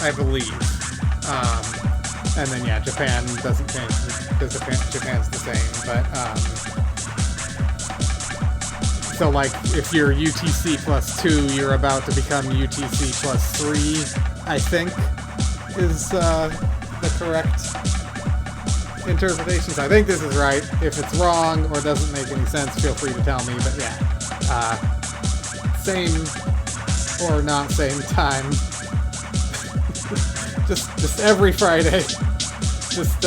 I believe. And then yeah, Japan doesn't change because Japan's the same. But so like if you're UTC +2, you're about to become UTC +3. I think is the correct interpretation. So I think this is right. If it's wrong or doesn't make any sense, feel free to tell me. But yeah. Same or not same time. just every Friday. Just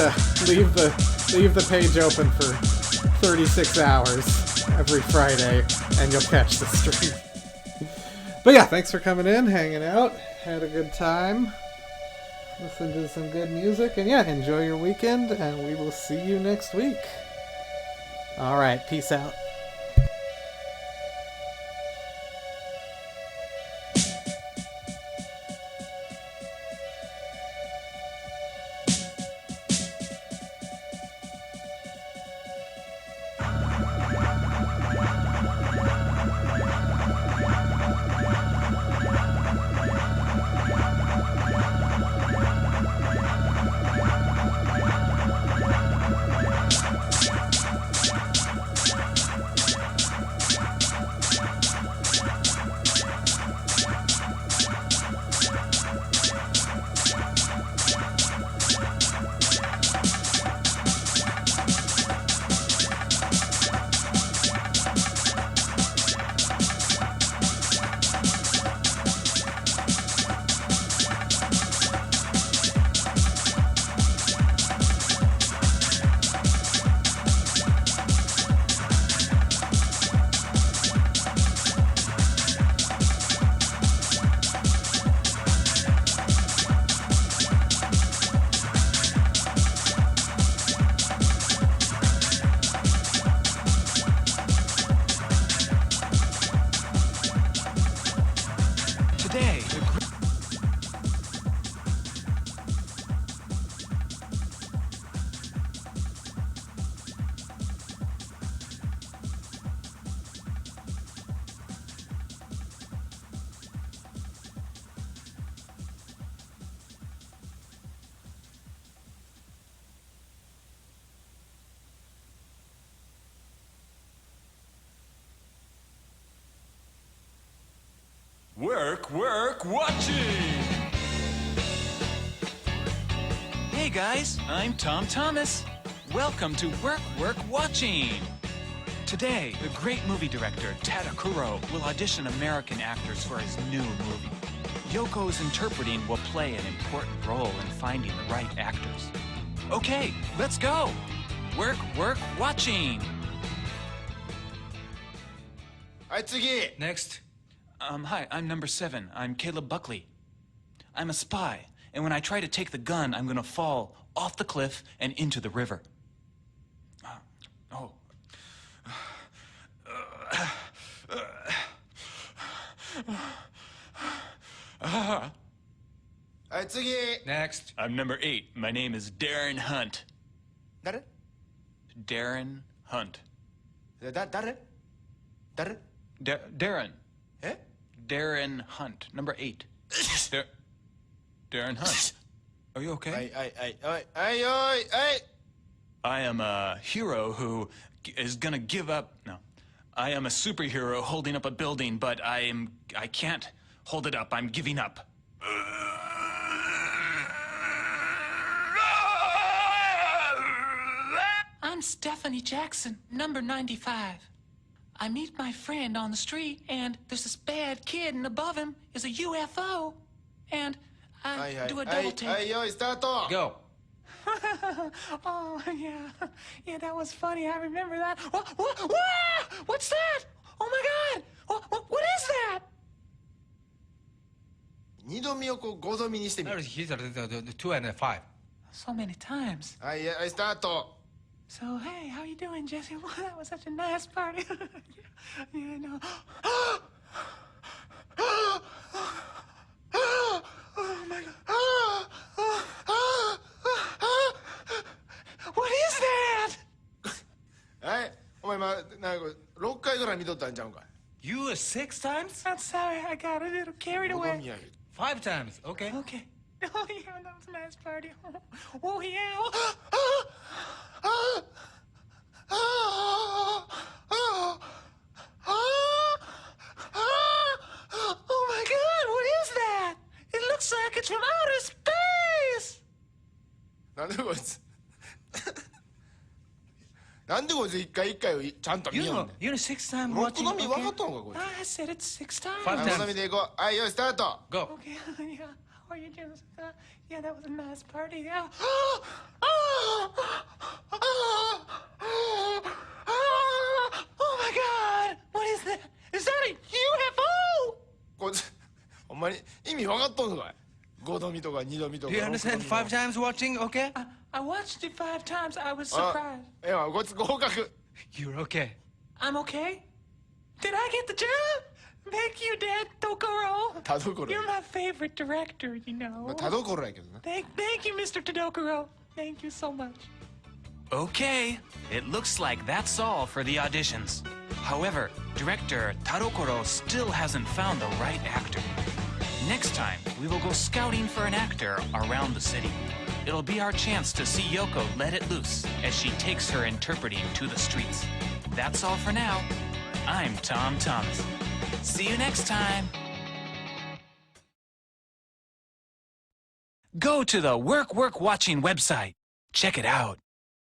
leave the page open for 36 hours every Friday, and you'll catch the stream. But yeah, thanks for coming in, hanging out, had a good time, listened to some good music, and yeah, enjoy your weekend, and we will see you next week. All right, peace out. Work watching! Hey guys, I'm Tom Thomas. Welcome to Work Watching! Today, the great movie director Tadakuro will audition American actors for his new movie. Yoko's interpreting will play an important role in finding the right actors. Okay, let's go! Work watching! Next. Hi, I'm number 7. I'm Caleb Buckley. I'm a spy, and when I try to take the gun, I'm gonna fall off the cliff and into the river. Oh. Next. I'm number 8. My name is Darren Hunt. 誰 Darren Hunt. 誰 Darren. え Darren Hunt. Number 8. Darren Hunt. Are you okay? I am a hero who is gonna give up. No. I am a superhero holding up a building, but I can't hold it up. I'm giving up. I'm Stephanie Jackson, number 95. I meet my friend on the street, and there's this bad kid, and above him is a UFO. And I do a double take. Go. Oh, yeah. Yeah, that was funny. I remember that. What's that? Oh, my God. What is that? 2度見をこう5度見にしてみる。He's the 2 and a 5. So many times. はい、スタート。So, hey, how you doing, Jesse? Well, that was such a nice party. Yeah, I know. Oh, my God. What is that? はい、お前今なんか6回ぐらい見とったんちゃうんか。You were 6 times? I'm sorry, I got a little carried 5度 away. 見やけど。5 times, okay. Okay. Oh, yeah, that was a nice party. Oh, yeah. Oh, my God, what is that? It looks like it's from outer space. なんでこいつなんでこいつ一回をちゃんと見よんねん。You're 6 times 6 watching. 度見分かったのかこいつ。 I said it 6 times. 5度見でいこう。はい、よし、スタート。Go. Okay, yeah. How are you doing? Yeah, that was a nice party. Yeah. Oh my God! What is that? Is that a UFO? こいつほんまに意味分かっとんのかい。5度見とか2度見とか。 Do you understand 5 times watching, okay? I watched it 5 times. I was surprised. いや、こいつ合格。 You're okay. I'm okay. Did I get the job? Thank you, Dad Tokoro. 田所。You're my favorite director, you ま know. あ田所やけどな。Thank you, Mr. Tadokuro. Thank you so much. Okay, it looks like that's all for the auditions. However, director Tadokoro still hasn't found the right actor. Next time, we will go scouting for an actor around the city. It'll be our chance to see Yoko let it loose as she takes her interpreting to the streets. That's all for now. I'm Tom Thomas. See you next time. Go to the Work Watching website. Check it out.